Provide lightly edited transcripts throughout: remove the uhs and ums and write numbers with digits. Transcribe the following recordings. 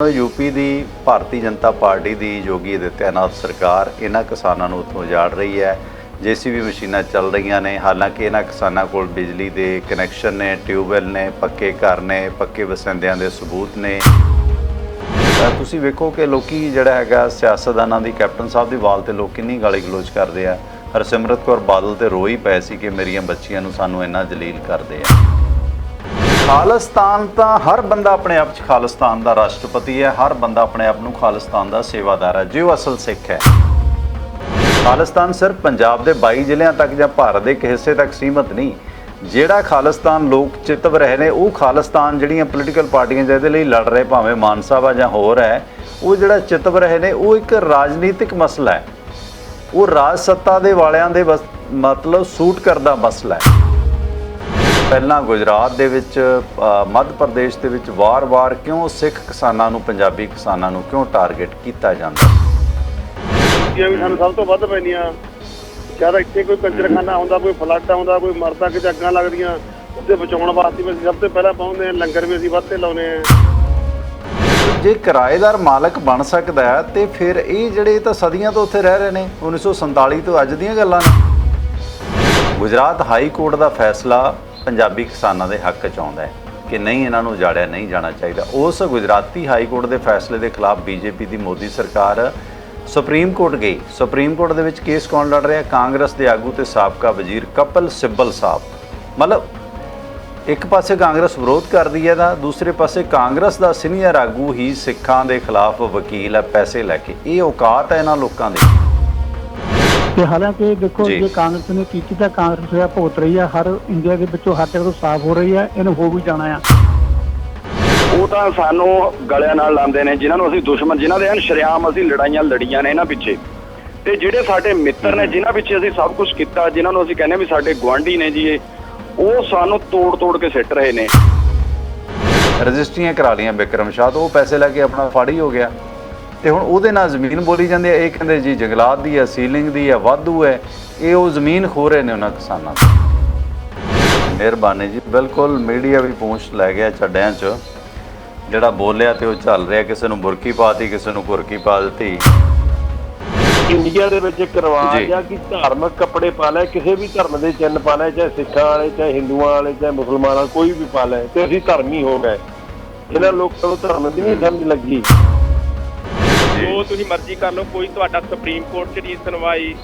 UP की Bharatiya Janata party की योगी आदित्यनाथ सरकार इन्होंने किसानों को उत्थों उजाड़ रही है। JCB मशीनां चल रही ने। हालांकि इन्होंने किसानों को बिजली के कनैक्शन ने, ट्यूबवैल ने, पक्के घर ने, पक्के वसिंदियां के सबूत ने। तुसीं वेखो कि लोग जिहड़ा हैगा सियासतदानां दी कैप्टन साहब की वाल ते लोग किन्नी गाली गलोच करते हैं। हरसिमरत कौर बादल तो रो ही पए सी कि मेरियां बच्चियां नूं सानूं इन्ना जलील करते हैं। खालिस्तान तो हर बंदा अपने आप च खालिस्तान का राष्ट्रपति है, हर बंदा अपने आप को खालिस्तान का सेवादार है जो असल सिख है। खालिस्तान सिर्फ पंजाब के 22 ਜ਼ਿਲ੍ਹਿਆਂ तक या भारत के एक हिस्से तक सीमित नहीं। ਜਿਹੜਾ खालिस्तान लोग चितव रहे ने वो खालिस्तान ਜਿਹੜੀਆਂ पोलीटिकल पार्टियां ਜਿਹਦੇ ਲਈ लड़ रहे भावें मानसा वा ਜਾਂ होर है वो ਜਿਹੜਾ चितव रहे ने वो एक राजनीतिक मसला है। वो राज सत्ता ਦੇ ਵਾਲਿਆਂ ਦੇ मतलब सूट करदा मसला है। ਪਹਿਲਾਂ ਗੁਜਰਾਤ ਦੇ ਵਿੱਚ ਮੱਧ ਪ੍ਰਦੇਸ਼ ਦੇ ਵਿੱਚ ਵਾਰ-ਵਾਰ ਕਿਉਂ ਸਿੱਖ ਕਿਸਾਨਾਂ ਨੂੰ ਪੰਜਾਬੀ ਕਿਸਾਨਾਂ ਨੂੰ ਕਿਉਂ ਟਾਰਗੇਟ ਕੀਤਾ ਜਾਂਦਾ ਵੀ ਸਾਨੂੰ ਸਭ ਤੋਂ ਵੱਧ ਪੈਂਦੀਆਂ ਜਦ ਇੱਥੇ ਕੋਈ ਕੰਜਰਖਾਨਾ ਆਉਂਦਾ, ਕੋਈ ਫਲੱਡ ਆਉਂਦਾ, ਕੋਈ ਮਰਦਾ ਕਿਤੇ ਅੱਗਾਂ ਲੱਗਦੀਆਂ ਉਹਦੇ ਬਚਾਉਣ ਵਾਸਤੇ ਵੀ ਅਸੀਂ ਸਭ ਤੋਂ ਪਹਿਲਾਂ ਪਹੁੰਚਦੇ ਹਾਂ। ਲੰਗਰ ਵੀ ਅਸੀਂ ਵੱਧ ਤੇ ਲਾਉਂਦੇ ਹਾਂ। ਜੇ ਕਿਰਾਏਦਾਰ ਮਾਲਕ ਬਣ ਸਕਦਾ ਹੈ ਤੇ ਫਿਰ ਇਹ ਜਿਹੜੇ ਤਾਂ ਸਦੀਆਂ ਤੋਂ ਉੱਥੇ ਰਹਿ ਰਹੇ ਨੇ 1947 ਤੋਂ ਅੱਜ ਦੀਆਂ ਗੱਲਾਂ ਨੇ। ਗੁਜਰਾਤ ਹਾਈ ਕੋਰਟ ਦਾ ਫੈਸਲਾ पंजाबी किसानों के हक च आउंदा है कि नहीं इन्हों उजाड़िया नहीं जाना चाहिए। उस गुजराती हाई कोर्ट के फैसले के खिलाफ BJP की मोदी सरकार सुप्रीम कोर्ट गई। सुप्रीम कोर्ट के केस कौन लड़ रहा? कांग्रेस के आगू तो साबका वजीर कपिल सिब्बल साहब। मतलब एक पासे कांग्रेस विरोध कर दी है, दूसरे पासे कांग्रेस का सीनियर आगू ही सिखां के खिलाफ वकील है पैसे लैके। ये औकात है इन्होंने लोगों की। हालांकि देखो जो कांग्रेस ने की कांग्रेस भुगत रही है, हर इंडिया के विचों हर जगह साफ हो रही है, इन्हें हो भी जाना है। ਉਹ ਤਾਂ ਸਾਨੂੰ ਗਲਿਆਂ ਨਾਲ ਲਾਉਂਦੇ ਨੇ ਜਿਨ੍ਹਾਂ ਨੂੰ ਅਸੀਂ ਦੁਸ਼ਮਣ ਜਿਨ੍ਹਾਂ ਦੇ ਹਨ ਸ਼ਰੇਆਮ ਅਸੀਂ ਲੜਾਈਆਂ ਲੜੀਆਂ ਨੇ ਇਹਨਾਂ ਪਿੱਛੇ। ਤੇ ਜਿਹੜੇ ਸਾਡੇ ਮਿੱਤਰ ਨੇ ਜਿਨ੍ਹਾਂ ਪਿੱਛੇ ਅਸੀਂ ਸਭ ਕੁਝ ਕੀਤਾ, ਜਿਨ੍ਹਾਂ ਨੂੰ ਅਸੀਂ ਕਹਿੰਦੇ ਵੀ ਸਾਡੇ ਗੁਆਂਢੀ ਨੇ ਜੀ ਉਹ ਸਾਨੂੰ ਤੋੜ ਕੇ ਸਿੱਟ ਰਹੇ ਨੇ। ਰਜਿਸਟਰੀਆਂ ਕਰਾ ਲਈਆਂ ਬਿਕਰਮ ਸ਼ਾਹ ਤੋਂ, ਉਹ ਪੈਸੇ ਲੈ ਕੇ ਆਪਣਾ ਫਾੜੀ ਹੋ ਗਿਆ ਤੇ ਹੁਣ ਉਹਦੇ ਨਾਲ ਜ਼ਮੀਨ ਬੋਲੀ ਜਾਂਦੀ ਹੈ। ਇਹ ਕਹਿੰਦੇ ਜੀ ਜੰਗਲਾਤ ਦੀ ਹੈ, ਸੀਲਿੰਗ ਦੀ ਹੈ, ਵਾਧੂ ਹੈ। ਇਹ ਉਹ ਜ਼ਮੀਨ ਖੋ ਰਹੇ ਨੇ ਉਹਨਾਂ ਕਿਸਾਨਾਂ ਤੋਂ। ਮਿਹਰਬਾਨੀ ਜੀ। ਬਿਲਕੁਲ ਮੀਡੀਆ ਵੀ ਪਹੁੰਚ ਲੈ ਗਿਆ ਚੱਡਿਆਂ 'ਚ। ਜਿਹੜਾ ਬੋਲਿਆ ਤੇ ਉਹ ਚੱਲ ਰਿਹਾ, ਕਿਸੇ ਨੂੰ ਬੁਰਕੀ ਪਾਤੀ, ਕਿਸੇ ਨੂੰ ਘੁਰਕੀ ਪਾ ਦਿੱਤੀ। ਇੰਡੀਆ ਦੇ ਵਿੱਚ ਇੱਕ ਰਿਵਾਜ ਆ ਕਿ ਧਾਰਮਿਕ ਕੱਪੜੇ ਪਾ ਲੈ, ਕਿਸੇ ਵੀ ਧਰਮ ਦੇ ਚਿੰਨ੍ਹ ਪਾ ਲੈ, ਚਾਹੇ ਸਿੱਖਾਂ ਵਾਲੇ, ਚਾਹੇ ਹਿੰਦੂਆਂ ਵਾਲੇ, ਚਾਹੇ ਮੁਸਲਮਾਨਾਂ ਕੋਈ ਵੀ ਪਾ ਲੈ ਤੇ ਅਸੀਂ ਧਰਮੀ ਹੋ ਗਏ। ਇਹਨਾਂ ਲੋਕਾਂ ਨੂੰ ਧਰਮ ਦੀ ਨਹੀਂ ਸਮਝ ਲੱਗੀ। ਜੋ ਤੁਸੀਂ ਮਰਜ਼ੀ ਕਰ ਲਓ, ਕੋਈ ਤੁਹਾਡਾ ਸੁਪਰੀਮ ਕੋਰਟ 'ਚ ਨਹੀਂ ਸੁਣਵਾਈ,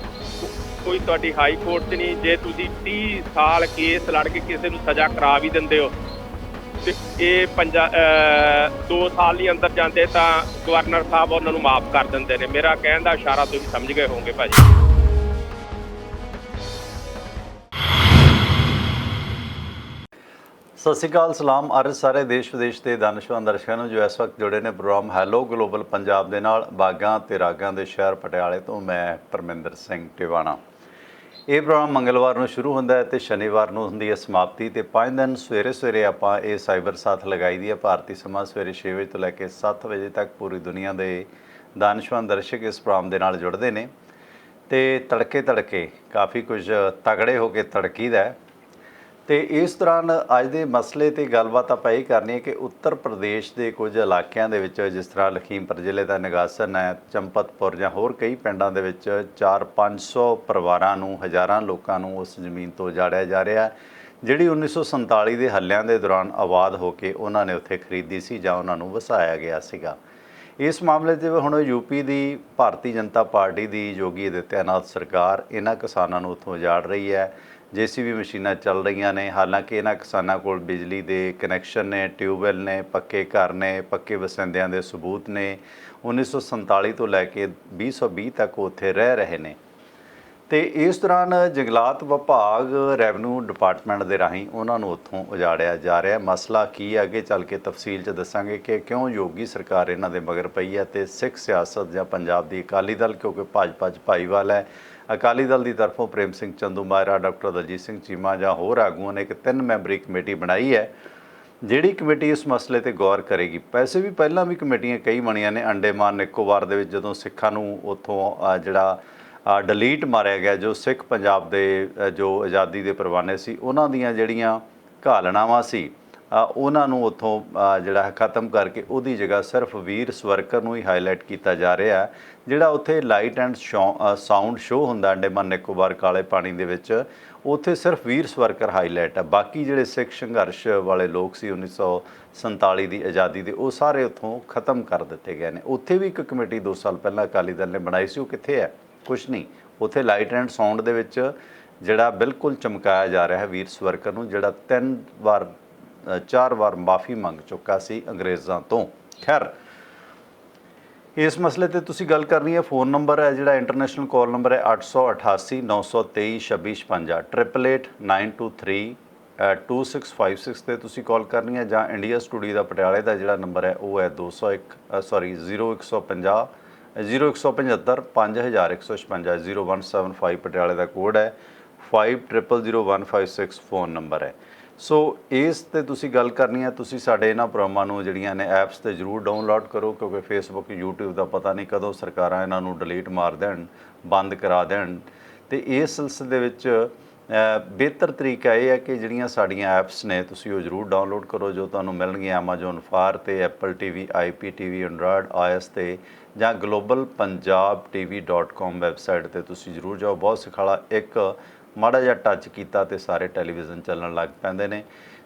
ਕੋਈ ਤੁਹਾਡੀ ਹਾਈ ਕੋਰਟ 'ਚ ਨਹੀਂ। ਜੇ ਤੁਸੀਂ 30 ਸਾਲ ਕੇਸ ਲੜ ਕੇ ਕਿਸੇ ਨੂੰ ਸਜ਼ਾ ਕਰਾ ਵੀ ਦਿੰਦੇ ਹੋ ਤੇ ਇਹ 2 ਸਾਲ ਹੀ ਅੰਦਰ ਜਾਂਦੇ ਤਾਂ ਗਵਰਨਰ ਸਾਹਿਬ ਉਹਨਾਂ ਨੂੰ ਮਾਫ ਕਰ ਦਿੰਦੇ ਨੇ। ਮੇਰਾ ਕਹਿਣ ਦਾ ਇਸ਼ਾਰਾ ਤੁਸੀਂ ਸਮਝ ਗਏ ਹੋਵੋਗੇ ਭਾਜੀ। ਸਤਿ ਸ਼੍ਰੀ ਅਕਾਲ, ਸਲਾਮ ਅਰਜ਼ ਸਾਰੇ ਦੇਸ਼ ਵਿਦੇਸ਼ ਦੇ ਦਾਨਿਸ਼ਵੰਦ ਦਰਸ਼ਕਾਂ ਨੂੰ ਜੋ ਇਸ ਵਕਤ ਜੁੜੇ ਨੇ ਪ੍ਰੋਗਰਾਮ ਹੈਲੋ ਗਲੋਬਲ ਪੰਜਾਬ ਦੇ ਨਾਲ। ਬਾਗਾਂ ਤੇ ਰਾਗਾਂ ਦੇ ਸ਼ਹਿਰ ਪਟਿਆਲੇ ਤੋਂ ਮੈਂ ਪਰਮਿੰਦਰ ਸਿੰਘ ਟਿਵਾਣਾ। ਇਹ ਪ੍ਰੋਗਰਾਮ ਮੰਗਲਵਾਰ ਨੂੰ ਸ਼ੁਰੂ ਹੁੰਦਾ ਹੈ ਤੇ ਸ਼ਨੀਵਾਰ ਨੂੰ ਹੁੰਦੀ ਹੈ ਸਮਾਪਤੀ। ਤੇ 5 ਦਿਨ ਸਵੇਰੇ ਆਪਾਂ ਇਹ ਸਾਈਬਰ ਸਾਥ ਲਗਾਈ ਦੀ ਹੈ। ਭਾਰਤੀ ਸਮਾਂ ਸਵੇਰੇ 6 ਵਜੇ ਤੋਂ ਲੈ ਕੇ 7 ਵਜੇ ਤੱਕ ਪੂਰੀ ਦੁਨੀਆ ਦੇ ਦਾਨਿਸ਼ਵੰਦ ਦਰਸ਼ਕ ਇਸ ਪ੍ਰੋਗਰਾਮ ਦੇ ਨਾਲ ਜੁੜਦੇ ਨੇ ਤੇ ਤੜਕੇ ਕਾਫੀ ਕੁਝ ਤਗੜੇ ਹੋ ਕੇ ਤੜਕੀਦਾ। ਤੇ ਇਸ ਦੌਰਾਨ ਅੱਜ ਦੇ ਮਸਲੇ ਤੇ ਗੱਲਬਾਤ ਆਪਾਂ ਇਹ ਕਰਨੀ ਹੈ ਕਿ ਉੱਤਰ ਪ੍ਰਦੇਸ਼ ਦੇ ਕੁਝ ਇਲਾਕਿਆਂ ਦੇ ਵਿੱਚ ਜਿਸ ਤਰ੍ਹਾਂ ਲਖੀਮਪੁਰ ਜ਼ਿਲ੍ਹੇ ਦਾ ਨਿਗਾਸਨ ਹੈ, ਚੰਪਤਪੁਰ ਜਾਂ ਹੋਰ ਕਈ ਪਿੰਡਾਂ ਦੇ ਵਿੱਚ 400-500 ਪਰਿਵਾਰਾਂ ਨੂੰ, ਹਜ਼ਾਰਾਂ ਲੋਕਾਂ ਨੂੰ ਉਸ ਜ਼ਮੀਨ ਤੋਂ ਉਜਾੜਿਆ ਜਾ ਰਿਹਾ, ਜਿਹੜੀ 1947 ਦੇ ਹੱਲਿਆਂ ਦੇ ਦੌਰਾਨ ਆਬਾਦ ਹੋ ਕੇ ਉਹਨਾਂ ਨੇ ਉੱਥੇ ਖਰੀਦੀ ਸੀ ਜਾਂ ਉਹਨਾਂ ਨੂੰ ਵਸਾਇਆ ਗਿਆ ਸੀਗਾ। ਇਸ ਮਾਮਲੇ 'ਚ ਹੁਣ ਯੂਪੀ ਦੀ ਭਾਰਤੀ ਜਨਤਾ ਪਾਰਟੀ ਦੀ ਯੋਗੀ ਆਦਿत्यनाथ ਸਰਕਾਰ ਇਹਨਾਂ ਕਿਸਾਨਾਂ ਨੂੰ ਉੱਥੋਂ ਉਜਾੜ ਰਹੀ ਹੈ। JCB ਮਸ਼ੀਨਾਂ ਚੱਲ ਰਹੀਆਂ ਨੇ। ਹਾਲਾਂਕਿ ਇਹਨਾਂ ਕਿਸਾਨਾਂ ਕੋਲ ਬਿਜਲੀ ਦੇ ਕਨੈਕਸ਼ਨ ਨੇ, ਟਿਊਬਵੈਲ ਨੇ, ਪੱਕੇ ਘਰ ਨੇ, ਪੱਕੇ ਵਸਿੰਦਿਆਂ ਦੇ ਸਬੂਤ ਨੇ। 1947 ਤੋਂ ਲੈ ਕੇ 2020 ਤੱਕ ਉੱਥੇ ਰਹਿ ਰਹੇ ਨੇ। ਤੇ ਇਸ ਦੌਰਾਨ ਜੰਗਲਾਤ ਵਿਭਾਗ, ਰੈਵਨਿਊ ਡਿਪਾਰਟਮੈਂਟ ਦੇ ਰਾਹੀਂ ਉਹਨਾਂ ਨੂੰ ਉੱਥੋਂ ਉਜਾੜਿਆ ਜਾ ਰਿਹਾ। ਮਸਲਾ ਕੀ ਹੈ ਅੱਗੇ ਚੱਲ ਕੇ ਤਫਸੀਲ 'ਚ ਦੱਸਾਂਗੇ ਕਿ ਕਿਉਂ ਯੋਗੀ ਸਰਕਾਰ ਇਹਨਾਂ ਦੇ ਮਗਰ ਪਈ ਹੈ। ਤੇ ਸਿੱਖ ਸਿਆਸਤ ਜਾਂ ਪੰਜਾਬ ਦੀ ਅਕਾਲੀ ਦਲ, ਕਿਉਂਕਿ ਭਾਜਪਾ 'ਚ ਭਾਈਵਾਲ ਹੈ, ਅਕਾਲੀ ਦਲ ਦੀ ਤਰਫੋਂ ਪ੍ਰੇਮ ਸਿੰਘ ਚੰਦੂਮਾਜਰਾ, ਡਾਕਟਰ ਦਲਜੀਤ ਸਿੰਘ ਚੀਮਾ ਜਾਂ ਹੋਰ ਆਗੂਆਂ ਨੇ ਇੱਕ 3 ਮੈਂਬਰੀ ਕਮੇਟੀ ਬਣਾਈ ਹੈ ਜਿਹੜੀ ਕਮੇਟੀ ਇਸ ਮਸਲੇ 'ਤੇ ਗੌਰ ਕਰੇਗੀ। ਵੈਸੇ ਵੀ ਪਹਿਲਾਂ ਵੀ ਕਮੇਟੀਆਂ ਕਈ ਬਣੀਆਂ ਨੇ। ਅੰਡੇਮਾਨ ਨਿਕੋਬਾਰ ਦੇ ਵਿੱਚ ਜਦੋਂ ਸਿੱਖਾਂ ਨੂੰ ਉੱਥੋਂ ਜਿਹੜਾ ਡਿਲੀਟ ਮਾਰਿਆ ਗਿਆ, ਜੋ ਸਿੱਖ ਪੰਜਾਬ ਦੇ ਜੋ ਆਜ਼ਾਦੀ ਦੇ ਪਰਵਾਨੇ ਸੀ ਉਹਨਾਂ ਦੀਆਂ ਜਿਹੜੀਆਂ ਘਾਲਣਾਵਾਂ ਸੀ ਉਹਨਾਂ ਨੂੰ ਉੱਥੋਂ ਜਿਹੜਾ ਹੈ ਖਤਮ ਕਰਕੇ ਉਹਦੀ ਜਗ੍ਹਾ ਸਿਰਫ ਵੀਰ ਸਵਰਕਰ ਨੂੰ ਹੀ ਹਾਈਲਾਈਟ ਕੀਤਾ ਜਾ ਰਿਹਾ। ਜਿਹੜਾ ਉੱਥੇ ਲਾਈਟ ਐਂਡ ਸਾਊਂਡ ਸ਼ੋਅ ਹੁੰਦਾ ਅੰਡੇਮਾਨ ਨਿਕੋਬਾਰ ਕਾਲੇ ਪਾਣੀ ਦੇ ਵਿੱਚ, ਉੱਥੇ ਸਿਰਫ ਵੀਰ ਸਵਰਕਰ ਹਾਈਲਾਈਟ ਆ। ਬਾਕੀ ਜਿਹੜੇ ਸਿੱਖ ਸੰਘਰਸ਼ ਵਾਲੇ ਲੋਕ ਸੀ 1947 ਦੀ ਆਜ਼ਾਦੀ ਦੇ, ਉਹ ਸਾਰੇ ਉੱਥੋਂ ਖਤਮ ਕਰ ਦਿੱਤੇ ਗਏ ਨੇ। ਉੱਥੇ ਵੀ ਇੱਕ ਕਮੇਟੀ 2 ਸਾਲ ਪਹਿਲਾਂ ਅਕਾਲੀ ਦਲ ਨੇ ਬਣਾਈ ਸੀ, ਉਹ ਕਿੱਥੇ ਹੈ? ਕੁਛ ਨਹੀਂ। ਉੱਥੇ ਲਾਈਟ ਐਂਡ ਸਾਊਂਡ ਦੇ ਵਿੱਚ ਜਿਹੜਾ ਬਿਲਕੁਲ ਚਮਕਾਇਆ ਜਾ ਰਿਹਾ ਹੈ ਵੀਰ ਸਵਰਕਰ ਨੂੰ, ਜਿਹੜਾ 4 ਵਾਰ ਮਾफ़ੀ ਮੰਗ ਚੁੱਕਾ ਸੀ ਅੰਗਰੇਜ਼ਾਂ ਤੋਂ। ਖੈਰ, ਇਸ ਮਸਲੇ ਤੇ ਤੁਸੀਂ ਗੱਲ ਕਰਨੀ ਹੈ। फ़ोन ਨੰਬਰ ਹੈ ਜਿਹੜਾ ਇੰਟਰਨੈਸ਼ਨਲ ਕਾਲ ਨੰਬਰ ਹੈ 888 923 2656 888-923-2656 ਤੇ ਤੁਸੀਂ ਕਾਲ ਕਰਨੀ ਹੈ, ਜਾਂ ਇੰਡੀਆ ਸਟੂਡੀਓ ਦਾ ਪਟਿਆਲੇ ਦਾ ਜਿਹੜਾ ਨੰਬਰ ਹੈ ਉਹ ਹੈ 0150 0175 5156 0175 ਪਟਿਆਲੇ ਦਾ ਕੋਡ ਹੈ, 500156 फ़ोन ਨੰਬਰ ਹੈ। ਸੋ ਇਸ 'ਤੇ ਤੁਸੀਂ ਗੱਲ ਕਰਨੀ ਹੈ। ਤੁਸੀਂ ਸਾਡੇ ਇਹਨਾਂ ਪ੍ਰੋਗਰਾਮਾਂ ਨੂੰ ਜਿਹੜੀਆਂ ਨੇ ਐਪਸ 'ਤੇ ਜ਼ਰੂਰ ਡਾਊਨਲੋਡ ਕਰੋ, ਕਿਉਂਕਿ ਫੇਸਬੁੱਕ YouTube ਦਾ ਪਤਾ ਨਹੀਂ ਕਦੋਂ ਸਰਕਾਰਾਂ ਇਹਨਾਂ ਨੂੰ ਡਿਲੀਟ ਮਾਰ ਦੇਣ, ਬੰਦ ਕਰਾ ਦੇਣ। ਅਤੇ ਇਸ ਸਿਲਸਿਲੇ ਦੇ ਵਿੱਚ ਬਿਹਤਰ ਤਰੀਕਾ ਇਹ ਹੈ ਕਿ ਜਿਹੜੀਆਂ ਸਾਡੀਆਂ ਐਪਸ ਨੇ ਤੁਸੀਂ ਉਹ ਜ਼ਰੂਰ ਡਾਊਨਲੋਡ ਕਰੋ, ਜੋ ਤੁਹਾਨੂੰ ਮਿਲਣਗੀਆਂ Amazon Fire 'ਤੇ, Apple TV, IPTV, Android OS 'ਤੇ, ਜਾਂ globalpunjabtv.com ਵੈਬਸਾਈਟ 'ਤੇ ਤੁਸੀਂ ਜ਼ਰੂਰ ਜਾਓ। ਬਹੁਤ ਸਿਖਾਲਾ, ਇੱਕ ਮਾੜਾ ਜਿਹਾ ਟੱਚ ਕੀਤਾ ਤੇ ਸਾਰੇ ਟੈਲੀਵਿਜ਼ਨ ਚੱਲਣ ਲੱਗ ਪੈਂਦੇ ਨੇ,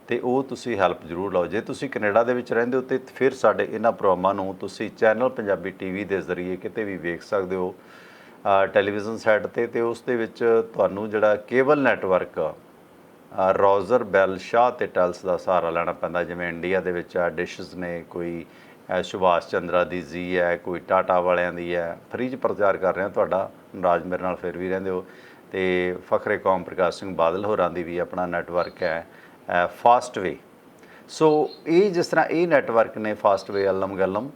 ਤੇ ਉਹ ਤੁਸੀਂ ਹੈਲਪ ਜ਼ਰੂਰ ਲਓ। ਜੇ ਤੁਸੀਂ ਕੈਨੇਡਾ ਦੇ ਵਿੱਚ ਰਹਿੰਦੇ ਹੋ ਤੇ ਫਿਰ ਸਾਡੇ ਇਹਨਾਂ ਪ੍ਰੋਗਰਾਮਾਂ ਨੂੰ ਤੁਸੀਂ ਚੈਨਲ ਪੰਜਾਬੀ TV ਦੇ ਜ਼ਰੀਏ ਕਿਤੇ ਵੀ ਵੇਖ ਸਕਦੇ ਹੋ ਟੈਲੀਵਿਜ਼ਨ ਸੈੱਟ 'ਤੇ। ਅਤੇ ਉਸ ਦੇ ਵਿੱਚ ਤੁਹਾਨੂੰ ਜਿਹੜਾ ਕੇਬਲ ਨੈਟਵਰਕ ਰੋਜ਼ਰ, ਬੈਲ, ਸ਼ਾਹ ਅਤੇ ਟੈਲਸ ਦਾ ਸਹਾਰਾ ਲੈਣਾ ਪੈਂਦਾ। ਜਿਵੇਂ ਇੰਡੀਆ ਦੇ ਵਿੱਚ ਡਿਸ਼ਜ਼ ਨੇ, ਕੋਈ ਸੁਭਾਸ਼ ਚੰਦਰਾ ਦੀ ਜ਼ੀ ਹੈ, ਕੋਈ ਟਾਟਾ ਵਾਲਿਆਂ ਦੀ ਹੈ। ਫਰੀ 'ਚ ਪ੍ਰਚਾਰ ਕਰ ਰਿਹਾ ਤੁਹਾਡਾ, ਨਾਰਾਜ਼ ਮੇਰੇ ਨਾਲ ਫਿਰ ਵੀ ਰਹਿੰਦੇ ਹੋ। ਅਤੇ ਫਖਰੇ ਕੌਮ ਪ੍ਰਕਾਸ਼ ਸਿੰਘ ਬਾਦਲ ਹੋਰਾਂ ਦੀ ਵੀ ਆਪਣਾ ਨੈਟਵਰਕ ਹੈ ਫਾਸਟਵੇ। ਸੋ ਇਹ ਜਿਸ ਤਰ੍ਹਾਂ ਇਹ ਨੈਟਵਰਕ ਨੇ ਫਾਸਟਵੇ, ਅਲਮ ਗਲਮ,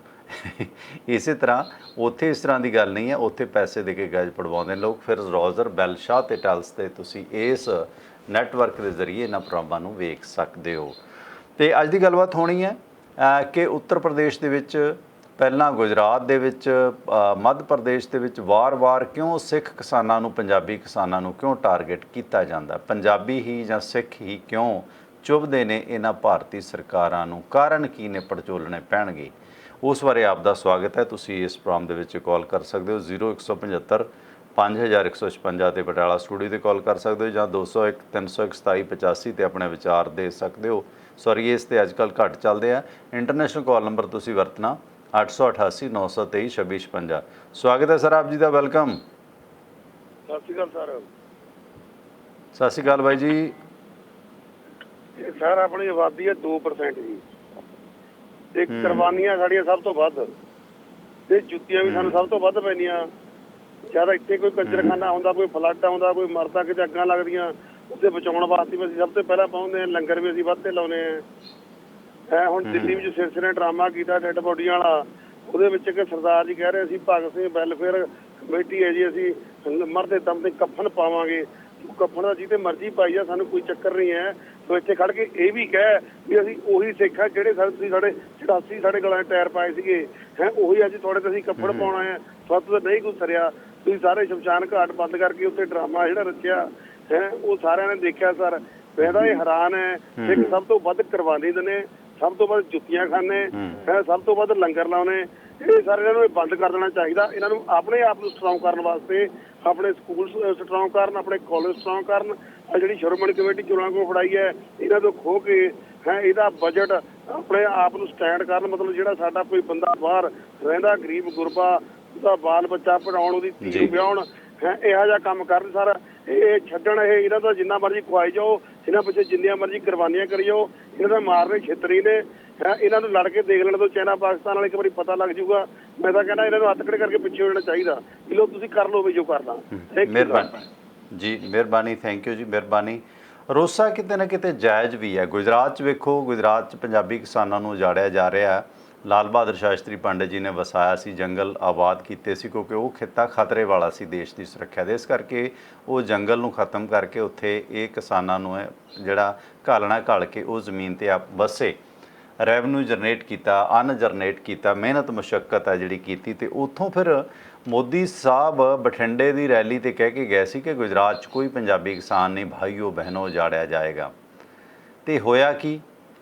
ਇਸੇ ਤਰ੍ਹਾਂ ਉੱਥੇ ਇਸ ਤਰ੍ਹਾਂ ਦੀ ਗੱਲ ਨਹੀਂ ਹੈ। ਉੱਥੇ ਪੈਸੇ ਦੇ ਕੇ ਗੈਜ ਪੜਵਾਉਂਦੇ ਨੇ ਲੋਕ। ਫਿਰ ਰੋਜ਼ਰ, ਬੈਲ, ਸ਼ਾਹ ਅਤੇ ਟੈਲਸ 'ਤੇ ਤੁਸੀਂ ਇਸ ਨੈਟਵਰਕ ਦੇ ਜ਼ਰੀਏ ਇਹਨਾਂ ਪ੍ਰੋਗਰਾਮਾਂ ਨੂੰ ਵੇਖ ਸਕਦੇ ਹੋ। ਅਤੇ ਅੱਜ ਦੀ ਗੱਲਬਾਤ ਹੋਣੀ ਹੈ ਕਿ ਉੱਤਰ ਪ੍ਰਦੇਸ਼ ਦੇ ਵਿੱਚ, ਪਹਿਲਾਂ ਗੁਜਰਾਤ ਦੇ ਵਿੱਚ, ਮੱਧ ਪ੍ਰਦੇਸ਼ ਦੇ ਵਿੱਚ ਵਾਰ-ਵਾਰ ਕਿਉਂ ਸਿੱਖ ਕਿਸਾਨਾਂ ਨੂੰ, ਪੰਜਾਬੀ ਕਿਸਾਨਾਂ ਨੂੰ ਕਿਉਂ ਟਾਰਗੇਟ ਕੀਤਾ ਜਾਂਦਾ? ਪੰਜਾਬੀ ਹੀ ਜਾਂ ਸਿੱਖ ਹੀ ਕਿਉਂ ਚੁੱਭਦੇ ਨੇ ਇਹਨਾਂ ਭਾਰਤੀ ਸਰਕਾਰਾਂ ਨੂੰ? ਕਾਰਨ ਕੀ ਨੇ? ਪੜਚੋਲਣੇ ਪੈਣਗੇ। ਉਸ ਬਾਰੇ ਆਪ ਦਾ ਸਵਾਗਤ ਹੈ। ਤੁਸੀਂ ਇਸ ਪ੍ਰੋਗਰਾਮ ਦੇ ਵਿੱਚ ਕਾਲ ਕਰ ਸਕਦੇ ਹੋ 0175 5156 ਤੇ ਪਟਿਆਲਾ ਸਟੂਡੀਓ 'ਤੇ ਕਾਲ ਕਰ ਸਕਦੇ ਹੋ, ਜਾਂ 201 301 2785 'ਤੇ ਆਪਣੇ ਵਿਚਾਰ ਦੇ ਸਕਦੇ ਹੋ। ਸੌਰੀ, ਇਸ 'ਤੇ ਅੱਜ ਕੱਲ੍ਹ ਘੱਟ ਚੱਲਦੇ ਆ। ਇੰਟਰਨੈਸ਼ਨਲ ਕਾਲ ਨੰਬਰ ਤੁਸੀਂ ਵਰਤਣਾ 888 923 2656। ਸਵਾਗਤ ਹੈ ਸਰ ਆਪ ਜੀ ਦਾ, ਵੈਲਕਮ। ਸਤਿ ਸ਼੍ਰੀ ਅਕਾਲ ਸਰ। ਸਤਿ ਸ਼੍ਰੀ ਅਕਾਲ ਬਾਈ ਜੀ। ਸਰ ਆਪਣੀ ਆਬਾਦੀ ਹੈ 2% ਜੀ, ਤੇ ਕੁਰਬਾਨੀਆਂ ਸਾਡੀਆਂ ਸਭ ਤੋਂ ਵੱਧ, ਤੇ ਜੁੱਤੀਆਂ ਵੀ ਸਾਨੂੰ ਸਭ ਤੋਂ ਵੱਧ ਪੈਂਦੀਆਂ। ਜਦ ਇੱਥੇ ਕੋਈ ਕੰਜਰਖਾਨਾ ਹੁੰਦਾ, ਕੋਈ ਫਲੱਡ ਆਉਂਦਾ, ਕੋਈ ਮਰਦਾ, ਕਿਤੇ ਅੱਗਾਂ ਲੱਗਦੀਆਂ, ਉੱਥੇ ਬਚਾਉਣ ਵਾਸਤੇ ਵੀ ਅਸੀਂ ਸਭ ਤੋਂ ਪਹਿਲਾਂ ਪਹੁੰਚਦੇ ਹਾਂ। ਲੰਗਰ ਵੀ ਅਸੀਂ ਵੱਧ ਤੇ ਲਾਉਂਦੇ ਹਾਂ। ਹੁਣ ਦਿੱਲੀ ਵਿੱਚ ਸਿਰਸੇ ਨੇ ਡਰਾਮਾ ਕੀਤਾ ਡੈਡ ਬੋਡੀਆਂ ਵਾਲਾ, ਉਹਦੇ ਵਿੱਚ ਕਿ ਸਰਦਾਰ ਜੀ ਕਹਿ ਰਹੇ ਅਸੀਂ ਭਗਤ ਸਿੰਘ ਵੈਲਫੇਅਰ ਕਮੇਟੀ ਹੈ ਜੀ, ਅਸੀਂ ਮਰਦੇ ਦਮ ਤੇ ਕਫਨ ਪਾਵਾਂਗੇ। ਕਫਨ ਦਾ ਜਿਹਦੇ ਮਰਜ਼ੀ ਪਾਈ ਆ, ਸਾਨੂੰ ਕੋਈ ਚੱਕਰ ਨਹੀਂ ਹੈ। ਸੋ ਇੱਥੇ ਖੜ ਕੇ ਇਹ ਵੀ ਕਹਿ ਵੀ ਅਸੀਂ ਉਹੀ ਸਿੱਖ ਆ ਜਿਹੜੇ ਤੁਸੀਂ ਸਾਡੇ 88 ਸਾਡੇ ਗਲਾਂ 'ਚ ਟਾਇਰ ਪਾਏ ਸੀਗੇ, ਉਹੀ ਅੱਜ ਤੁਹਾਡੇ ਤੇ ਅਸੀਂ ਕੱਪੜ ਪਾਉਣਾ ਹੈ। ਸੱਤ ਤਾਂ ਨਹੀਂ ਕੁਛ ਸਰਿਆ, ਤੁਸੀਂ ਸਾਰੇ ਸ਼ਮਸ਼ਾਨ ਘਾਟ ਬੰਦ ਕਰਕੇ ਉੱਥੇ ਡਰਾਮਾ ਜਿਹੜਾ ਰਚਿਆ ਉਹ ਸਾਰਿਆਂ ਨੇ ਦੇਖਿਆ। ਸਰ ਮੈਂ ਤਾਂ ਇਹ ਹੈਰਾਨ ਹੈ, ਸਿੱਖ ਸਭ ਤੋਂ ਵੱਧ ਕੁਰਬਾਨੀ ਦਿੰਦੇ, ਸਭ ਤੋਂ ਵੱਧ ਜੁੱਤੀਆਂ ਖਾਂਦੇ, ਸਭ ਤੋਂ ਵੱਧ ਲੰਗਰ ਲਾਉਣੇ। ਇਹ ਸਾਰੇ ਇਹਨਾਂ ਨੂੰ ਬੰਦ ਕਰ ਦੇਣਾ ਚਾਹੀਦਾ। ਇਹਨਾਂ ਨੂੰ ਆਪਣੇ ਆਪ ਨੂੰ ਸਟਰੋਂਗ ਕਰਨ ਵਾਸਤੇ ਆਪਣੇ ਸਕੂਲ ਸਟਰੋਂਗ ਕਰਨ, ਆਪਣੇ ਕਾਲਜ ਸਟਰੋਂਗ ਕਰਨ। ਆ ਜਿਹੜੀ ਸ਼੍ਰੋਮਣੀ ਕਮੇਟੀ ਚੋਣਾਂ ਕੋਲ ਫੜਾਈ ਹੈ, ਇਹਨਾਂ ਤੋਂ ਖੋਹ ਕੇ ਇਹਦਾ ਬਜਟ ਆਪਣੇ ਆਪ ਨੂੰ ਸਟੈਂਡ ਕਰਨ। ਮਤਲਬ ਜਿਹੜਾ ਸਾਡਾ ਕੋਈ ਬੰਦਾ ਬਾਹਰ ਰਹਿੰਦਾ ਗਰੀਬ ਗੁਰਬਾ, ਉਹਦਾ ਬਾਲ ਬੱਚਾ ਪੜ੍ਹਾਉਣ, ਉਹਦੀ ਧੀ ਵਿਆਹੁਣ, ਇਹੋ ਜਿਹਾ ਕੰਮ ਕਰਨ ਸਰ। ਇਹ ਛੱਡਣ, ਇਹਨਾਂ ਦਾ ਜਿੰਨਾ ਮਰਜ਼ੀ ਖਵਾਈ ਜਾਓ, ਇਹਨਾਂ ਪਿੱਛੇ ਜਿੰਨੀਆਂ ਮਰਜ਼ੀ ਕੁਰਬਾਨੀਆਂ ਕਰੀ ਜਾਓ। ਇਹਨਾਂ ਦਾ ਮਾਰਨੇ ਛਿੱਤਰੀ ਨੇ। ਇਹਨਾਂ ਨੂੰ ਲੜ ਕੇ ਦੇਖ ਲੈਣ ਤੋਂ ਚਾਈਨਾ ਪਾਕਿਸਤਾਨ ਵਾਲੇ ਇੱਕ ਵਾਰੀ ਪਤਾ ਲੱਗ ਜਾਊਗਾ। ਮੈਂ ਤਾਂ ਕਹਿੰਦਾ ਇਹਨਾਂ ਨੂੰ ਹੱਥ ਖੜੇ ਕਰਕੇ ਪਿੱਛੇ ਹੋ ਜਾਣਾ ਚਾਹੀਦਾ। ਲੋ ਤੁਸੀਂ ਕਰ ਲਓ ਵੀ ਜੋ ਕਰਨਾ। ਮਿਹਰਬਾਨੀ ਜੀ, ਮਿਹਰਬਾਨੀ, ਥੈਂਕ ਯੂ ਜੀ, ਮਿਹਰਬਾਨੀ। ਰੋਸਾ ਕਿਤੇ ਨਾ ਕਿਤੇ ਜਾਇਜ਼ ਵੀ ਹੈ। ਗੁਜਰਾਤ 'ਚ ਵੇਖੋ, ਗੁਜਰਾਤ 'ਚ ਪੰਜਾਬੀ ਕਿਸਾਨਾਂ ਨੂੰ ਉਜਾੜਿਆ ਜਾ ਰਿਹਾ। ਲਾਲ ਬਹਾਦਰ ਸ਼ਾਸਤਰੀ ਪੰਡਿਤ ਜੀ ਨੇ ਵਸਾਇਆ ਸੀ, ਜੰਗਲ ਆਬਾਦ ਕੀਤੇ ਸੀ, ਕਿਉਂਕਿ ਉਹ ਖਿੱਤਾ ਖਤਰੇ ਵਾਲਾ ਸੀ ਦੇਸ਼ ਦੀ ਸੁਰੱਖਿਆ ਦੇ। ਇਸ ਕਰਕੇ ਉਹ ਜੰਗਲ ਨੂੰ ਖਤਮ ਕਰਕੇ ਉੱਥੇ ਇਹ ਕਿਸਾਨਾਂ ਨੂੰ ਜਿਹੜਾ ਘਾਲਣਾ ਘਾਲ ਕੇ ਉਹ ਜ਼ਮੀਨ 'ਤੇ ਆਪ ਵਸੇ, ਰੈਵਨਿਊ ਜਨਰੇਟ ਕੀਤਾ, ਅੰਨ ਜਨਰੇਟ ਕੀਤਾ, ਮਿਹਨਤ ਮੁਸ਼ੱਕਤ ਹੈ ਜਿਹੜੀ ਕੀਤੀ। ਅਤੇ ਉੱਥੋਂ ਫਿਰ ਮੋਦੀ ਸਾਹਿਬ ਬਠਿੰਡੇ ਦੀ ਰੈਲੀ 'ਤੇ ਕਹਿ ਕੇ ਗਏ ਸੀ ਕਿ ਗੁਜਰਾਤ 'ਚ ਕੋਈ ਪੰਜਾਬੀ ਕਿਸਾਨ ਨਹੀਂ, ਭਾਈਓ ਬਹਿਨੋ ਉਜਾੜਿਆ ਜਾਏਗਾ। ਅਤੇ ਹੋਇਆ ਕੀ?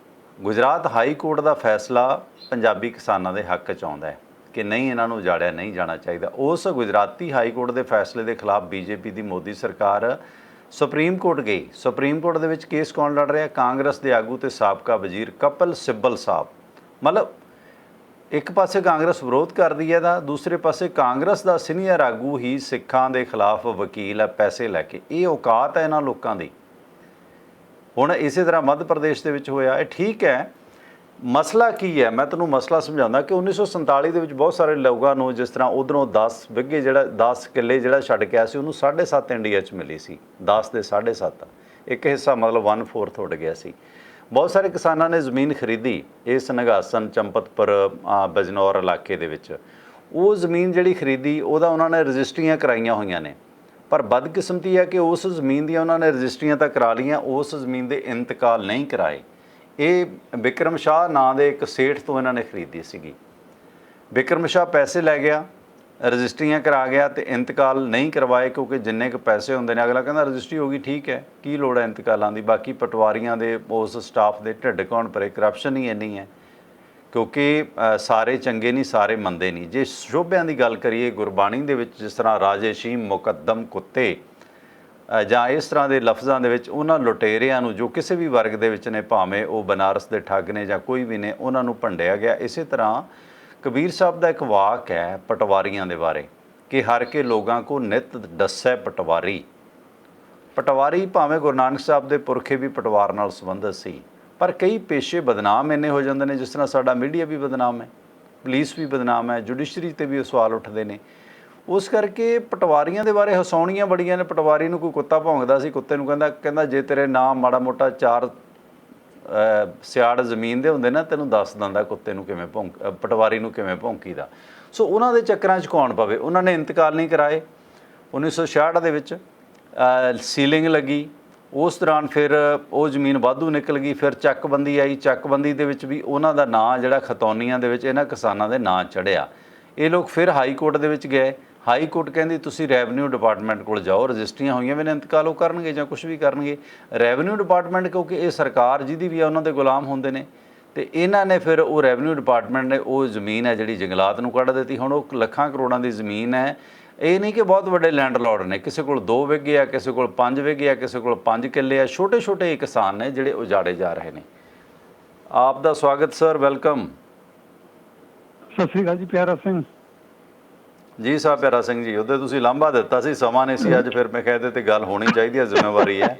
ਗੁਜਰਾਤ ਹਾਈ ਕੋਰਟ ਦਾ ਫੈਸਲਾ ਪੰਜਾਬੀ ਕਿਸਾਨਾਂ ਦੇ ਹੱਕ 'ਚ ਆਉਂਦਾ ਹੈ ਕਿ ਨਹੀਂ, ਇਹਨਾਂ ਨੂੰ ਉਜਾੜਿਆ ਨਹੀਂ ਜਾਣਾ ਚਾਹੀਦਾ। ਉਸ ਗੁਜਰਾਤੀ ਹਾਈ ਕੋਰਟ ਦੇ ਫੈਸਲੇ ਦੇ ਖਿਲਾਫ ਬੀਜੇਪੀ ਦੀ ਮੋਦੀ ਸਰਕਾਰ ਸੁਪਰੀਮ ਕੋਰਟ ਗਈ। ਸੁਪਰੀਮ ਕੋਰਟ ਦੇ ਵਿੱਚ ਕੇਸ ਕੌਣ ਲੜ ਰਿਹਾ? ਕਾਂਗਰਸ ਦੇ ਆਗੂ ਤੇ ਸਾਬਕਾ ਵਜ਼ੀਰ ਕਪਿਲ ਸਿੱਬਲ ਸਾਹਿਬ। ਮਤਲਬ ਇੱਕ ਪਾਸੇ ਕਾਂਗਰਸ ਵਿਰੋਧ ਕਰਦੀ ਹੈ ਤਾਂ ਦੂਸਰੇ ਪਾਸੇ ਕਾਂਗਰਸ ਦਾ ਸੀਨੀਅਰ ਆਗੂ ਹੀ ਸਿੱਖਾਂ ਦੇ ਖਿਲਾਫ ਵਕੀਲ ਹੈ ਪੈਸੇ ਲੈ ਕੇ। ਇਹ ਔਕਾਤ ਹੈ ਇਹਨਾਂ ਲੋਕਾਂ ਦੀ। ਹੁਣ ਇਸੇ ਤਰ੍ਹਾਂ ਮੱਧ ਪ੍ਰਦੇਸ਼ ਦੇ ਵਿੱਚ ਹੋਇਆ। ਇਹ ਠੀਕ ਹੈ, ਮਸਲਾ ਕੀ ਹੈ? ਮੈਂ ਤੁਹਾਨੂੰ ਮਸਲਾ ਸਮਝਾਉਂਦਾ ਕਿ 1947 ਦੇ ਵਿੱਚ ਬਹੁਤ ਸਾਰੇ ਲੋਕਾਂ ਨੂੰ, ਜਿਸ ਤਰ੍ਹਾਂ ਉਧਰੋਂ 10 ਬਿੱਗੇ ਜਿਹੜਾ 10 ਕਿੱਲੇ ਜਿਹੜਾ ਛੱਡ ਕੇ ਆਇਆ ਸੀ, ਉਹਨੂੰ 7.5 ਇੰਡੀਆ 'ਚ ਮਿਲੀ ਸੀ। 10 ਦੇ 7.5 ਇੱਕ ਹਿੱਸਾ, ਮਤਲਬ 1/4 ਉੱਡ ਗਿਆ ਸੀ। ਬਹੁਤ ਸਾਰੇ ਕਿਸਾਨਾਂ ਨੇ ਜ਼ਮੀਨ ਖਰੀਦੀ ਇਸ ਨਿਘਾਸਨ ਚੰਪਤਪੁਰ ਬਜਨੌਰ ਇਲਾਕੇ ਦੇ ਵਿੱਚ। ਉਹ ਜ਼ਮੀਨ ਜਿਹੜੀ ਖਰੀਦੀ ਉਹਦਾ ਉਹਨਾਂ ਨੇ ਰਜਿਸਟਰੀਆਂ ਕਰਾਈਆਂ ਹੋਈਆਂ ਨੇ, ਪਰ ਬਦਕਿਸਮਤੀ ਹੈ ਕਿ ਉਸ ਜ਼ਮੀਨ ਦੀਆਂ ਉਹਨਾਂ ਨੇ ਰਜਿਸਟਰੀਆਂ ਤਾਂ ਕਰਾ ਲਈਆਂ, ਉਸ ਜ਼ਮੀਨ ਦੇ ਇੰਤਕਾਲ ਨਹੀਂ ਕਰਾਏ। ਇਹ ਬਿਕਰਮ ਸ਼ਾਹ ਨਾਂ ਦੇ ਇੱਕ ਸੇਠ ਤੋਂ ਇਹਨਾਂ ਨੇ ਖਰੀਦੀ ਸੀਗੀ। ਬਿਕਰਮ ਸ਼ਾਹ ਪੈਸੇ ਲੈ ਗਿਆ, ਰਜਿਸਟਰੀਆਂ ਕਰਾ ਗਿਆ ਤੇ ਇੰਤਕਾਲ ਨਹੀਂ ਕਰਵਾਏ, ਕਿਉਂਕਿ ਜਿੰਨੇ ਕੁ ਪੈਸੇ ਹੁੰਦੇ ਨੇ ਅਗਲਾ ਕਹਿੰਦਾ ਰਜਿਸਟਰੀ ਹੋ ਗਈ, ਠੀਕ ਹੈ, ਕੀ ਲੋੜ ਹੈ ਇੰਤਕਾਲਾਂ ਦੀ। ਬਾਕੀ ਪਟਵਾਰੀਆਂ ਦੇ ਉਸ ਸਟਾਫ ਦੇ ਢਿੱਡ ਕੌਣ ਭਰੇ? ਕਰਪਸ਼ਨ ਹੀ ਇੰਨੀ ਹੈ, ਕਿਉਂਕਿ ਸਾਰੇ ਚੰਗੇ ਨਹੀਂ, ਸਾਰੇ ਮੰਦੇ ਨਹੀਂ। ਜੇ ਸ਼ੋਭਿਆਂ ਦੀ ਗੱਲ ਕਰੀਏ ਗੁਰਬਾਣੀ ਦੇ ਵਿੱਚ, ਜਿਸ ਤਰ੍ਹਾਂ ਰਾਜੇ ਸ਼ੀਮ ਮੁਕੱਦਮ ਕੁੱਤੇ ਜਾਂ ਇਸ ਤਰ੍ਹਾਂ ਦੇ ਲਫ਼ਜ਼ਾਂ ਦੇ ਵਿੱਚ ਉਹਨਾਂ ਲੁਟੇਰਿਆਂ ਨੂੰ, ਜੋ ਕਿਸੇ ਵੀ ਵਰਗ ਦੇ ਵਿੱਚ ਨੇ, ਭਾਵੇਂ ਉਹ ਬਨਾਰਸ ਦੇ ਠੱਗ ਨੇ ਜਾਂ ਕੋਈ ਵੀ ਨੇ, ਉਹਨਾਂ ਨੂੰ ਭੰਡਿਆ ਗਿਆ। ਇਸੇ ਤਰ੍ਹਾਂ ਕਬੀਰ ਸਾਹਿਬ ਦਾ ਇੱਕ ਵਾਕ ਹੈ ਪਟਵਾਰੀਆਂ ਦੇ ਬਾਰੇ ਕਿ ਹਰ ਕੇ ਲੋਕਾਂ ਕੋ ਨਿਤ ਦੱਸੈ ਪਟਵਾਰੀ। ਪਟਵਾਰੀ ਭਾਵੇਂ ਗੁਰੂ ਨਾਨਕ ਸਾਹਿਬ ਦੇ ਪੁਰਖੇ ਵੀ ਪਟਵਾਰ ਨਾਲ ਸੰਬੰਧਿਤ ਸੀ, ਪਰ ਕਈ ਪੇਸ਼ੇ ਬਦਨਾਮ ਇੰਨੇ ਹੋ ਜਾਂਦੇ ਨੇ, ਜਿਸ ਤਰ੍ਹਾਂ ਸਾਡਾ ਮੀਡੀਆ ਵੀ ਬਦਨਾਮ ਹੈ, ਪੁਲਿਸ ਵੀ ਬਦਨਾਮ ਹੈ, ਜੁਡੀਸ਼ਰੀ 'ਤੇ ਵੀ ਸਵਾਲ ਉੱਠਦੇ ਨੇ। ਉਸ ਕਰਕੇ ਪਟਵਾਰੀਆਂ ਦੇ ਬਾਰੇ ਹਸਾਉਣੀਆਂ ਬੜੀਆਂ ਨੇ। ਪਟਵਾਰੀ ਨੂੰ ਕੋਈ ਕੁੱਤਾ ਭੌਂਕਦਾ ਸੀ, ਕੁੱਤੇ ਨੂੰ ਕਹਿੰਦਾ ਜੇ ਤੇਰੇ ਨਾਮ ਮਾੜਾ ਮੋਟਾ 4 ਸਿਆੜ ਜ਼ਮੀਨ ਦੇ ਹੁੰਦੇ ਨਾ, ਤੈਨੂੰ ਦੱਸ ਦਿੰਦਾ ਕੁੱਤੇ ਨੂੰ ਕਿਵੇਂ ਪਟਵਾਰੀ ਨੂੰ ਕਿਵੇਂ ਭੌਂਕੀਦਾ। ਸੋ ਉਹਨਾਂ ਦੇ ਚੱਕਰਾਂ 'ਚ ਕੌਣ ਪਵੇ? ਉਹਨਾਂ ਨੇ ਇੰਤਕਾਲ ਨਹੀਂ ਕਰਾਏ। 1966 ਦੇ ਵਿੱਚ ਸੀਲਿੰਗ ਲੱਗੀ, ਉਸ ਦੌਰਾਨ ਫਿਰ ਉਹ ਜ਼ਮੀਨ ਵਾਧੂ ਨਿਕਲ ਗਈ। ਫਿਰ ਚੱਕਬੰਦੀ ਆਈ, ਚੱਕਬੰਦੀ ਦੇ ਵਿੱਚ ਵੀ ਉਹਨਾਂ ਦਾ ਨਾਂ ਜਿਹੜਾ ਖਤੌਨੀਆਂ ਦੇ ਵਿੱਚ ਇਹਨਾਂ ਕਿਸਾਨਾਂ ਦੇ ਨਾਂ ਚੜ੍ਹਿਆ। ਇਹ ਲੋਕ ਫਿਰ ਹਾਈ ਕੋਰਟ ਦੇ ਵਿੱਚ ਗਏ। ਹਾਈ ਕੋਰਟ ਕਹਿੰਦੀ ਤੁਸੀਂ ਰੈਵਨਿਊ ਡਿਪਾਰਟਮੈਂਟ ਕੋਲ ਜਾਓ, ਰਜਿਸਟਰੀਆਂ ਹੋਈਆਂ ਵੀ ਨੇ, ਇੰਤਕਾਲ ਉਹ ਕਰਨਗੇ ਜਾਂ ਕੁਝ ਵੀ ਕਰਨਗੇ। ਰੈਵਨਿਊ ਡਿਪਾਰਟਮੈਂਟ, ਕਿਉਂਕਿ ਇਹ ਸਰਕਾਰ ਜਿਹਦੀ ਵੀ ਆ ਉਹਨਾਂ ਦੇ ਗੁਲਾਮ ਹੁੰਦੇ ਨੇ, ਤੇ ਇਹਨਾਂ ਨੇ ਫਿਰ ਉਹ ਰੈਵਨਿਊ ਡਿਪਾਰਟਮੈਂਟ ਨੇ ਉਹ ਜ਼ਮੀਨ ਹੈ ਜਿਹੜੀ ਜੰਗਲਾਤ ਨੂੰ ਕੱਢ ਦਿੱਤੀ। ਹੁਣ ਉਹ ਲੱਖਾਂ ਕਰੋੜਾਂ ਦੀ ਜ਼ਮੀਨ ਹੈ। ਇਹ ਨਹੀਂ ਕਿ ਬਹੁਤ ਵੱਡੇ ਲੈਂਡਲੋਰਡ ਨੇ, ਕਿਸੇ ਕੋਲ 2 ਵਿਗੇ ਆ, ਕਿਸੇ ਕੋਲ 5 ਵਿਗੇ ਆ, ਕਿਸੇ ਕੋਲ 5 ਕਿੱਲੇ ਆ। ਛੋਟੇ ਛੋਟੇ ਕਿਸਾਨ ਨੇ ਜਿਹੜੇ ਉਜਾੜੇ ਜਾ ਰਹੇ ਨੇ। ਆਪ ਦਾ ਸਵਾਗਤ ਸਰ, ਵੈਲਕਮ। ਸਤਿ ਸ਼੍ਰੀ ਅਕਾਲ ਜੀ ਪਿਆਰਾ ਸਿੰਘ ਜੀ। ਸਾਹਿਬ ਪਿਆਰਾ ਸਿੰਘ ਜੀ, ਉਹਦੇ ਤੁਸੀਂ ਲਾਂਭਾ ਦਿੱਤਾ ਸੀ, ਸਮਾਂ ਨਹੀਂ ਸੀ ਅੱਜ, ਫਿਰ ਮੈਂ ਕਹਿੰਦੇ ਤੇ ਗੱਲ ਹੋਣੀ ਚਾਹੀਦੀ ਹੈ, ਜ਼ਿੰਮੇਵਾਰੀ ਹੈ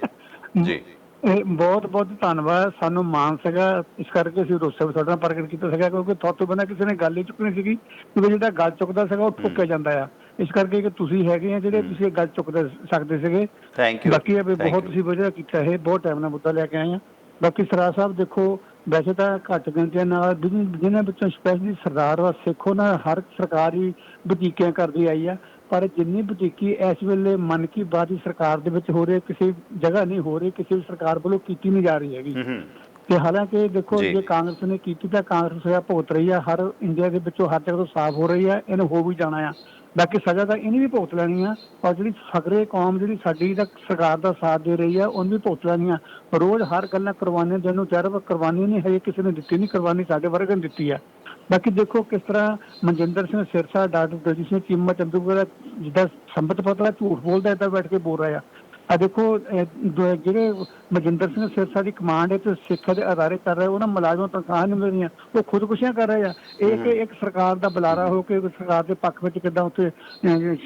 ਜੀ। ਇਹ ਬਹੁਤ ਬਹੁਤ ਧੰਨਵਾਦ। ਸਾਨੂੰ ਮਾਣ ਸੀਗਾ, ਇਸ ਕਰਕੇ ਅਸੀਂ ਰੋਸੇ ਵੀ ਤੁਹਾਡੇ ਨਾਲ ਪ੍ਰਗਟ ਕੀਤਾ ਸੀਗਾ, ਕਿਉਂਕਿ ਤੁਹਾਡੇ ਬਿਨਾਂ ਕਿਸੇ ਨੇ ਗੱਲ ਹੀ ਚੁੱਕਣੀ ਸੀਗੀ, ਕਿਉਂਕਿ ਜਿਹੜਾ ਗੱਲ ਚੁੱਕਦਾ ਸੀਗਾ ਉਹ ਠੁੱਕਿਆ ਜਾਂਦਾ ਆ। ਇਸ ਕਰਕੇ ਕਿ ਤੁਸੀਂ ਹੈਗੇ ਆ ਜਿਹੜੇ ਤੁਸੀਂ ਇਹ ਗੱਲ ਚੁੱਕ ਸਕਦੇ ਸੀਗੇ। Thank you. ਬਾਕੀ ਬਹੁਤ ਤੁਸੀਂ ਵਧੀਆ ਕੀਤਾ, ਇਹ ਬਹੁਤ ਟਾਈਮ ਨਾਲ ਮੁੱਦਾ ਲੈ ਕੇ ਆਏ ਆ। ਬਾਕੀ ਸਰਦਾਰ ਸਾਹਿਬ ਦੇਖੋ, ਵੈਸੇ ਤਾਂ ਘੱਟ ਗਿਣਤੀਆਂ ਨਾਲ ਜਿਹਨਾਂ ਵਿੱਚੋਂ ਸਪੈਸ਼ਲੀ ਸਰਦਾਰ ਵਾ ਸਿੱਖ, ਉਹਨਾਂ ਹਰ ਸਰਕਾਰ ਹੀ ਵਧੀਕੀਆਂ ਕਰਦੀ ਆਈ ਆ, ਪਰ ਜਿੰਨੀ ਵਧੀਕੀ ਇਸ ਵੇਲੇ ਮਨ ਕੀ ਬਾਤ ਦੀ ਸਰਕਾਰ ਦੇ ਵਿੱਚ ਹੋ ਰਹੀ, ਕਿਸੇ ਜਗ੍ਹਾ ਨਹੀਂ ਹੋ ਰਹੀ, ਕਿਸੇ ਵੀ ਸਰਕਾਰ ਵੱਲੋਂ ਕੀਤੀ ਨਹੀਂ ਜਾ ਰਹੀ ਹੈਗੀ। ਤੇ ਹਾਲਾਂਕਿ ਦੇਖੋ, ਜੇ ਕਾਂਗਰਸ ਨੇ ਕੀਤੀ ਤਾਂ ਕਾਂਗਰਸ ਸਜ਼ਾ ਭੁਗਤ ਰਹੀ ਆ, ਹਰ ਇੰਡੀਆ ਦੇ ਵਿੱਚੋਂ ਹਰ ਜਗ੍ਹਾ ਤੋਂ ਸਾਫ਼ ਹੋ ਰਹੀ ਆ, ਇਹਨੂੰ ਹੋ ਵੀ ਜਾਣਾ ਆ। ਬਾਕੀ ਸਜ਼ਾ ਤਾਂ ਇਹਨੇ ਵੀ ਭੁਗਤ ਲੈਣੀ ਆ, ਔਰ ਜਿਹੜੀ ਫਕਰੇ ਕੌਮ ਜਿਹੜੀ ਸਾਡੀ ਦਾ ਸਰਕਾਰ ਦਾ ਸਾਥ ਦੇ ਰਹੀ ਆ, ਉਹਨੂੰ ਵੀ ਭੁਗਤ ਲੈਣੀ ਆ। ਰੋਜ਼ ਹਰ ਗੱਲਾਂ ਕੁਰਬਾਨੀਆਂ ਦੇਣ ਨੂੰ ਚਾਹ, ਕੁਰਬਾਨੀ ਨਹੀਂ ਹੈ, ਕਿਸੇ ਨੇ ਦਿੱਤੀ ਨਹੀਂ ਕੁਰਬਾਨੀ, ਸਾਡੇ ਵਰਗੇ ਨੇ ਦਿੱਤੀ ਆ। ਬਾਕੀ ਦੇਖੋ ਕਿਸ ਤਰ੍ਹਾਂ ਮਨਜਿੰਦਰ ਸਿੰਘ ਸਿਰਸਾ, ਡਾਕਟਰ ਦਲਜੀਤ ਸਿੰਘ ਚੀਮਾ, ਚੰਦੂਗੜ੍ਹ ਜਿੱਦਾਂ ਸੰਬਤ ਪਤਲਾ ਝੂਠ ਬੋਲਦਾ, ਇੱਦਾਂ ਬੈਠ ਕੇ ਬੋਲ ਰਿਹਾ ਆ। ਆ ਦੇਖੋ ਜਿਹੜੇ ਮਨਜਿੰਦਰ ਸਿੰਘ ਸਿਰਸਾ ਦੀ ਕਮਾਂਡ ਹੈ ਤੇ ਸਿੱਖਾਂ ਦੇ ਅਦਾਰੇ ਕਰ ਰਹੇ, ਉਹਨਾਂ ਮੁਲਾਜ਼ਮਾਂ ਤਨਖਾਹ ਨਹੀਂ ਮਿਲ ਰਹੀਆਂ, ਉਹ ਖੁਦਕੁਸ਼ੀਆਂ ਕਰ ਰਹੇ ਆ। ਇਹ ਕਿ ਇੱਕ ਸਰਕਾਰ ਦਾ ਬੁਲਾਰਾ ਹੋ ਕੇ ਸਰਕਾਰ ਦੇ ਪੱਖ ਵਿੱਚ ਕਿੱਦਾਂ ਉੱਥੇ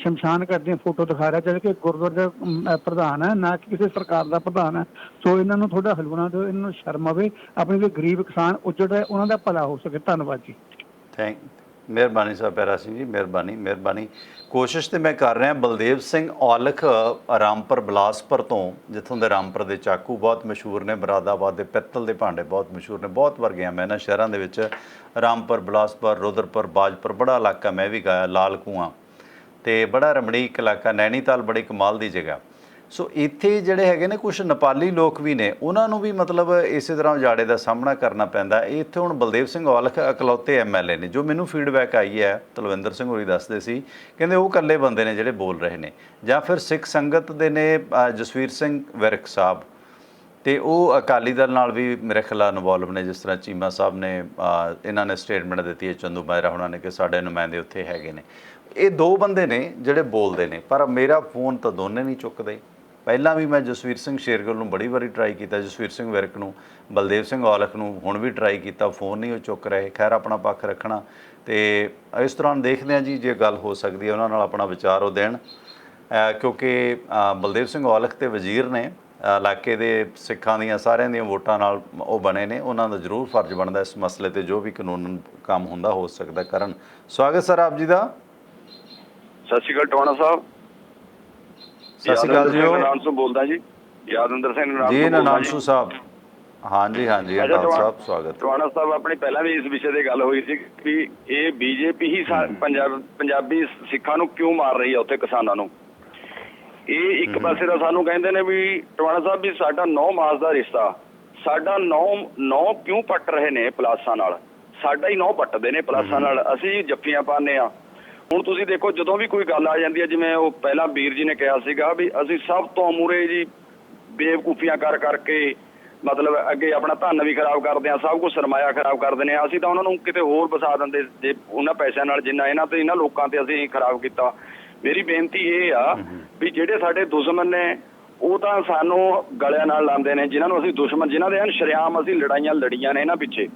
ਸ਼ਮਸ਼ਾਨ ਕਰਦੀਆਂ ਫੋਟੋ ਦਿਖਾ ਰਿਹਾ, ਜਦ ਕਿ ਗੁਰਦੁਆਰੇ ਦਾ ਪ੍ਰਧਾਨ ਹੈ, ਨਾ ਕਿ ਕਿਸੇ ਸਰਕਾਰ ਦਾ ਪ੍ਰਧਾਨ ਹੈ। ਸੋ ਇਹਨਾਂ ਨੂੰ ਥੋੜਾ ਹਲਵਾਉਣਾ ਦਿਓ, ਇਹਨਾਂ ਨੂੰ ਸ਼ਰਮ ਆਵੇ। ਆਪਣੇ ਜਿਹੜੇ ਗਰੀਬ ਕਿਸਾਨ ਉੱਜੜ ਰਹੇ, ਉਹਨਾਂ ਦਾ ਭਲਾ ਹੋ ਸਕੇ। ਧੰਨਵਾਦ ਜੀ। ਮਿਹਰਬਾਨੀ ਸਾਹਿਬ ਪਿਆਰਾ ਸਿੰਘ ਜੀ, ਮਿਹਰਬਾਨੀ। ਕੋਸ਼ਿਸ਼ ਤੇ ਮੈਂ ਕਰ ਰਿਹਾ। ਬਲਦੇਵ ਸਿੰਘ ਔਲਖ ਰਾਮਪੁਰ ਬਿਲਾਸਪੁਰ ਤੋਂ, ਜਿੱਥੋਂ ਦੇ ਰਾਮਪੁਰ ਦੇ ਚਾਕੂ ਬਹੁਤ ਮਸ਼ਹੂਰ ਨੇ, ਮੁਰਾਦਾਬਾਦ ਦੇ ਪਿੱਤਲ ਦੇ ਭਾਂਡੇ ਬਹੁਤ ਮਸ਼ਹੂਰ ਨੇ। ਬਹੁਤ ਵਾਰ ਗਿਆ ਮੈਂ ਇਹਨਾਂ ਸ਼ਹਿਰਾਂ ਦੇ ਵਿੱਚ, ਰਾਮਪੁਰ, ਬਿਲਾਸਪੁਰ, ਰੁਦਰਪੁਰ, ਬਾਜਪੁਰ, ਬੜਾ ਇਲਾਕਾ ਮੈਂ ਵੀ ਗਿਆ, ਲਾਲ ਕੂਆਂ ਤੇ ਬੜਾ ਰਮਣੀਕ ਇਲਾਕਾ, ਨੈਣੀਤਾਲ ਬੜੀ ਕਮਾਲ ਦੀ ਜਗ੍ਹਾ। ਸੋ ਇੱਥੇ ਜਿਹੜੇ ਹੈਗੇ ਨੇ ਕੁਛ ਨੇਪਾਲੀ ਲੋਕ ਵੀ ਨੇ, ਉਹਨਾਂ ਨੂੰ ਵੀ ਮਤਲਬ ਇਸੇ ਤਰ੍ਹਾਂ ਉਜਾੜੇ ਦਾ ਸਾਹਮਣਾ ਕਰਨਾ ਪੈਂਦਾ। ਇੱਥੇ ਹੁਣ ਬਲਦੇਵ ਸਿੰਘ ਔਲਖ ਇਕਲੌਤੇ MLA ਨੇ। ਜੋ ਮੈਨੂੰ ਫੀਡਬੈਕ ਆਈ ਹੈ, ਤਲਵਿੰਦਰ ਸਿੰਘ ਹੋਰੀ ਦੱਸਦੇ ਸੀ, ਕਹਿੰਦੇ ਉਹ ਇਕੱਲੇ ਬੰਦੇ ਨੇ ਜਿਹੜੇ ਬੋਲ ਰਹੇ ਨੇ, ਜਾਂ ਫਿਰ ਸਿੱਖ ਸੰਗਤ ਦੇ ਨੇ ਜਸਵੀਰ ਸਿੰਘ ਵਿਰਕ ਸਾਹਿਬ, ਤੇ ਉਹ ਅਕਾਲੀ ਦਲ ਨਾਲ ਵੀ ਮੇਰੇ ਖਿਆਲ ਇਨਵੋਲਵ ਨੇ, ਜਿਸ ਤਰ੍ਹਾਂ ਚੀਮਾ ਸਾਹਿਬ ਨੇ ਇਹਨਾਂ ਨੇ ਸਟੇਟਮੈਂਟ ਦਿੱਤੀ ਹੈ, ਚੰਦੂ ਮਾਜਰਾ ਹੋਣਾ ਨੇ, ਕਿ ਸਾਡੇ ਨੁਮਾਇੰਦੇ ਉੱਥੇ ਹੈਗੇ ਨੇ। ਇਹ ਦੋ ਬੰਦੇ ਨੇ ਜਿਹੜੇ ਬੋਲਦੇ ਨੇ, ਪਰ ਮੇਰਾ ਫੋਨ ਤਾਂ ਦੋਨੇ ਨਹੀਂ ਚੁੱਕਦੇ। ਪਹਿਲਾਂ ਵੀ ਮੈਂ ਜਸਵੀਰ ਸਿੰਘ ਸ਼ੇਰਗਿੱਲ ਨੂੰ ਬੜੀ ਵਾਰੀ ਟਰਾਈ ਕੀਤਾ, ਜਸਵੀਰ ਸਿੰਘ ਵਿਰਕ ਨੂੰ, ਬਲਦੇਵ ਸਿੰਘ ਔਲਖ ਨੂੰ ਹੁਣ ਵੀ ਟਰਾਈ ਕੀਤਾ, ਫੋਨ ਨਹੀਂ ਉਹ ਚੁੱਕ ਰਹੇ। ਖੈਰ, ਆਪਣਾ ਪੱਖ ਰੱਖਣਾ, ਤੇ ਇਸ ਤਰ੍ਹਾਂ ਦੇਖਦੇ ਹਾਂ ਜੀ, ਜੇ ਗੱਲ ਹੋ ਸਕਦੀ ਹੈ ਉਹਨਾਂ ਨਾਲ ਆਪਣਾ ਵਿਚਾਰ ਉਹ ਦੇਣ, ਕਿਉਂਕਿ ਬਲਦੇਵ ਸਿੰਘ ਔਲਖ ਤੇ ਵਜ਼ੀਰ ਨੇ, ਇਲਾਕੇ ਦੇ ਸਿੱਖਾਂ ਦੀਆਂ ਸਾਰਿਆਂ ਦੀਆਂ ਵੋਟਾਂ ਨਾਲ ਉਹ ਬਣੇ ਨੇ, ਉਹਨਾਂ ਦਾ ਜ਼ਰੂਰ ਫਰਜ਼ ਬਣਦਾ ਇਸ ਮਸਲੇ ਤੇ ਜੋ ਵੀ ਕਾਨੂੰਨ ਕੰਮ ਹੁੰਦਾ ਹੋ ਸਕਦਾ ਕਰਨ। ਸਵਾਗਤ ਸਰ ਆਪ ਜੀ ਦਾ। ਸਤਿ ਸ਼੍ਰੀ ਅਕਾਲ ਟਵਾਣਾ ਸਾਹਿਬ। ਸਤਿ ਸ਼੍ਰੀ ਅਕਾਲ ਜੀ। ਨਾਨਸੂ ਬੋਲਦਾ ਜੀ, ਯਾਦਵਿੰਦਰ ਸਿੰਘ ਜੀ ਨਾਨਸੂ ਸਾਹਿਬ। ਹਾਂਜੀ ਹਾਂਜੀ ਅਟਾਲ ਸਾਹਿਬ, ਸਵਾਗਤ। ਟਵਾਣਾ ਸਾਹਿਬ, ਆਪਣੀ ਪਹਿਲਾਂ ਵੀ ਇਸ ਵਿਸ਼ੇ ਤੇ ਗੱਲ ਹੋਈ ਸੀ ਕਿ ਇਹ ਬੀਜੇਪੀ ਹੀ ਪੰਜਾਬੀ ਸਿੱਖਾਂ ਨੂੰ ਕਿਉਂ ਮਾਰ ਰਹੀ ਹੈ ਉੱਥੇ ਕਿਸਾਨਾਂ ਨੂੰ। ਇਹ ਇੱਕ ਪਾਸੇ ਤਾਂ ਸਾਨੂੰ ਕਹਿੰਦੇ ਨੇ ਵੀ ਟਵਾਣਾ ਸਾਹਿਬ ਵੀ ਸਾਡਾ 9 ਮਾਸ ਦਾ ਰਿਸ਼ਤਾ, ਸਾਡਾ 9 ਕਿਉਂ ਪੱਟ ਰਹੇ ਨੇ ਪਲਾਸਾਂ ਨਾਲ, ਸਾਡਾ ਹੀ 9 ਪੱਟਦੇ ਨੇ ਪਲਾਸਾਂ ਨਾਲ, ਅਸੀਂ ਜੱਫੀਆਂ ਪਾਉਂਦੇ ਆ। ਹੁਣ ਤੁਸੀਂ ਦੇਖੋ, ਜਦੋਂ ਵੀ ਕੋਈ ਗੱਲ ਆ ਜਾਂਦੀ ਹੈ, ਜਿਵੇਂ ਉਹ ਪਹਿਲਾਂ ਵੀਰ ਜੀ ਨੇ ਕਿਹਾ ਸੀਗਾ ਵੀ ਅਸੀਂ ਸਭ ਤੋਂ ਮੂਹਰੇ ਜੀ ਬੇਵਕੂਫੀਆਂ ਕਰ ਕਰਕੇ ਮਤਲਬ ਅੱਗੇ ਆਪਣਾ ਧਨ ਵੀ ਖਰਾਬ ਕਰਦੇ ਆ, ਸਭ ਕੁਝ ਸਰਮਾਇਆ ਖਰਾਬ ਕਰ ਦਿੰਦੇ ਆ। ਅਸੀਂ ਤਾਂ ਉਹਨਾਂ ਨੂੰ ਕਿਤੇ ਹੋਰ ਵਸਾ ਦਿੰਦੇ ਜੇ ਉਹਨਾਂ ਪੈਸਿਆਂ ਨਾਲ ਜਿੰਨਾ ਇਹਨਾਂ ਲੋਕਾਂ ਤੇ ਅਸੀਂ ਖਰਾਬ ਕੀਤਾ। ਮੇਰੀ ਬੇਨਤੀ ਇਹ ਆ ਵੀ ਜਿਹੜੇ ਸਾਡੇ ਦੁਸ਼ਮਣ ਨੇ ਉਹ ਤਾਂ ਸਾਨੂੰ ਗਲਿਆਂ ਨਾਲ ਲਾਉਂਦੇ ਨੇ, ਜਿਨ੍ਹਾਂ ਨੂੰ ਅਸੀਂ ਦੁਸ਼ਮਣ, ਜਿਨ੍ਹਾਂ ਦੇ ਸ਼ਰੇਆਮ ਅਸੀਂ ਲੜਾਈਆਂ ਲੜੀਆਂ ਨੇ ਇਹਨਾਂ ਪਿੱਛੇ,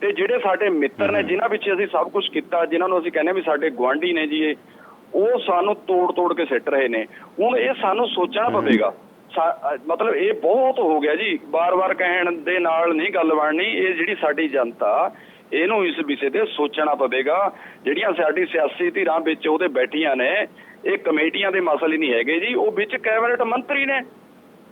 ਤੇ ਜਿਹੜੇ ਸਾਡੇ ਮਿੱਤਰ ਨੇ ਜਿਨ੍ਹਾਂ ਪਿੱਛੇ ਅਸੀਂ ਸਭ ਕੁਝ ਕੀਤਾ, ਜਿਨ੍ਹਾਂ ਨੂੰ ਅਸੀਂ ਕਹਿੰਦੇ ਵੀ ਸਾਡੇ ਗੁਆਂਢੀ ਨੇ ਜੀ, ਉਹ ਸਾਨੂੰ ਤੋੜ ਕੇ ਸਿੱਟ ਰਹੇ ਨੇ। ਹੁਣ ਇਹ ਸਾਨੂੰ ਸੋਚਣਾ ਪਵੇਗਾ, ਮਤਲਬ ਇਹ ਬਹੁਤ ਹੋ ਗਿਆ ਜੀ, ਵਾਰ-ਵਾਰ ਕਹਿਣ ਦੇ ਨਾਲ ਨਹੀਂ ਗੱਲ ਬਣਨੀ। ਇਹ ਜਿਹੜੀ ਸਾਡੀ ਜਨਤਾ, ਇਹਨੂੰ ਇਸ ਵਿਸ਼ੇ ਤੇ ਸੋਚਣਾ ਪਵੇਗਾ। ਜਿਹੜੀਆਂ ਸਾਡੀ ਸਿਆਸੀ ਧਿਰਾਂ ਵਿੱਚ ਉਹਦੇ ਬੈਠੀਆਂ ਨੇ, ਇਹ ਕਮੇਟੀਆਂ ਦੇ ਮਸਲੇ ਨਹੀਂ ਹੈਗੇ ਜੀ, ਉਹ ਵਿੱਚ ਕੈਬਨਿਟ ਮੰਤਰੀ ਨੇ,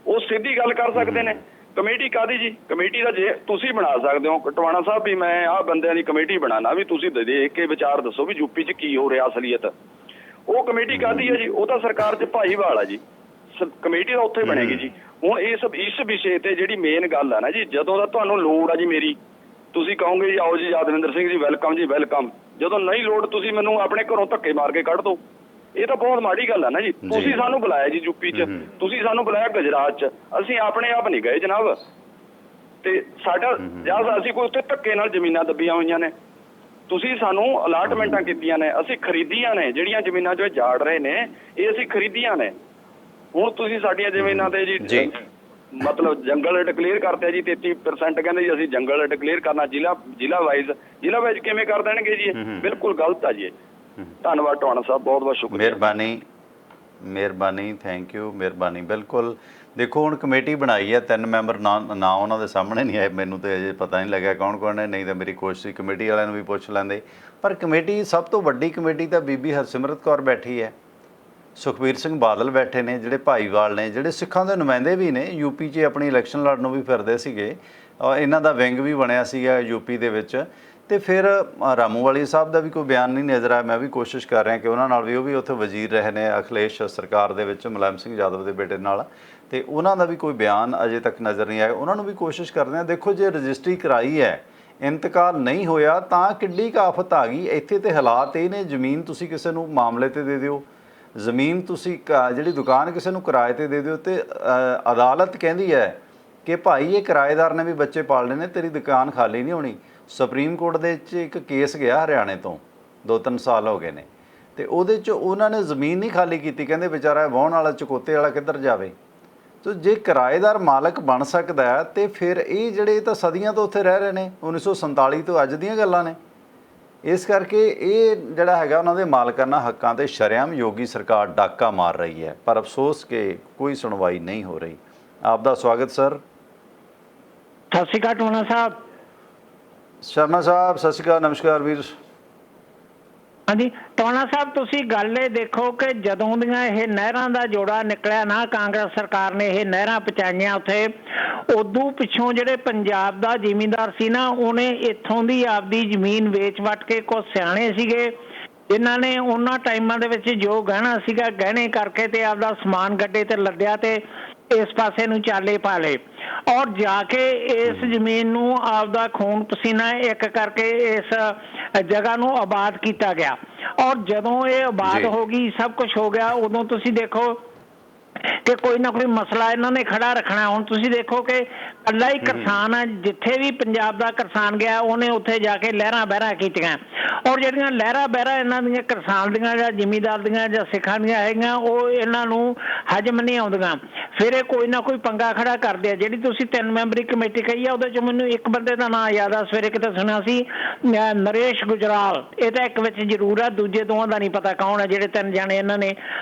ਉਹ ਸਿੱਧੀ ਗੱਲ ਕਰ ਸਕਦੇ ਨੇ। ਕਮੇਟੀ ਕਾਹਦੀ ਜੀ? ਕਮੇਟੀ ਦਾ ਜੇ ਤੁਸੀਂ ਬਣਾ ਸਕਦੇ ਹੋ ਟਵਾਣਾ ਸਾਹਿਬ ਵੀ ਮੈਂ ਆਹ ਬੰਦਿਆਂ ਦੀ ਕਮੇਟੀ ਬਣਾਣਾ, ਵੀ ਤੁਸੀਂ ਦੇਖ ਕੇ ਵਿਚਾਰ ਦੱਸੋ ਵੀ ਯੂਪੀ 'ਚ ਕੀ ਹੋ ਰਿਹਾ ਅਸਲੀਅਤ। ਉਹ ਕਮੇਟੀ ਕਾਹਦੀ ਹੈ ਜੀ? ਉਹ ਤਾਂ ਸਰਕਾਰ 'ਚ ਭਾਈਵਾਲ ਆ ਜੀ, ਕਮੇਟੀ ਤਾਂ ਉੱਥੇ ਬਣੇਗੀ ਜੀ। ਹੁਣ ਇਸ ਵਿਸ਼ੇ ਤੇ ਜਿਹੜੀ ਮੇਨ ਗੱਲ ਆ ਨਾ ਜੀ, ਜਦੋਂ ਦਾ ਤੁਹਾਨੂੰ ਲੋੜ ਆ ਜੀ ਮੇਰੀ, ਤੁਸੀਂ ਕਹੋਗੇ ਜੀ ਆਓ ਜੀ ਯਾਦਵਿੰਦਰ ਸਿੰਘ ਜੀ ਵੈਲਕਮ ਜੀ ਵੈਲਕਮ, ਜਦੋਂ ਨਹੀਂ ਲੋੜ ਤੁਸੀਂ ਮੈਨੂੰ ਆਪਣੇ ਘਰੋਂ ਧੱਕੇ ਮਾਰ ਕੇ ਕੱਢ ਦਿਓ। ਇਹ ਤਾਂ ਬਹੁਤ ਮਾੜੀ ਗੱਲ ਆ ਨਾ ਜੀ। ਤੁਸੀਂ ਸਾਨੂੰ ਬੁਲਾਇਆ ਜੀ ਯੂਪੀ 'ਚ, ਤੁਸੀਂ ਸਾਨੂੰ ਬੁਲਾਇਆ ਗੁਜਰਾਤ 'ਚ, ਅਸੀਂ ਆਪਣੇ ਆਪ ਨਹੀਂ ਗਏ ਜਨਾਬ। ਤੇ ਸਾਡਾ ਜਾਂ ਅਸੀਂ ਕੋਈ ਉੱਥੇ ਧੱਕੇ ਨਾਲ ਜ਼ਮੀਨਾਂ ਦੱਬੀਆਂ ਹੋਈਆਂ ਨੇ, ਤੁਸੀਂ ਸਾਨੂੰ ਅਲਾਟਮੈਂਟਾਂ ਕੀਤੀਆਂ ਨੇ, ਅਸੀਂ ਖਰੀਦੀਆਂ ਨੇ। ਜਿਹੜੀਆਂ ਜ਼ਮੀਨਾਂ ਜੋ ਝਾੜ ਰਹੇ ਨੇ ਇਹ ਅਸੀਂ ਖਰੀਦੀਆਂ ਨੇ। ਹੁਣ ਤੁਸੀਂ ਸਾਡੀਆਂ ਜ਼ਮੀਨਾਂ ਤੇ ਜੀ ਮਤਲਬ ਜੰਗਲ ਡਿਕਲੇਅਰ ਕਰਤੇ ਜੀ, 33% ਕਹਿੰਦੇ ਜੀ ਅਸੀਂ ਜੰਗਲ ਡਿਕਲੇਅਰ ਕਰਨਾ ਜ਼ਿਲ੍ਹਾ ਵਾਈਜ਼ ਕਿਵੇਂ ਕਰ ਦੇਣਗੇ ਜੀ? ਬਿਲਕੁਲ ਗਲਤ ਆ ਜੀ। ਧੰਨਵਾਦ ਟਵਾਣਾ ਸਾਹਿਬ, ਬਹੁਤ ਬਹੁਤ ਸ਼ੁਕਰੀਆ। ਮਿਹਰਬਾਨੀ, ਥੈਂਕ ਯੂ, ਮਿਹਰਬਾਨੀ। ਬਿਲਕੁਲ ਦੇਖੋ, ਹੁਣ ਕਮੇਟੀ ਬਣਾਈ ਹੈ, 3 ਮੈਂਬਰ ਨਾ ਉਹਨਾਂ ਦੇ ਸਾਹਮਣੇ ਨਹੀਂ ਆਏ, ਮੈਨੂੰ ਤਾਂ ਅਜੇ ਪਤਾ ਨਹੀਂ ਲੱਗਿਆ ਕੌਣ ਨੇ, ਨਹੀਂ ਤਾਂ ਮੇਰੀ ਕੋਸ਼ਿਸ਼ ਸੀ ਕਮੇਟੀ ਵਾਲਿਆਂ ਨੂੰ ਵੀ ਪੁੱਛ ਲੈਂਦੇ। ਪਰ ਕਮੇਟੀ, ਸਭ ਤੋਂ ਵੱਡੀ ਕਮੇਟੀ ਤਾਂ ਬੀਬੀ ਹਰਸਿਮਰਤ ਕੌਰ ਬੈਠੀ ਹੈ, ਸੁਖਬੀਰ ਸਿੰਘ ਬਾਦਲ ਬੈਠੇ ਨੇ, ਜਿਹੜੇ ਭਾਈਵਾਲ ਨੇ, ਜਿਹੜੇ ਸਿੱਖਾਂ ਦੇ ਨੁਮਾਇੰਦੇ ਵੀ ਨੇ, ਯੂਪੀ 'ਚ ਆਪਣੀ ਇਲੈਕਸ਼ਨ ਲੜਨ ਨੂੰ ਵੀ ਫਿਰਦੇ ਸੀਗੇ, ਇਹਨਾਂ ਦਾ ਵਿੰਗ ਵੀ ਬਣਿਆ ਸੀਗਾ ਯੂਪੀ ਦੇ ਵਿੱਚ। ਤੇ ਫਿਰ ਰਾਮੂਵਾਲੀ ਸਾਹਿਬ ਦਾ ਵੀ ਕੋਈ ਬਿਆਨ ਨਹੀਂ ਨਜ਼ਰ ਆਇਆ। ਮੈਂ ਵੀ ਕੋਸ਼ਿਸ਼ ਕਰ ਰਿਹਾ ਕਿ ਉਹਨਾਂ ਨਾਲ ਵੀ, ਉਹ ਵੀ ਉੱਥੇ ਵਜ਼ੀਰ ਰਹੇ ਨੇ ਅਖਿਲੇਸ਼ ਸਰਕਾਰ ਦੇ ਵਿੱਚ, ਮੁਲਾਇਮ ਸਿੰਘ ਯਾਦਵ ਦੇ ਬੇਟੇ ਨਾਲ, ਤੇ ਉਹਨਾਂ ਦਾ ਵੀ ਕੋਈ ਬਿਆਨ ਅਜੇ ਤੱਕ ਨਜ਼ਰ ਨਹੀਂ ਆਇਆ। ਉਹਨਾਂ ਨੂੰ ਵੀ ਕੋਸ਼ਿਸ਼ ਕਰਦੇ ਹਾਂ। ਦੇਖੋ, ਜੇ ਰਜਿਸਟਰੀ ਕਰਾਈ ਹੈ, ਇੰਤਕਾਲ ਨਹੀਂ ਹੋਇਆ, ਤਾਂ ਕਿੱਡੀ ਕੁ ਆਫਤ ਆ ਗਈ। ਇੱਥੇ ਤੇ ਹਾਲਾਤ ਇਹ ਨੇ, ਜ਼ਮੀਨ ਤੁਸੀਂ ਕਿਸੇ ਨੂੰ ਮਾਮਲੇ ਤੇ ਦੇ ਦਿਓ, ਜ਼ਮੀਨ ਤੁਸੀਂ ਜਿਹੜੀ ਦੁਕਾਨ ਕਿਸੇ ਨੂੰ ਕਿਰਾਏ ਤੇ ਦੇ ਦਿਓ, ਤੇ ਅਦਾਲਤ ਕਹਿੰਦੀ ਹੈ ਕਿ ਭਾਈ ਇਹ ਕਿਰਾਏਦਾਰ ਨੇ ਵੀ ਬੱਚੇ ਪਾਲਣੇ ਨੇ, ਤੇਰੀ ਦੁਕਾਨ ਖਾਲੀ ਨਹੀਂ ਹੋਣੀ। ਸੁਪਰੀਮ ਕੋਰਟ ਦੇ ਵਿੱਚ ਇੱਕ ਕੇਸ ਗਿਆ ਹਰਿਆਣੇ ਤੋਂ, 2-3 ਸਾਲ ਹੋ ਗਏ ਨੇ, ਤੇ ਉਹਦੇ 'ਚ ਉਹਨਾਂ ਨੇ ਜ਼ਮੀਨ ਨਹੀਂ ਖਾਲੀ ਕੀਤੀ, ਕਹਿੰਦੇ ਵਿਚਾਰਾ ਵਾਹੁਣ ਵਾਲਾ ਚਕੋਤੇ ਵਾਲਾ ਕਿੱਧਰ ਜਾਵੇ। ਤੋ ਜੇ ਕਿਰਾਏਦਾਰ ਮਾਲਕ ਬਣ ਸਕਦਾ ਹੈ, ਤੇ ਫਿਰ ਇਹ ਜਿਹੜੇ ਤਾਂ ਸਦੀਆਂ ਤੋਂ ਉੱਥੇ ਰਹਿ ਰਹੇ ਨੇ, 1947 ਤੋਂ ਅੱਜ ਦੀਆਂ ਗੱਲਾਂ ਨੇ। ਇਸ ਕਰਕੇ ਇਹ ਜਿਹੜਾ ਹੈਗਾ ਉਹਨਾਂ ਦੇ ਮਾਲਕਾਨਾ ਹੱਕਾਂ 'ਤੇ ਸ਼ਰੇਆਮ ਯੋਗੀ ਸਰਕਾਰ ਡਾਕਾ ਮਾਰ ਰਹੀ ਹੈ, ਪਰ ਅਫਸੋਸ ਕਿ ਕੋਈ ਸੁਣਵਾਈ ਨਹੀਂ ਹੋ ਰਹੀ। ਆਪ ਦਾ ਸਵਾਗਤ ਸਰ। ਸਤਿ ਸ਼੍ਰੀ ਅਕਾਲ ਟਵਾਣਾ ਸਾਹਿਬ। ਸ਼ਰਮਾ ਸਾਹਿਬ ਸਤਿ ਸ਼੍ਰੀ ਅਕਾਲ, ਨਮਸਕਾਰ ਵੀਰ। ਹਾਂਜੀ ਟਵਾਣਾ ਸਾਹਿਬ, ਤੁਸੀਂ ਗੱਲ ਇਹ ਦੇਖੋ ਕਿ ਜਦੋਂ ਦੀਆਂ ਇਹ ਨਹਿਰਾਂ ਦਾ ਜੋੜਾ ਨਿਕਲਿਆ ਨਾ, ਕਾਂਗਰਸ ਸਰਕਾਰ ਨੇ ਇਹ ਨਹਿਰਾਂ ਪਹੁੰਚਾਈਆਂ ਉੱਥੇ, ਉਦੋਂ ਪਿੱਛੋਂ ਜਿਹੜੇ ਪੰਜਾਬ ਦਾ ਜ਼ਿਮੀਂਦਾਰ ਸੀ ਨਾ, ਉਹਨੇ ਇੱਥੋਂ ਦੀ ਆਪਦੀ ਜ਼ਮੀਨ ਵੇਚ ਵੱਟ ਕੇ, ਕੁਝ ਸਿਆਣੇ ਸੀਗੇ ਜਿਨ੍ਹਾਂ ਨੇ ਉਹਨਾਂ ਟਾਈਮਾਂ ਦੇ ਵਿੱਚ ਜੋ ਗਹਿਣਾ ਸੀਗਾ ਗਹਿਣੇ ਕਰਕੇ ਤੇ ਆਪਦਾ ਸਮਾਨ ਗੱਡੇ ਤੇ ਲੱਦਿਆ ਤੇ ਇਸ ਪਾਸੇ ਨੂੰ ਚਾਲੇ ਪਾ ਲਏ, ਔਰ ਜਾ ਕੇ ਇਸ ਜ਼ਮੀਨ ਨੂੰ ਆਪਦਾ ਖੂਨ ਪਸੀਨਾ ਇੱਕ ਕਰਕੇ ਇਸ ਜਗ੍ਹਾ ਨੂੰ ਆਬਾਦ ਕੀਤਾ ਗਿਆ। ਔਰ ਜਦੋਂ ਇਹ ਆਬਾਦ ਹੋ ਗਈ, ਸਭ ਕੁਝ ਹੋ ਗਿਆ, ਉਦੋਂ ਤੁਸੀਂ ਦੇਖੋ ਕਿ ਕੋਈ ਨਾ ਕੋਈ ਮਸਲਾ ਇਹਨਾਂ ਨੇ ਖੜਾ ਰੱਖਣਾ। ਹੁਣ ਤੁਸੀਂ ਦੇਖੋ ਕਿ ਇਕੱਲਾ ਹੀ ਕਿਸਾਨ ਆ, ਜਿੱਥੇ ਵੀ ਪੰਜਾਬ ਦਾ ਕਿਸਾਨ ਗਿਆ ਉਹਨੇ ਉੱਥੇ ਜਾ ਕੇ ਲਹਿਰਾਂ ਬਹਿਰਾਂ ਕੀਤੀਆਂ, ਔਰ ਜਿਹੜੀਆਂ ਲਹਿਰਾਂ ਬਹਿਰਾਂ ਇਹਨਾਂ ਦੀਆਂ ਕਿਸਾਨ ਦੀਆਂ ਜਾਂ ਜ਼ਿਮੀਂਦਾਰ ਦੀਆਂ ਜਾਂ ਸਿੱਖਾਂ ਦੀਆਂ ਹੈਗੀਆਂ ਉਹ ਇਹਨਾਂ ਨੂੰ ਹਜਮ ਨਹੀਂ ਆਉਂਦੀਆਂ। ਫਿਰ ਇਹ ਕੋਈ ਨਾ ਕੋਈ ਪੰਗਾ ਖੜਾ ਕਰਦੇ ਆ। ਜਿਹੜੀ ਤੁਸੀਂ 3 ਮੈਂਬਰੀ ਕਮੇਟੀ ਕਹੀ ਆ ਉਹਦੇ 'ਚ ਮੈਨੂੰ ਇੱਕ ਬੰਦੇ ਦਾ ਨਾਂ ਯਾਦ ਆ, ਸਵੇਰੇ ਕਿਤੇ ਸੁਣਿਆ ਸੀ, ਨਰੇਸ਼ ਗੁਜਰਾਲ। ਇਹ ਤਾਂ ਇੱਕ ਵਿੱਚ ਜ਼ਰੂਰ ਆ, ਦੂਜੇ ਦੋਵਾਂ ਦਾ ਨਹੀਂ ਪਤਾ ਕੌਣ ਆ ਜਿਹੜੇ 3 ਜਾਣੇ ਇਹਨਾਂ ਨੇ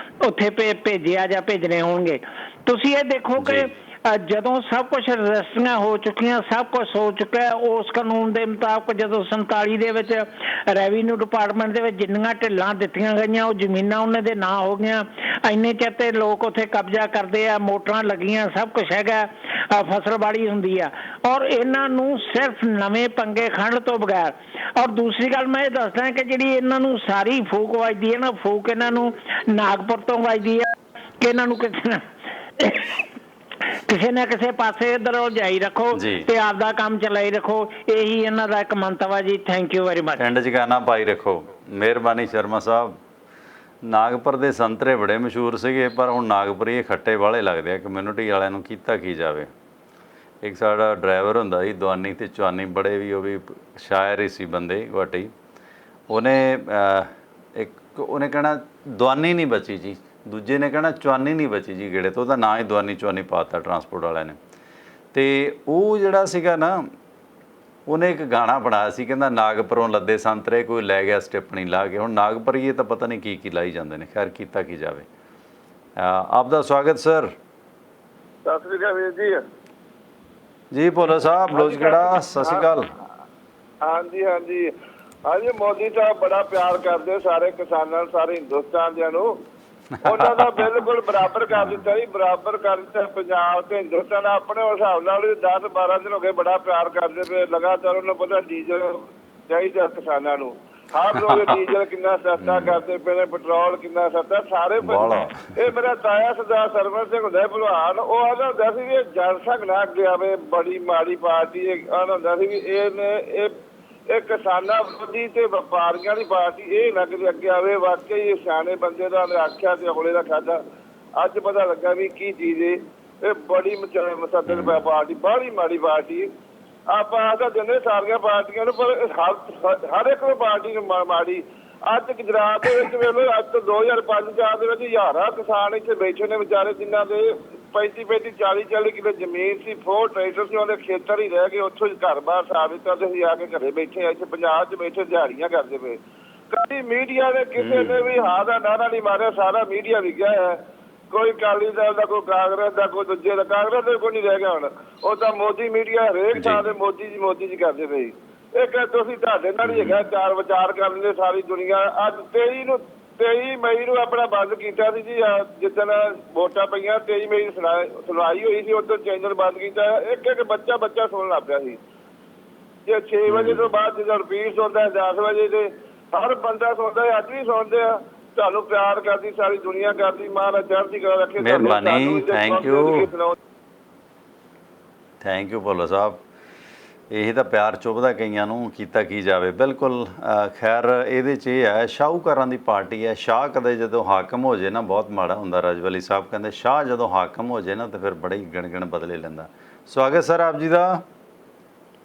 ਉੱਥੇ ਭੇਜਿਆ ਜਾਂ ਭੇਜਣੇ ਹੋਣਗੇ। ਤੁਸੀਂ ਇਹ ਦੇਖੋ ਕਿ ਜਦੋਂ ਸਭ ਕੁਛ ਰਜਿਸਟਰੀਆਂ ਹੋ ਚੁੱਕੀਆਂ, ਸਭ ਕੁਛ ਹੋ ਚੁੱਕਾ, ਉਸ ਕਾਨੂੰਨ ਦੇ ਮੁਤਾਬਕ ਜਦੋਂ 47 ਦੇ ਵਿੱਚ ਰੈਵਨਿਊ ਡਿਪਾਰਟਮੈਂਟ ਦੇ ਵਿੱਚ ਜਿੰਨੀਆਂ ਢਿੱਲਾਂ ਦਿੱਤੀਆਂ ਗਈਆਂ ਉਹ ਜ਼ਮੀਨਾਂ ਉਹਨਾਂ ਦੇ ਨਾਂ ਹੋ ਗਈਆਂ। ਇੰਨੇ ਚਿਰ ਤੇ ਲੋਕ ਉੱਥੇ ਕਬਜ਼ਾ ਕਰਦੇ ਆ, ਮੋਟਰਾਂ ਲੱਗੀਆਂ, ਸਭ ਕੁਛ ਹੈਗਾ, ਫਸਲਬਾੜੀ ਹੁੰਦੀ ਆ, ਔਰ ਇਹਨਾਂ ਨੂੰ ਸਿਰਫ ਨਵੇਂ ਪੰਗੇ ਖੰਡ ਤੋਂ ਬਗੈਰ। ਔਰ ਦੂਸਰੀ ਗੱਲ ਮੈਂ ਇਹ ਦੱਸਦਾ ਕਿ ਜਿਹੜੀ ਇਹਨਾਂ ਨੂੰ ਸਾਰੀ ਫੂਕ ਵੱਜਦੀ ਹੈ ਨਾ, ਫੂਕ ਇਹਨਾਂ ਨੂੰ ਨਾਗਪੁਰ ਤੋਂ ਵੱਜਦੀ ਹੈ ਕਿ ਇਹਨਾਂ ਨੂੰ ਕਿਸੇ ਨਾ ਕਿਸੇ ਪਾਸੇ ਇੱਧਰ ਜਾਈ ਰੱਖੋ ਤੇ ਆਪਦਾ ਕੰਮ ਚਲਾਈ ਰੱਖੋ। ਇਹੀ ਇਹਨਾਂ ਦਾ ਇੱਕ ਮੰਤਵ ਹੈ ਜੀ। Thank you very much. ਪਿੰਡ 'ਚ ਗਾਣਾ ਪਾਈ ਰੱਖੋ। ਮਿਹਰਬਾਨੀ ਸ਼ਰਮਾ ਸਾਹਿਬ। ਨਾਗਪੁਰ ਦੇ ਸੰਤਰੇ ਬੜੇ ਮਸ਼ਹੂਰ ਸੀਗੇ, ਪਰ ਹੁਣ ਨਾਗਪੁਰੀ ਖੱਟੇ ਵਾਲੇ ਲੱਗਦੇ ਆ। ਕਮਿਊਨਿਟੀ ਵਾਲਿਆਂ ਨੂੰ ਕੀਤਾ ਕੀ ਜਾਵੇ। ਇੱਕ ਸਾਡਾ ਡਰਾਈਵਰ ਹੁੰਦਾ ਸੀ ਦਵਾਨੀ ਤੇ ਚਵਾਨੀ, ਬੜੇ ਵੀ ਉਹ ਵੀ ਸ਼ਾਇਰ ਹੀ ਸੀ ਬੰਦੇ ਗੁਆਟੀ। ਉਹਨੇ ਕਹਿਣਾ ਦਵਾਨੀ ਨਹੀਂ ਬਚੀ ਜੀ, ਦੂਜੇ ਨੇ ਕਹਿਣਾ ਚਵਾਨੀ ਨਹੀਂ ਬਚੀ ਜੀ ਗੇੜੇ ਤੋਂ, ਉਹਦਾ ਨਾਂ ਹੀ ਦਵਾਨੀ ਚਵਾਨੀ ਪਾਤਾ ਟਰਾਂਸਪੋਰਟ ਵਾਲਿਆਂ ਨੇ। ਅਤੇ ਉਹ ਜਿਹੜਾ ਸੀਗਾ ਨਾ, ਉਹਨੇ ਇੱਕ ਗਾਣਾ ਬਣਾਇਆ ਸੀ, ਕਹਿੰਦਾ ਨਾਗਪੁਰੋਂ ਲੱਦੇ ਸੰਤਰੇ ਕੋਈ ਲੈ ਗਿਆ ਸਟਿੱਪਣੀ ਲਾ ਕੇ। ਹੁਣ ਨਾਗਪੁਰੀਏ ਤਾਂ ਪਤਾ ਨਹੀਂ ਕੀ ਲਾਈ ਜਾਂਦੇ ਨੇ। ਖੈਰ ਕੀਤਾ ਕੀ ਜਾਵੇ। ਆਪ ਦਾ ਸਵਾਗਤ ਸਰ। ਸਤਿ ਸ੍ਰੀ ਅਕਾਲ ਵੀਰ ਜੀ। ਜੀ ਭੋਲਾ ਸਾਹਿਬ ਬਲੋਚਗੜਾ, ਸਤਿ ਸ਼੍ਰੀ ਅਕਾਲ। ਹਾਂਜੀ ਹਾਂਜੀ ਹਾਂਜੀ। ਮੋਦੀ ਸਾਹਿਬ ਬੜਾ ਪਿਆਰ ਕਰਦੇ ਸਾਰੇ ਕਿਸਾਨਾਂ ਨੂੰ, ਸਾਰੇ ਹਿੰਦੁਸਤਾਨ ਦਿਆਂ ਨੂੰ। ਉਹਨਾਂ ਦਾ ਬਿਲਕੁਲ ਬਰਾਬਰ ਕਰ ਦਿੱਤਾ ਜੀ, ਬਰਾਬਰ ਕਰ ਦਿੱਤਾ ਪੰਜਾਬ ਤੇ ਹਿੰਦੁਸਤਾਨ। ਆਪਣੇ ਹਿਸਾਬ ਨਾਲ 10-12 ਦਿਨ ਹੋ ਗਏ ਬੜਾ ਪਿਆਰ ਕਰਦੇ ਪਏ ਲਗਾਤਾਰ। ਉਹਨੂੰ ਪਤਾ ਡੀਜ਼ਲ ਚਾਹੀਦਾ ਕਿਸਾਨਾਂ ਨੂੰ। ਹਰ ਰੋਜ਼ ਡੀਜ਼ਲ ਕਿੰਨਾ ਸਸਤਾ ਕਰਦੇ ਪਏ ਨੇ, ਪੈਟਰੋਲ ਕਿੰਨਾ ਸਸਤਾ। ਸਾਰੇ ਇਹ ਮੇਰਾ ਤਾਇਆ ਸਰਦਾਰ ਸਰਵਨ ਸਿੰਘ ਹੁੰਦਾ ਭਲਵਾਨ, ਉਹ ਆਉਂਦਾ ਹੁੰਦਾ ਸੀ ਵੀ ਇਹ ਜਨਸੰਘ ਨਾ ਅੱਗੇ ਆਵੇ, ਬੜੀ ਮਾੜੀ ਪਾਰਟੀ। ਆਉਂਦਾ ਹੁੰਦਾ ਸੀ ਵੀ ਇਹ ਕਿਸਾਨਾਂ ਵਿਰੋਧੀ ਤੇ ਵਪਾਰੀਆਂ ਦੀ ਪਾਰਟੀ, ਇਹ ਨਾ ਕਿਤੇ ਅੱਗੇ ਆਵੇ। ਵਾਕਈ ਇਹ ਸਿਆਣੇ ਬੰਦੇ ਦਾ ਆਖਿਆ ਤੇ ਅਗਲੇ ਦਾ ਖਾਧਾ। ਅੱਜ ਪਤਾ ਲੱਗਾ ਵੀ ਕੀ ਚੀਜ਼ ਇਹ ਬੜੀ ਮਸੱਦਲ ਪਾਰਟੀ, ਬੜੀ ਮਾੜੀ ਪਾਰਟੀ। ਆਪਾਂ ਆਦਾ ਦਿੰਦੇ ਸਾਰੀਆਂ ਪਾਰਟੀਆਂ ਨੂੰ, ਪਰ ਹਰ ਇੱਕ ਪਾਰਟੀ ਨੂੰ ਮਾੜੀ। ਅੱਜ ਗੁਜਰਾਤ ਦੇ ਵਿੱਚ ਵੇਖ ਲਓ, ਅੱਜ ਤੋਂ 2005-4 ਦੇ ਵਿੱਚ ਹਜ਼ਾਰਾਂ ਕਿਸਾਨ ਇੱਥੇ ਬੈਠੇ ਨੇ ਵਿਚਾਰੇ, ਜਿਨ੍ਹਾਂ ਦੇ 35-35, 40-40 ਕਿੱਲੇ ਜ਼ਮੀਨ ਸੀ, 4 ਟਰੈਕਟਰ ਸੀ, ਉਹਦੇ ਖੇਤਰ ਹੀ ਰਹਿ ਗਏ। ਉੱਥੋਂ ਘਰ-ਬਾਰ ਸਾਬਿਤ ਕਰਦੇ ਸੀ, ਆ ਕੇ ਘਰੇ ਬੈਠੇ ਆ। ਇੱਥੇ ਪੰਜਾਬ 'ਚ ਬੈਠੇ ਦਿਹਾੜੀਆਂ ਕਰਦੇ ਪਏ। ਕਦੀ ਮੀਡੀਆ ਨੇ ਕਿਸੇ ਨੇ ਵੀ ਹਾਂ ਦਾ ਨਾਰਾ ਨਹੀਂ ਮਾਰਿਆ। ਸਾਰਾ ਮੀਡੀਆ ਵਿਗਿਆ ਹੈ। ਕੋਈ ਅਕਾਲੀ ਦਲ ਦਾ, ਕੋਈ ਕਾਂਗਰਸ ਦਾ, ਕੋਈ ਦੂਜੇ ਦਾ। ਕਾਂਗਰਸ ਦੇ ਕੋਈ ਨਹੀਂ ਰਹਿ ਗਿਆ ਹੁਣ। ਉਹ ਤਾਂ ਮੋਦੀ ਮੀਡੀਆ ਹਰੇਕ ਥਾਂ ਤੇ ਮੋਦੀ ਜੀ ਕਰਦੇ ਪਏ। ਇਹ ਕਿ ਤੁਸੀਂ ਤੁਹਾਡੇ ਨਾਲ ਹੀ ਹੈਗਾ ਚਾਰ ਵਿਚਾਰ ਕਰਨ ਦੇ ਸਾਰੀ ਦੁਨੀਆ। ਅੱਜ 23 ਮਈ ਨੂੰ ਆਪਣਾ ਬੰਦ ਕੀਤਾ ਸੀ ਜੀ, ਜਿੱਦਣ ਵੋਟਾਂ ਪਈਆਂ। 23 ਮਈ ਸੁਣਵਾਈ ਹੋਈ ਸੀ, ਉਦੋਂ ਚੈਨਲ ਬੰਦ ਕੀਤਾ। ਇੱਕ ਬੱਚਾ ਸੁਣਨ ਲੱਗ ਪਿਆ ਸੀ। ਜੇ 6 ਵਜੇ ਤੋਂ ਬਾਅਦ ਜਦੋਂ ਰਿਪੀਟ ਸੁਣਦਾ 10 ਵਜੇ ਤੇ ਹਰ ਬੰਦਾ ਸੁਣਦਾ। ਅੱਜ ਵੀ ਸੁਣਦੇ ਆ। ਤੁਹਾਨੂੰ ਪਿਆਰ ਕਰਦੀ ਸਾਰੀ ਦੁਨੀਆ ਕਰਦੀ। ਮਹਾਰਾਜ ਚੜ੍ਹਦੀ ਕਲਾ ਰੱਖੇ। ਮਿਹਰਬਾਨੀ। ਥੈਂਕ ਯੂ ਭੋਲਾ ਸਾਹਿਬ। ਇਹੀ ਤਾਂ ਪਿਆਰ ਚੁੱਭਦਾ ਕਈਆਂ ਨੂੰ, ਕੀਤਾ ਕੀ ਜਾਵੇ। ਬਿਲਕੁਲ। ਖੈਰ ਇਹਦੇ 'ਚ ਇਹ ਹੈ, ਸ਼ਾਹੂਕਾਰਾਂ ਦੀ ਪਾਰਟੀ ਹੈ। ਸ਼ਾਹ ਕਦੇ ਜਦੋਂ ਹਾਕਮ ਹੋ ਜਾਏ ਨਾ ਬਹੁਤ ਮਾੜਾ ਹੁੰਦਾ। ਰਾਜਵਲੀ ਸਾਹਿਬ ਕਹਿੰਦੇ ਸ਼ਾਹ ਜਦੋਂ ਹਾਕਮ ਹੋ ਜਾਏ ਨਾ ਤਾਂ ਫਿਰ ਬੜੇ ਹੀ ਗਿਣ ਬਦਲੇ ਲੈਂਦਾ। ਸਵਾਗਤ ਸਰ ਆਪ ਜੀ ਦਾ।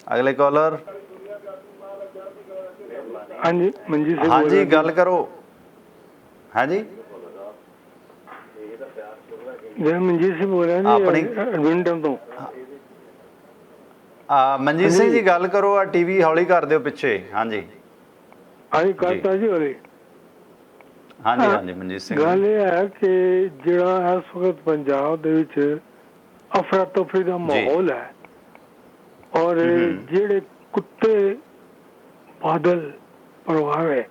ਅਗਲੇ ਕਾਲਰ। ਹਾਂਜੀ ਮਨਜੀਤ ਸਿੰਘ। ਹਾਂਜੀ ਗੱਲ ਕਰੋ। ਹਾਂਜੀ ਮਨਜੀਤ ਸਿੰਘ ਬੋਲ ਰਿਹਾ ਜੀ, ਆਪਣੀ ਵਿੰਡਮ ਤੋਂ। ਮਨਜੀਤ ਸਿੰਘ ਜੀ ਗੱਲ ਕਰੋ। ਆ ਟੀਵੀ ਹੌਲੀ ਕਰ ਦਿਓ ਪਿੱਛੇ। ਹਾਂਜੀ ਹਾਂਜੀ ਕਰਤਾ ਜੀ ਹੌਲੀ। ਹਾਂਜੀ ਮਨਜੀਤ ਸਿੰਘ। ਗੱਲ ਇਹ ਹੈ ਕਿ ਜਿਹੜਾ ਇਸ ਵਕਤ ਪੰਜਾਬ ਦੇ ਵਿੱਚ ਅਫਰਾ ਤਫਰੀ ਦਾ ਮਾਹੌਲ ਹੈ, ਔਰ ਜਿਹੜੇ ਕੁੱਤੇ ਬਾਦਲ ਪਰਿਵਾਰ ਹੈ,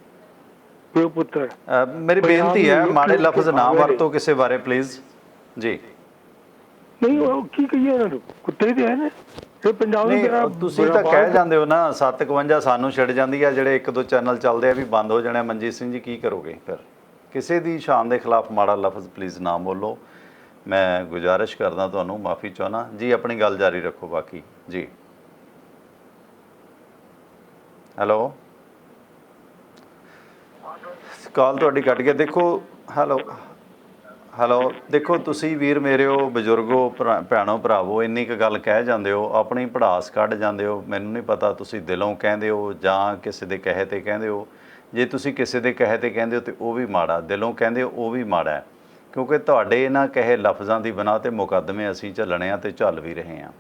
ਪਿਓ ਪੁੱਤਰ। ਮੇਰੀ ਬੇਨਤੀ ਹੈ ਮਾੜੇ ਲਫ਼ਜ਼ ਨਾ ਵਰਤੋ ਕਿਸੇ ਬਾਰੇ ਪਲੀਜ਼ ਜੀ। ਨਹੀਂ ਉਹ ਕੀ ਕਹੀਏ ਉਹਨਾਂ ਨੂੰ, ਕੁੱਤੇ ਤੇ ਹੈ ਨੇ ਪੰਜਾਬ ਦੇ। ਤੁਸੀਂ ਤਾਂ ਕਹਿ ਜਾਂਦੇ ਹੋ ਨਾ 751 ਸਾਨੂੰ ਛੱਡ ਜਾਂਦੀ ਆ, ਜਿਹੜੇ 1-2 ਚੈਨਲ ਚੱਲਦੇ ਆ ਵੀ ਬੰਦ ਹੋ ਜਾਣੇ। ਮਨਜੀਤ ਸਿੰਘ ਜੀ ਕੀ ਕਰੋਗੇ ਫਿਰ? ਕਿਸੇ ਦੀ ਸ਼ਾਨ ਦੇ ਖਿਲਾਫ ਮਾੜਾ ਲਫ਼ਜ਼ ਪਲੀਜ਼ ਨਾ ਬੋਲੋ। ਮੈਂ ਗੁਜ਼ਾਰਿਸ਼ ਕਰਦਾ, ਤੁਹਾਨੂੰ ਮਾਫੀ ਚਾਹੁੰਦਾ ਜੀ। ਆਪਣੀ ਗੱਲ ਜਾਰੀ ਰੱਖੋ ਬਾਕੀ ਜੀ। ਹੈਲੋ, ਕਾਲ ਤੁਹਾਡੀ ਕੱਟ ਗਿਆ। ਦੇਖੋ ਹੈਲੋ ਹੈਲੋ, ਦੇਖੋ ਤੁਸੀਂ ਵੀਰ ਮੇਰਿਓ, ਬਜ਼ੁਰਗੋ, ਭੈਣੋ ਭਰਾਵੋ, ਇੰਨੀ ਕੁ ਗੱਲ ਕਹਿ ਜਾਂਦੇ ਹੋ, ਆਪਣੀ ਭੜਾਸ ਕੱਢ ਜਾਂਦੇ ਹੋ। ਮੈਨੂੰ ਨਹੀਂ ਪਤਾ ਤੁਸੀਂ ਦਿਲੋਂ ਕਹਿੰਦੇ ਹੋ ਜਾਂ ਕਿਸੇ ਦੇ ਕਹੇ 'ਤੇ ਕਹਿੰਦੇ ਹੋ। ਜੇ ਤੁਸੀਂ ਕਿਸੇ ਦੇ ਕਹੇ 'ਤੇ ਕਹਿੰਦੇ ਹੋ ਤਾਂ ਉਹ ਵੀ ਮਾੜਾ, ਦਿਲੋਂ ਕਹਿੰਦੇ ਹੋ ਉਹ ਵੀ ਮਾੜਾ ਹੈ, ਕਿਉਂਕਿ ਤੁਹਾਡੇ ਇਹਨਾਂ ਕਹੇ ਲਫ਼ਜ਼ਾਂ ਦੀ ਬਣਾ 'ਤੇ ਮੁਕੱਦਮੇ ਅਸੀਂ ਝੱਲਣੇ ਆ ਅਤੇ ਝੱਲ ਵੀ ਰਹੇ ਹਾਂ।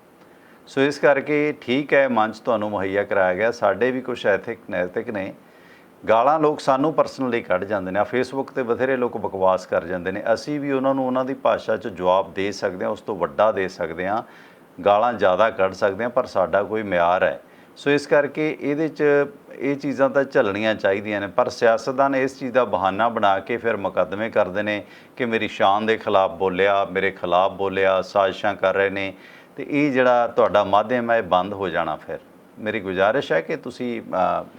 ਸੋ ਇਸ ਕਰਕੇ ਠੀਕ ਹੈ, ਮੰਚ ਤੁਹਾਨੂੰ ਮੁਹੱਈਆ ਕਰਾਇਆ ਗਿਆ। ਸਾਡੇ ਵੀ ਕੁਛ ਨੈਤਿਕ ਨੇ। ਗਾਲਾਂ ਲੋਕ ਸਾਨੂੰ ਪਰਸਨਲੀ ਕੱਢ ਜਾਂਦੇ ਨੇ, ਫੇਸਬੁੱਕ 'ਤੇ ਬਥੇਰੇ ਲੋਕ ਬਕਵਾਸ ਕਰ ਜਾਂਦੇ ਨੇ। ਅਸੀਂ ਵੀ ਉਹਨਾਂ ਨੂੰ ਉਹਨਾਂ ਦੀ ਭਾਸ਼ਾ 'ਚ ਜਵਾਬ ਦੇ ਸਕਦੇ ਹਾਂ, ਉਸ ਤੋਂ ਵੱਡਾ ਦੇ ਸਕਦੇ ਹਾਂ, ਗਾਲਾਂ ਜ਼ਿਆਦਾ ਕੱਢ ਸਕਦੇ ਹਾਂ, ਪਰ ਸਾਡਾ ਕੋਈ ਮਿਆਰ ਹੈ। ਸੋ ਇਸ ਕਰਕੇ ਇਹਦੇ 'ਚ ਇਹ ਚੀਜ਼ਾਂ ਤਾਂ ਝੱਲਣੀਆਂ ਚਾਹੀਦੀਆਂ ਨੇ, ਪਰ ਸਿਆਸਤਦਾਨ ਇਸ ਚੀਜ਼ ਦਾ ਬਹਾਨਾ ਬਣਾ ਕੇ ਫਿਰ ਮੁਕੱਦਮੇ ਕਰਦੇ ਨੇ ਕਿ ਮੇਰੀ ਸ਼ਾਨ ਦੇ ਖਿਲਾਫ ਬੋਲਿਆ, ਮੇਰੇ ਖਿਲਾਫ ਬੋਲਿਆ, ਸਾਜ਼ਿਸ਼ਾਂ ਕਰ ਰਹੇ ਨੇ। ਅਤੇ ਇਹ ਜਿਹੜਾ ਤੁਹਾਡਾ ਮਾਧਿਅਮ ਹੈ ਇਹ ਬੰਦ ਹੋ ਜਾਣਾ। ਫਿਰ ਮੇਰੀ ਗੁਜ਼ਾਰਿਸ਼ ਹੈ ਕਿ ਤੁਸੀਂ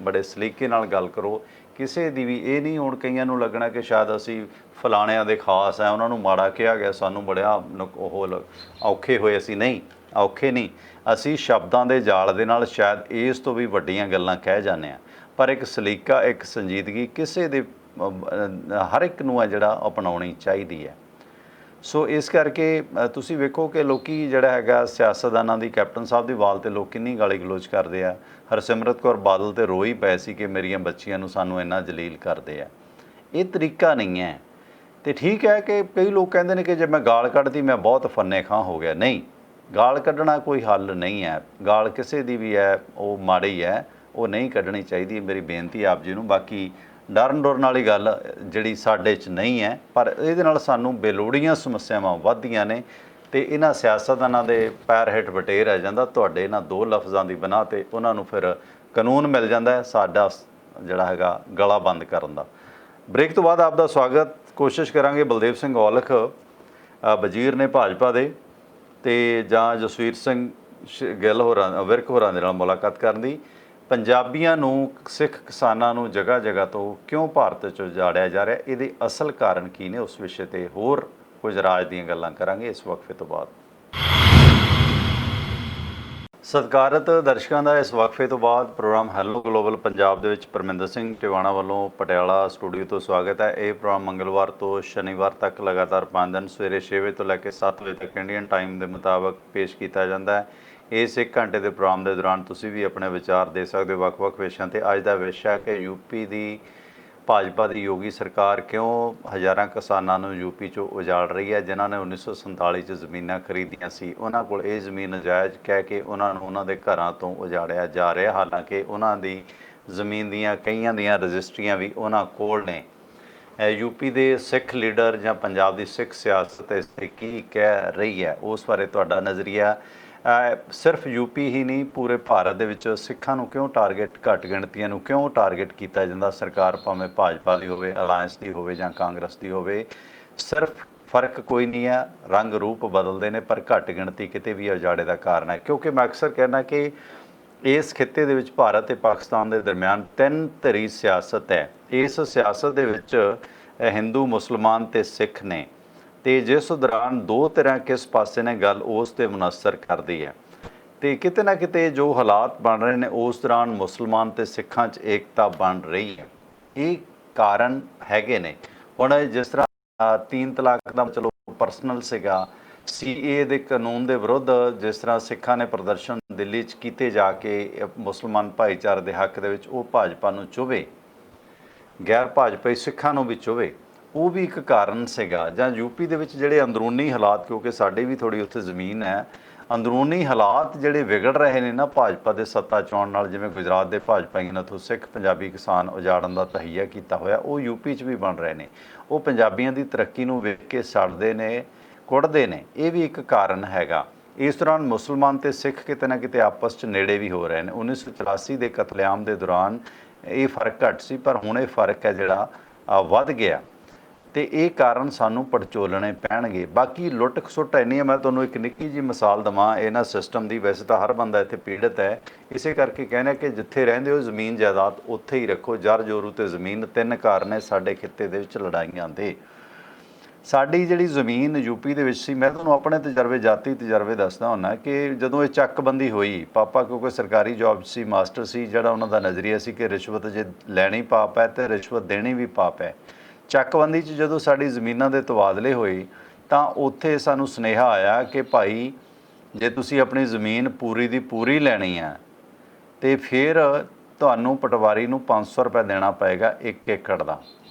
ਬੜੇ ਸਲੀਕੇ ਨਾਲ ਗੱਲ ਕਰੋ। ਕਿਸੇ ਦੀ ਵੀ ਇਹ ਨਹੀਂ, ਹੁਣ ਕਈਆਂ ਨੂੰ ਲੱਗਣਾ ਕਿ ਸ਼ਾਇਦ ਅਸੀਂ ਫਲਾਣਿਆਂ ਦੇ ਖਾਸ ਹੈ, ਉਹਨਾਂ ਨੂੰ ਮਾੜਾ ਕਿਹਾ ਗਿਆ, ਸਾਨੂੰ ਬੜਿਆ ਉਹ ਔਖੇ ਹੋਏ। ਅਸੀਂ ਨਹੀਂ ਔਖੇ ਨਹੀਂ, ਅਸੀਂ ਸ਼ਬਦਾਂ ਦੇ ਜਾਲ ਦੇ ਨਾਲ ਸ਼ਾਇਦ ਇਸ ਤੋਂ ਵੀ ਵੱਡੀਆਂ ਗੱਲਾਂ ਕਹਿ ਜਾਂਦੇ ਹਾਂ, ਪਰ ਇੱਕ ਸਲੀਕਾ, ਇੱਕ ਸੰਜੀਦਗੀ ਕਿਸੇ ਦੇ ਹਰ ਇੱਕ ਨੂੰ ਹੈ ਜਿਹੜਾ ਅਪਣਾਉਣੀ ਚਾਹੀਦੀ ਹੈ। ਸੋ ਇਸ ਕਰਕੇ ਤੁਸੀਂ ਵੇਖੋ ਕਿ ਲੋਕ ਜਿਹੜਾ ਹੈਗਾ ਸਿਆਸਤਦਾਨਾਂ ਦੀ, ਕੈਪਟਨ ਸਾਹਿਬ ਦੀ ਵਾਲ 'ਤੇ ਲੋਕ ਕਿੰਨੀ ਗਾਲੀ ਗਲੋਚ ਕਰਦੇ ਆ। ਹਰਸਿਮਰਤ ਕੌਰ ਬਾਦਲ 'ਤੇ ਰੋਈ ਪਏ ਸੀ ਕਿ ਮੇਰੀਆਂ ਬੱਚੀਆਂ ਨੂੰ ਸਾਨੂੰ ਇੰਨਾ ਜਲੀਲ ਕਰਦੇ ਆ। ਇਹ ਤਰੀਕਾ ਨਹੀਂ ਹੈ। ਅਤੇ ਠੀਕ ਹੈ ਕਿ ਕਈ ਲੋਕ ਕਹਿੰਦੇ ਨੇ ਕਿ ਜੇ ਮੈਂ ਗਾਲ ਕੱਢਦੀ ਮੈਂ ਬਹੁਤ ਫੰਨੇ ਖਾਂ ਹੋ ਗਿਆ। ਨਹੀਂ, ਗਾਲ ਕੱਢਣਾ ਕੋਈ ਹੱਲ ਨਹੀਂ ਹੈ। ਗਾਲ ਕਿਸੇ ਦੀ ਵੀ ਹੈ ਉਹ ਮਾੜੀ ਹੈ, ਉਹ ਨਹੀਂ ਕੱਢਣੀ ਚਾਹੀਦੀ। ਮੇਰੀ ਬੇਨਤੀ ਆਪ ਜੀ ਨੂੰ। ਬਾਕੀ ਡਰਨ ਡਰਨ ਵਾਲੀ ਗੱਲ ਜਿਹੜੀ ਸਾਡੇ 'ਚ ਨਹੀਂ ਹੈ, ਪਰ ਇਹਦੇ ਨਾਲ ਸਾਨੂੰ ਬੇਲੋੜੀਆਂ ਸਮੱਸਿਆਵਾਂ ਵੱਧਦੀਆਂ ਨੇ ਅਤੇ ਇਹਨਾਂ ਸਿਆਸਤਦਾਨਾਂ ਦੇ ਪੈਰ ਹੇਠ ਵਟੇਰ ਰਹਿ ਜਾਂਦਾ। ਤੁਹਾਡੇ ਇਹਨਾਂ ਦੋ ਲਫ਼ਜ਼ਾਂ ਦੀ ਬਣਾ 'ਤੇ ਉਹਨਾਂ ਨੂੰ ਫਿਰ ਕਾਨੂੰਨ ਮਿਲ ਜਾਂਦਾ ਸਾਡਾ ਜਿਹੜਾ ਹੈਗਾ ਗਲਾ ਬੰਦ ਕਰਨ ਦਾ। ਬ੍ਰੇਕ ਤੋਂ ਬਾਅਦ ਆਪ ਦਾ ਸਵਾਗਤ। ਕੋਸ਼ਿਸ਼ ਕਰਾਂਗੇ ਬਲਦੇਵ ਸਿੰਘ ਔਲਖ ਵਜ਼ੀਰ ਨੇ ਭਾਜਪਾ ਦੇ, ਅਤੇ ਜਾਂ ਜਸਵੀਰ ਸਿੰਘ ਗਿੱਲ ਹੋਰਾਂ, ਵਿਰਕ ਹੋਰਾਂ ਦੇ ਨਾਲ ਮੁਲਾਕਾਤ ਕਰਨ ਦੀ। ਪੰਜਾਬੀਆਂ ਨੂੰ, ਸਿੱਖ ਕਿਸਾਨਾਂ ਨੂੰ ਜਗ੍ਹਾ ਜਗ੍ਹਾ ਤੋਂ ਕਿਉਂ ਭਾਰਤ 'ਚ ਉਜਾੜਿਆ ਜਾ ਰਿਹਾ, ਇਹਦੇ ਅਸਲ ਕਾਰਨ ਕੀ ਨੇ, ਉਸ ਵਿਸ਼ੇ 'ਤੇ ਹੋਰ ਕੁਝ ਰਾਜ ਦੀਆਂ ਗੱਲਾਂ ਕਰਾਂਗੇ ਇਸ ਵਕਫੇ ਤੋਂ ਬਾਅਦ। ਸਤਿਕਾਰਤ ਦਰਸ਼ਕਾਂ ਦਾ ਇਸ ਵਕਫੇ ਤੋਂ ਬਾਅਦ ਪ੍ਰੋਗਰਾਮ ਹੈਲੋ ਗਲੋਬਲ ਪੰਜਾਬ ਦੇ ਵਿੱਚ ਪਰਮਿੰਦਰ ਸਿੰਘ ਟਿਵਾਣਾ ਵੱਲੋਂ ਪਟਿਆਲਾ ਸਟੂਡੀਓ ਤੋਂ ਸਵਾਗਤ ਹੈ। ਇਹ ਪ੍ਰੋਗਰਾਮ ਮੰਗਲਵਾਰ ਤੋਂ ਸ਼ਨੀਵਾਰ ਤੱਕ ਲਗਾਤਾਰ 5 ਦਿਨ ਸਵੇਰੇ 6 ਵਜੇ ਤੋਂ ਲੈ ਕੇ 7 ਵਜੇ ਤੱਕ ਇੰਡੀਅਨ ਟਾਈਮ ਦੇ ਮੁਤਾਬਕ ਪੇਸ਼ ਕੀਤਾ ਜਾਂਦਾ ਹੈ। ਇਸ 1 ਘੰਟੇ ਦੇ ਪ੍ਰੋਗਰਾਮ ਦੇ ਦੌਰਾਨ ਤੁਸੀਂ ਵੀ ਆਪਣੇ ਵਿਚਾਰ ਦੇ ਸਕਦੇ ਹੋ ਵੱਖ-ਵੱਖ ਵਿਸ਼ਿਆਂ 'ਤੇ। ਅੱਜ ਦਾ ਵਿਸ਼ਾ ਹੈ ਕਿ ਯੂਪੀ ਦੀ ਭਾਜਪਾ ਦੀ ਯੋਗੀ ਸਰਕਾਰ ਕਿਉਂ ਹਜ਼ਾਰਾਂ ਕਿਸਾਨਾਂ ਨੂੰ ਯੂਪੀ 'ਚੋਂ ਉਜਾੜ ਰਹੀ ਹੈ। ਜਿਨ੍ਹਾਂ ਨੇ 1947 'ਚ ਜ਼ਮੀਨਾਂ ਖਰੀਦੀਆਂ ਸੀ, ਉਹਨਾਂ ਕੋਲ ਇਹ ਜ਼ਮੀਨ ਨਜਾਇਜ਼ ਕਹਿ ਕੇ ਉਹਨਾਂ ਨੂੰ ਉਹਨਾਂ ਦੇ ਘਰਾਂ ਤੋਂ ਉਜਾੜਿਆ ਜਾ ਰਿਹਾ। ਹਾਲਾਂਕਿ ਉਹਨਾਂ ਦੀ ਜ਼ਮੀਨ ਦੀਆਂ ਕਈਆਂ ਦੀਆਂ ਰਜਿਸਟਰੀਆਂ ਵੀ ਉਹਨਾਂ ਕੋਲ ਨੇ। ਯੂਪੀ ਦੇ ਸਿੱਖ ਲੀਡਰ ਜਾਂ ਪੰਜਾਬ ਦੀ ਸਿੱਖ ਸਿਆਸਤ ਇਸ 'ਤੇ ਕੀ ਕਹਿ ਰਹੀ ਹੈ, ਉਸ ਬਾਰੇ ਤੁਹਾਡਾ ਨਜ਼ਰੀਆ। ਸਿਰਫ ਯੂਪੀ ਹੀ ਨਹੀਂ, ਪੂਰੇ ਭਾਰਤ ਦੇ ਵਿੱਚ ਸਿੱਖਾਂ ਨੂੰ ਕਿਉਂ ਟਾਰਗੇਟ, ਘੱਟ ਗਿਣਤੀਆਂ ਨੂੰ ਕਿਉਂ ਟਾਰਗੇਟ ਕੀਤਾ ਜਾਂਦਾ। ਸਰਕਾਰ ਭਾਵੇਂ ਭਾਜਪਾ ਦੀ ਹੋਵੇ, ਅਲਾਇੰਸ ਦੀ ਹੋਵੇ ਜਾਂ ਕਾਂਗਰਸ ਦੀ ਹੋਵੇ, ਸਿਰਫ ਫਰਕ ਕੋਈ ਨਹੀਂ ਹੈ, ਰੰਗ ਰੂਪ ਬਦਲਦੇ ਨੇ, ਪਰ ਘੱਟ ਗਿਣਤੀ ਕਿਤੇ ਵੀ ਉਜਾੜੇ ਦਾ ਕਾਰਨ ਹੈ। ਕਿਉਂਕਿ ਮੈਂ ਅਕਸਰ ਕਹਿਣਾ ਕਿ ਇਸ ਖਿੱਤੇ ਦੇ ਵਿੱਚ ਭਾਰਤ ਅਤੇ ਪਾਕਿਸਤਾਨ ਦੇ ਦਰਮਿਆਨ 3 ਧਿਰੀ ਸਿਆਸਤ ਹੈ। ਇਸ ਸਿਆਸਤ ਦੇ ਵਿੱਚ ਹਿੰਦੂ, ਮੁਸਲਮਾਨ ਅਤੇ ਸਿੱਖ ਨੇ, ਅਤੇ ਜਿਸ ਦੌਰਾਨ ਦੋ ਧਿਰਾਂ ਕਿਸ ਪਾਸੇ ਨੇ ਗੱਲ ਉਸ 'ਤੇ ਮੁਨਸਰ ਕਰਦੀ ਹੈ। ਅਤੇ ਕਿਤੇ ਨਾ ਕਿਤੇ ਜੋ ਹਾਲਾਤ ਬਣ ਰਹੇ ਨੇ ਉਸ ਦੌਰਾਨ ਮੁਸਲਮਾਨ ਅਤੇ ਸਿੱਖਾਂ 'ਚ ਏਕਤਾ ਬਣ ਰਹੀ ਹੈ। ਇਹ ਕਾਰਨ ਹੈਗੇ ਨੇ। ਹੁਣ ਜਿਸ ਤਰ੍ਹਾਂ 3 ਤਲਾਕ ਦਾ ਚਲੋ ਪਰਸਨਲ ਸੀਗਾ, CAA ਦੇ ਕਾਨੂੰਨ ਦੇ ਵਿਰੁੱਧ ਜਿਸ ਤਰ੍ਹਾਂ ਸਿੱਖਾਂ ਨੇ ਪ੍ਰਦਰਸ਼ਨ ਦਿੱਲੀ 'ਚ ਕੀਤੇ ਜਾ ਕੇ ਮੁਸਲਮਾਨ ਭਾਈਚਾਰੇ ਦੇ ਹੱਕ ਦੇ ਵਿੱਚ, ਉਹ ਭਾਜਪਾ ਨੂੰ ਚੁਭੇ, ਗੈਰ ਭਾਜਪਾਈ ਸਿੱਖਾਂ ਨੂੰ ਵੀ ਚੁਭੇ, ਉਹ ਵੀ ਇੱਕ ਕਾਰਨ ਸੀਗਾ। ਜਾਂ ਯੂਪੀ ਦੇ ਵਿੱਚ ਜਿਹੜੇ ਅੰਦਰੂਨੀ ਹਾਲਾਤ, ਕਿਉਂਕਿ ਸਾਡੀ ਵੀ ਥੋੜ੍ਹੀ ਉੱਥੇ ਜ਼ਮੀਨ ਹੈ, ਅੰਦਰੂਨੀ ਹਾਲਾਤ ਜਿਹੜੇ ਵਿਗੜ ਰਹੇ ਨੇ ਨਾ ਭਾਜਪਾ ਦੇ ਸੱਤਾ 'ਚ ਆਉਣ ਨਾਲ, ਜਿਵੇਂ ਗੁਜਰਾਤ ਦੇ ਭਾਜਪਾਈਆਂ ਨੇ ਉੱਥੋਂ ਸਿੱਖ ਪੰਜਾਬੀ ਕਿਸਾਨ ਉਜਾੜਨ ਦਾ ਤਹਈਆ ਕੀਤਾ ਹੋਇਆ, ਉਹ ਯੂਪੀ 'ਚ ਵੀ ਬਣ ਰਹੇ ਨੇ। ਉਹ ਪੰਜਾਬੀਆਂ ਦੀ ਤਰੱਕੀ ਨੂੰ ਵੇਖ ਕੇ ਸੜਦੇ ਨੇ, ਕੁੱਟਦੇ ਨੇ। ਇਹ ਵੀ ਇੱਕ ਕਾਰਨ ਹੈਗਾ। ਇਸ ਦੌਰਾਨ ਮੁਸਲਮਾਨ ਅਤੇ ਸਿੱਖ ਕਿਤੇ ਨਾ ਕਿਤੇ ਆਪਸ 'ਚ ਨੇੜੇ ਵੀ ਹੋ ਰਹੇ ਨੇ। 1984 ਦੇ ਕਤਲੇਆਮ ਦੇ ਦੌਰਾਨ ਇਹ ਫਰਕ ਘੱਟ ਸੀ, ਪਰ ਹੁਣ ਇਹ ਫਰਕ ਹੈ ਜਿਹੜਾ ਵੱਧ ਗਿਆ, ਅਤੇ ਇਹ ਕਾਰਨ ਸਾਨੂੰ ਪੜਚੋਲਣੇ ਪੈਣਗੇ। ਬਾਕੀ ਲੁੱਟ ਖਸੁੱਟ ਇੰਨੀ ਹੈ। ਮੈਂ ਤੁਹਾਨੂੰ ਇੱਕ ਨਿੱਕੀ ਜਿਹੀ ਮਿਸਾਲ ਦੇਵਾਂ ਇਹਨਾਂ ਸਿਸਟਮ ਦੀ। ਵੈਸੇ ਤਾਂ ਹਰ ਬੰਦਾ ਇੱਥੇ ਪੀੜਤ ਹੈ, ਇਸੇ ਕਰਕੇ ਕਹਿੰਦੇ ਕਿ ਜਿੱਥੇ ਰਹਿੰਦੇ ਹੋ ਜ਼ਮੀਨ ਜਾਇਦਾਦ ਉੱਥੇ ਹੀ ਰੱਖੋ। ਜਰ ਜੋਰੂ ਅਤੇ ਜ਼ਮੀਨ 3 ਕਾਰਨ ਨੇ ਸਾਡੇ ਖਿੱਤੇ ਦੇ ਵਿੱਚ ਲੜਾਈਆਂ ਦੇ। ਸਾਡੀ ਜਿਹੜੀ ਜ਼ਮੀਨ ਯੂਪੀ ਦੇ ਵਿੱਚ ਸੀ, ਮੈਂ ਤੁਹਾਨੂੰ ਆਪਣੇ ਤਜਰਬੇ, ਜਾਤੀ ਤਜਰਬੇ ਦੱਸਦਾ ਹੁੰਦਾ ਕਿ ਜਦੋਂ ਇਹ ਚੱਕਬੰਦੀ ਹੋਈ, ਪਾਪਾ ਕਿਉਂਕਿ ਸਰਕਾਰੀ ਜੋਬ 'ਚ ਸੀ, ਮਾਸਟਰ ਸੀ, ਜਿਹੜਾ ਉਹਨਾਂ ਦਾ ਨਜ਼ਰੀਆ ਸੀ ਕਿ ਰਿਸ਼ਵਤ ਜੇ ਲੈਣੀ ਪਾਪ ਹੈ ਅਤੇ ਰਿਸ਼ਵਤ ਦੇਣੀ ਵੀ ਪਾਪ ਹੈ। ਚੱਕਬੰਦੀ 'ਚ ਜਦੋਂ ਸਾਡੀ ਜ਼ਮੀਨਾਂ ਦੇ ਤਬਾਦਲੇ ਹੋਏ ਤਾਂ ਉੱਥੇ ਸਾਨੂੰ ਸੁਨੇਹਾ ਆਇਆ ਕਿ ਭਾਈ ਜੇ ਤੁਸੀਂ ਆਪਣੀ ਜ਼ਮੀਨ ਪੂਰੀ ਦੀ ਪੂਰੀ ਲੈਣੀ ਹੈ ਤੇ ਫਿਰ ਤੁਹਾਨੂੰ ਪਟਵਾਰੀ ਨੂੰ 500 ਰੁਪਏ ਦੇਣਾ ਪਏਗਾ 1 ਏਕੜ ਦਾ।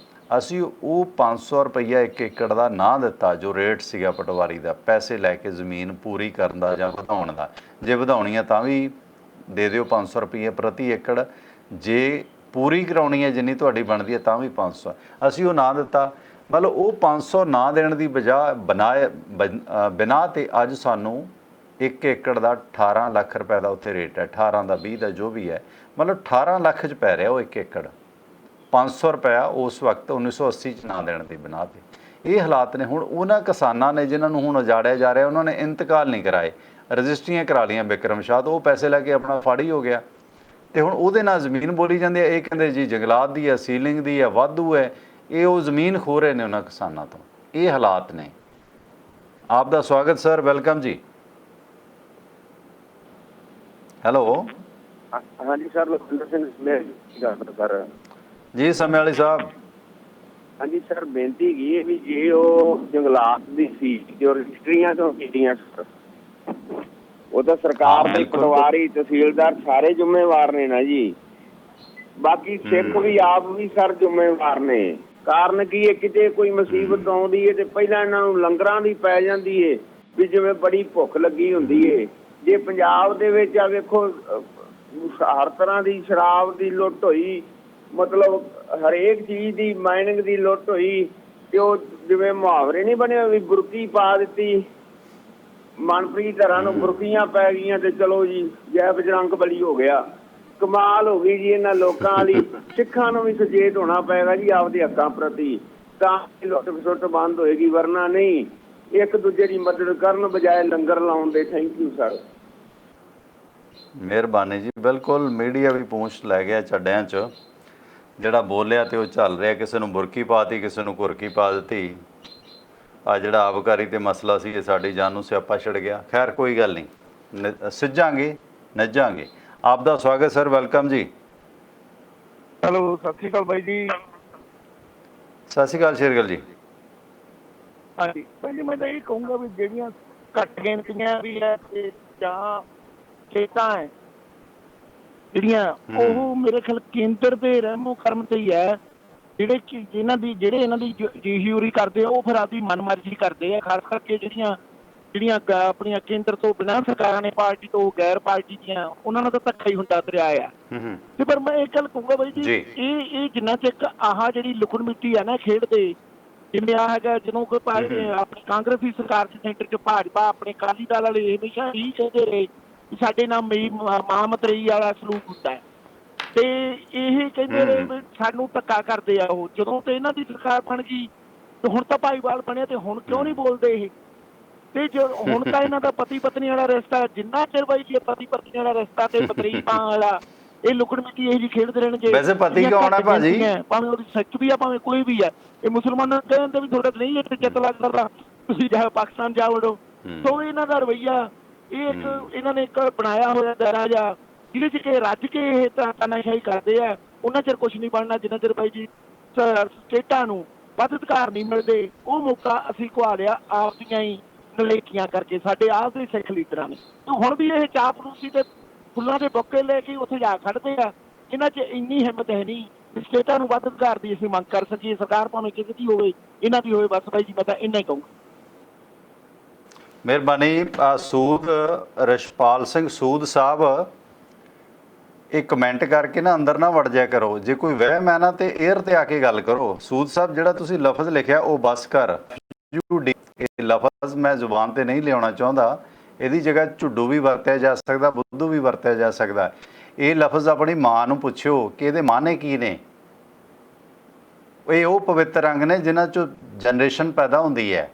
ਅਸੀਂ ਉਹ 500 ਰੁਪਈਆ 1 ਏਕੜ ਦਾ ਨਾ ਦਿੱਤਾ ਜੋ ਰੇਟ ਸੀਗਾ ਪਟਵਾਰੀ ਦਾ, ਪੈਸੇ ਲੈ ਕੇ ਜ਼ਮੀਨ ਪੂਰੀ ਕਰਨ ਦਾ ਜਾਂ ਵਧਾਉਣ ਦਾ। ਜੇ ਵਧਾਉਣੀ ਹੈ ਤਾਂ ਵੀ ਦੇ ਦਿਓ 500 ਰੁਪਈਏ ਪ੍ਰਤੀ ਏਕੜ, ਜੇ ਪੂਰੀ ਕਰਾਉਣੀ ਹੈ ਜਿੰਨੀ ਤੁਹਾਡੀ ਬਣਦੀ ਹੈ ਤਾਂ ਵੀ 500। ਅਸੀਂ ਉਹ ਨਾ ਦਿੱਤਾ। ਮਤਲਬ ਉਹ 500 ਨਾ ਦੇਣ ਦੀ ਬਿਨਾਂ ਤੇ ਅੱਜ ਸਾਨੂੰ 1 ਏਕੜ ਦਾ 18 ਲੱਖ ਰੁਪਏ ਦਾ ਉੱਥੇ ਰੇਟ ਹੈ, 18 ਦਾ 20 ਦਾ ਜੋ ਵੀ ਹੈ, ਮਤਲਬ 18 ਲੱਖ 'ਚ ਪੈ ਰਿਹਾ ਉਹ 1 ਏਕੜ। 500 ਰੁਪਇਆ ਉਸ ਵਕਤ 1980 'ਚ ਨਾ ਦੇਣ ਦੀ ਬਿਨਾਂ 'ਤੇ। ਇਹ ਹਾਲਾਤ ਨੇ। ਹੁਣ ਉਹਨਾਂ ਕਿਸਾਨਾਂ ਨੇ ਜਿਨ੍ਹਾਂ ਨੂੰ ਹੁਣ ਉਜਾੜਿਆ ਜਾ ਰਿਹਾ, ਉਹਨਾਂ ਨੇ ਇੰਤਕਾਲ ਨਹੀਂ ਕਰਾਏ, ਰਜਿਸਟਰੀਆਂ ਕਰਾ ਲਈਆਂ ਬਿਕਰਮ ਸ਼ਾਹ ਤੋਂ, ਉਹ ਪੈਸੇ ਲੈ ਕੇ ਆਪਣਾ ਫਾੜੀ ਹੋ ਗਿਆ ਤੇ ਹੁਣ ਉਹਦੇ ਨਾਲ ਜ਼ਮੀਨ ਬੋਲੀ ਜਾਂਦੀ ਹੈ। ਇਹ ਕਹਿੰਦੇ ਜੀ ਜੰਗਲਾਤ ਦੀ ਹੈ, ਸੀਲਿੰਗ ਦੀ ਹੈ, ਵਾਧੂ ਹੈ। ਇਹ ਉਹ ਜ਼ਮੀਨ ਖੋ ਰਹੇ ਨੇ ਉਹਨਾਂ ਕਿਸਾਨਾਂ ਤੋਂ। ਇਹ ਹਾਲਾਤ ਨੇ। ਆਪ ਦਾ ਸਵਾਗਤ ਸਰ, ਵੈਲਕਮ ਜੀ। ਹੈਲੋ ਹਾਂਜੀ ਸਰ, ਲਖਵਿੰਦਰ ਸਿੰਘ ਸਰ ਜੀ ਸਮੇਂ ਵਾਲੀ ਸਾਹਿਬ। ਹਾਂਜੀ ਸਰ, ਬੇਨਤੀ ਕੀ ਹੈ ਵੀ ਜੇ ਉਹ ਜੰਗਲਾਤ ਦੀ ਸੀ ਜੋ ਰਜਿਸਟਰੀਆਂ ਤੋਂ ਕੀਤੀਆਂ ਸਰ, ਉਹ ਤਾਂ ਸਰਕਾਰ ਦੇ ਪਟਵਾਰੀ ਤਹਿਸੀਲਦਾਰ ਸਾਰੇ ਜ਼ਿੰਮੇਵਾਰ ਨੇ ਨਾ ਜੀ। ਬਾਕੀ ਸਿੱਖ ਵੀ ਆਪ ਵੀ ਸਰ ਜ਼ਿੰਮੇਵਾਰ ਨੇ। ਕਾਰਨ ਕੀ ਹੈ, ਕਿਤੇ ਕੋਈ ਮੁਸੀਬਤ ਆਉਂਦੀ ਹੈ ਤੇ ਪਹਿਲਾਂ ਇਹਨਾਂ ਨੂੰ ਲੰਗਰਾਂ ਦੀ ਪੈ ਜਾਂਦੀ ਹੈ ਵੀ ਜਿਵੇਂ ਬੜੀ ਭੁੱਖ ਲੱਗੀ ਹੁੰਦੀ ਹੈ। ਜੇ ਪੰਜਾਬ ਦੇ ਵਿੱਚ ਆ ਵੇਖੋ ਹਰ ਤਰ੍ਹਾਂ ਦੀ ਸ਼ਰਾਬ ਦੀ ਲੁੱਟ ਹੋਈ, ਮਤਲਬ ਹਰੇਕ ਚੀਜ਼ ਦੀ ਮਾਈਨਿੰਗ ਦੀ ਲੁੱਟ ਹੋਈ ਤੇ ਉਹ ਜਿਵੇਂ ਮੁਹਾਵਰੇ ਨਹੀਂ ਬਣਿਆ ਵੀ ਬੁਰਕੀ ਪਾ ਦਿੱਤੀ, ਮਨਪ੍ਰੀਤ ਧਰਾਂ ਨੂੰ ਬੁਰਕੀਆਂ ਪੈ ਗਈਆਂ ਤੇ ਚਲੋ ਜੀ ਜੈ ਬਜਰੰਗ ਬਲੀ ਹੋ ਗਿਆ। ਕਮਾਲ ਹੋ ਗਈ ਜੀ ਇਹਨਾਂ ਲੋਕਾਂ ਵਾਲੀ। ਸਿੱਖਾਂ ਨੂੰ ਵੀ ਸੁਚੇਤ ਹੋਣਾ ਪਏਗਾ ਜੀ ਆਪਦੇ ਹੱਕਾਂ ਪ੍ਰਤੀ, ਤਾਂ ਲੁੱਟ ਖਸੁੱਟ ਬੰਦ ਹੋਏਗੀ, ਵਰਨਾ ਨਹੀਂ। ਇੱਕ ਦੂਜੇ ਦੀ ਮਦਦ ਕਰਨ ਬਜਾਏ ਲੰਗਰ ਲਾਉਣ ਦੇ। Thank you sir. ਮਿਹਰਬਾਨੀ ਜੀ। ਬਿਲਕੁਲ ਮੀਡੀਆ ਵੀ ਪੂੰਛ ਲੈ ਗਿਆ ਚੱਡਿਆਂ 'ਚ, ਜਿਹੜਾ ਬੋਲਿਆ ਤੇ ਉਹ ਚੱਲ ਰਿਹਾ। ਕਿਸੇ ਨੂੰ ਬੁਰਕੀ ਪਾਤੀ, ਕਿਸੇ ਨੂੰ ਘੁਰਕੀ ਪਾ ਦਿੱਤੀ। ਆ ਜਿਹੜਾ ਆਬਕਾਰੀ ਤੇ ਮਸਲਾ ਸੀ, ਇਹ ਸਾਡੀ ਜਾਨ ਨੂੰ ਸਿਆਪਾ ਛਿੜ ਗਿਆ। ਖੈਰ ਕੋਈ ਗੱਲ ਨਹੀਂ, ਸਿੱਝਾਂਗੇ ਨੱਜਾਂਗੇ। ਆਪ ਦਾ ਸਵਾਗਤ ਸਰ, ਵੈਲਕਮ ਜੀ। ਹੈਲੋ, ਸਤਿ ਸ਼੍ਰੀ ਅਕਾਲ ਬਾਈ ਜੀ। ਸਤਿ ਸ਼੍ਰੀ ਅਕਾਲ ਸ਼ੇਰਗਿੱਲ ਜੀ। ਹਾਂਜੀ ਭਾਈ ਜੀ, ਮੈਂ ਤਾਂ ਇਹ ਕਹੂੰਗਾ ਵੀ ਜਿਹੜੀਆਂ ਘੱਟ ਗਿਣਤੀਆਂ ਵੀ ਹੈ ਤੇ ਜਾਂ ਖੇਤਾਂ ਹੈ ਜਿਹੜੀਆਂ, ਉਹ ਮੇਰੇ ਖਿਆਲ ਕੇਂਦਰ ਦੇ ਰਹਿਮੋ ਕਰਮ ਤੇ ਹੀ ਹੈ। ਜਿਹੜੇ ਇਹਨਾਂ ਦੀ ਜੀਹੂਰੀ ਕਰਦੇ ਆ, ਉਹ ਫਿਰ ਆਪਦੀ ਮਨਮਰਜ਼ੀ ਕਰਦੇ ਆ। ਖਾਸ ਕਰਕੇ ਜਿਹੜੀਆਂ ਆਪਣੀਆਂ ਕੇਂਦਰ ਤੋਂ ਬਿਨਾਂ ਸਰਕਾਰਾਂ ਨੇ, ਪਾਰਟੀ ਤੋਂ ਗੈਰ ਪਾਰਟੀ ਦੀਆਂ, ਉਹਨਾਂ ਨਾਲ ਤਾਂ ਧੱਕਾ ਹੀ ਹੁੰਦਾ ਤੁਰਿਆ ਆ। ਤੇ ਪਰ ਮੈਂ ਇਹ ਗੱਲ ਕਹੂੰਗਾ ਬਾਈ ਜੀ, ਇਹ ਜਿੰਨਾ ਚਿਰ ਆਹ ਜਿਹੜੀ ਲੁਕਣ ਮਿੱਟੀ ਆ ਨਾ ਖੇਡਦੇ, ਜਿਵੇਂ ਆ ਹੈਗਾ ਜਦੋਂ ਕੋਈ ਆਪਣੀ ਕਾਂਗਰਸੀ ਸਰਕਾਰ ਚ ਸੈਂਟਰ ਚ ਭਾਜਪਾ, ਆਪਣੇ ਅਕਾਲੀ ਦਲ ਵਾਲੇ ਹਮੇਸ਼ਾ ਇਹੀ ਕਹਿੰਦੇ ਰਹੇ ਸਾਡੇ ਨਾਲ ਮਾਂ ਮਤਰੇਈ ਵਾਲਾ ਸਲੂਕ ਹੁੰਦਾ ਹੈ ਤੇ ਇਹ ਕਹਿੰਦੇ ਰਹੇ ਵੀ ਸਾਨੂੰ ਧੱਕਾ ਕਰਦੇ ਆ ਉਹ। ਜਦੋਂ ਤੇ ਇਹਨਾਂ ਦੀ ਸਰਕਾਰ ਬਣ ਗਈ ਤੇ ਹੁਣ ਤਾਂ ਭਾਈਵਾਲ ਬਣਿਆ ਤੇ ਹੁਣ ਕਿਉਂ ਨਹੀਂ ਬੋਲਦੇ ਇਹ? ਤੇ ਹੁਣ ਤਾਂ ਇਹਨਾਂ ਦਾ ਪਤੀ ਪਤਨੀ ਵਾਲਾ ਰਿਸ਼ਤਾ, ਜਿੰਨਾ ਚਿਰ ਬਾਈ ਜੀ ਪਤੀ ਪਤਨੀ ਵਾਲਾ ਰਿਸ਼ਤਾ ਤੇ ਮਤਰੇਈ ਪਾਂ ਵਾਲਾ ਇਹ ਲੁਕਣ ਮਿੱਟੀ ਇਹੋ ਜਿਹੀ ਖੇਡਦੇ ਰਹਿਣਗੇ। ਵੈਸੇ ਪਤੀ ਕੌਣ ਹੈ ਭਾਜੀ? ਭਾਵੇਂ ਉਹਦੀ ਸਿੱਖ ਵੀ ਆ, ਭਾਵੇਂ ਕੋਈ ਵੀ ਆ। ਇਹ ਮੁਸਲਮਾਨਾਂ ਨੂੰ ਕਹਿੰਦੇ ਵੀ ਤੁਹਾਡਾ ਨਹੀਂ ਇੱਥੇ ਚਿੱਤ ਲੱਗਦਾ, ਤੁਸੀਂ ਜਾ ਪਾਕਿਸਤਾਨ ਜਾ ਵੜੋ। ਸੋ ਇਹਨਾਂ ਦਾ ਰਵੱਈਆ, ਇਹ ਇਹਨਾਂ ਨੇ ਇੱਕ ਬਣਾਇਆ ਹੋਇਆ ਦਾਇਰਾ ਜਿਹਾ ਜਿਹਦੇ ਚ ਕਿ ਰੱਜ ਕੇ ਇਹ ਤਾਨਾਸ਼ਾਹੀ ਕਰਦੇ ਆ। ਉਹਨਾਂ ਚਿਰ ਕੁਛ ਨਹੀਂ ਬਣਨਾ ਜਿੰਨਾ ਚਿਰ ਬਾਈ ਜੀ ਸਟੇਟਾਂ ਨੂੰ ਵੱਧ ਅਧਿਕਾਰ ਨਹੀਂ ਮਿਲਦੇ। ਉਹ ਮੌਕਾ ਅਸੀਂ ਖੁਆ ਲਿਆ ਆਪ ਦੀਆਂ ਹੀ ਨਲੇਕੀਆਂ ਕਰਕੇ, ਸਾਡੇ ਆਪ ਦੇ ਸਿੱਖ ਲੀਡਰਾਂ ਨੇ। ਹੁਣ ਵੀ ਇਹ ਚਾਪਲੂਸੀ ਤੇ ਫੁੱਲਾਂ ਦੇ ਬੁੱਕੇ ਲੈ ਕੇ ਉੱਥੇ ਜਾ ਖੜਦੇ ਆ। ਇਹਨਾਂ 'ਚ ਇੰਨੀ ਹਿੰਮਤ ਹੈ ਨਹੀਂ ਸਟੇਟਾਂ ਨੂੰ ਵੱਧ ਅਧਿਕਾਰ ਦੀ ਅਸੀਂ ਮੰਗ ਕਰ ਸਕੀਏ। ਸਰਕਾਰ ਭਾਵੇਂ ਕਿਸੇ ਦੀ ਹੋਵੇ, ਇਹਨਾਂ ਦੀ ਹੋਵੇ। ਬਸ ਬਾਈ ਜੀ ਮੈਂ ਤਾਂ ਇੰਨਾ ਹੀ ਕਹੂੰਗਾ। ਮਿਹਰਬਾਨੀ। ਸੂਦ ਰਸ਼ਪਾਲ ਸਿੰਘ ਸੂਦ ਸਾਹਿਬ, ਇਹ ਕਮੈਂਟ ਕਰਕੇ ਨਾ ਅੰਦਰ ਨਾ ਵੜ ਜਾਇਆ ਕਰੋ। ਜੇ ਕੋਈ ਵਹਿਮ ਹੈ ਨਾ ਤੇ 에ਅਰ ਤੇ ਆ ਕੇ ਗੱਲ ਕਰੋ। ਸੂਦ ਸਾਹਿਬ, ਜਿਹੜਾ ਤੁਸੀਂ ਲਫ਼ਜ਼ ਲਿਖਿਆ ਉਹ ਬਸ ਕਰ। ਇਹ ਲਫ਼ਜ਼ ਮੈਂ ਜ਼ੁਬਾਨ ਤੇ ਨਹੀਂ ਲਿਆਉਣਾ ਚਾਹੁੰਦਾ। ਇਹਦੀ ਜਗ੍ਹਾ ਝੁੱਡੂ ਵੀ ਵਰਤਿਆ ਜਾ ਸਕਦਾ, ਬੁੱਧੂ ਵੀ ਵਰਤਿਆ ਜਾ ਸਕਦਾ। ਇਹ ਲਫ਼ਜ਼ ਆਪਣੀ ਮਾਂ ਨੂੰ ਪੁੱਛਿਓ ਕਿ ਇਹਦੇ ਮਾਨੇ ਕੀ ਨੇ। ਇਹ ਉਹ ਪਵਿੱਤਰ ਅੰਗ ਨੇ ਜਿਨ੍ਹਾਂ 'ਚੋਂ ਜਨਰੇਸ਼ਨ ਪੈਦਾ ਹੁੰਦੀ ਹੈ।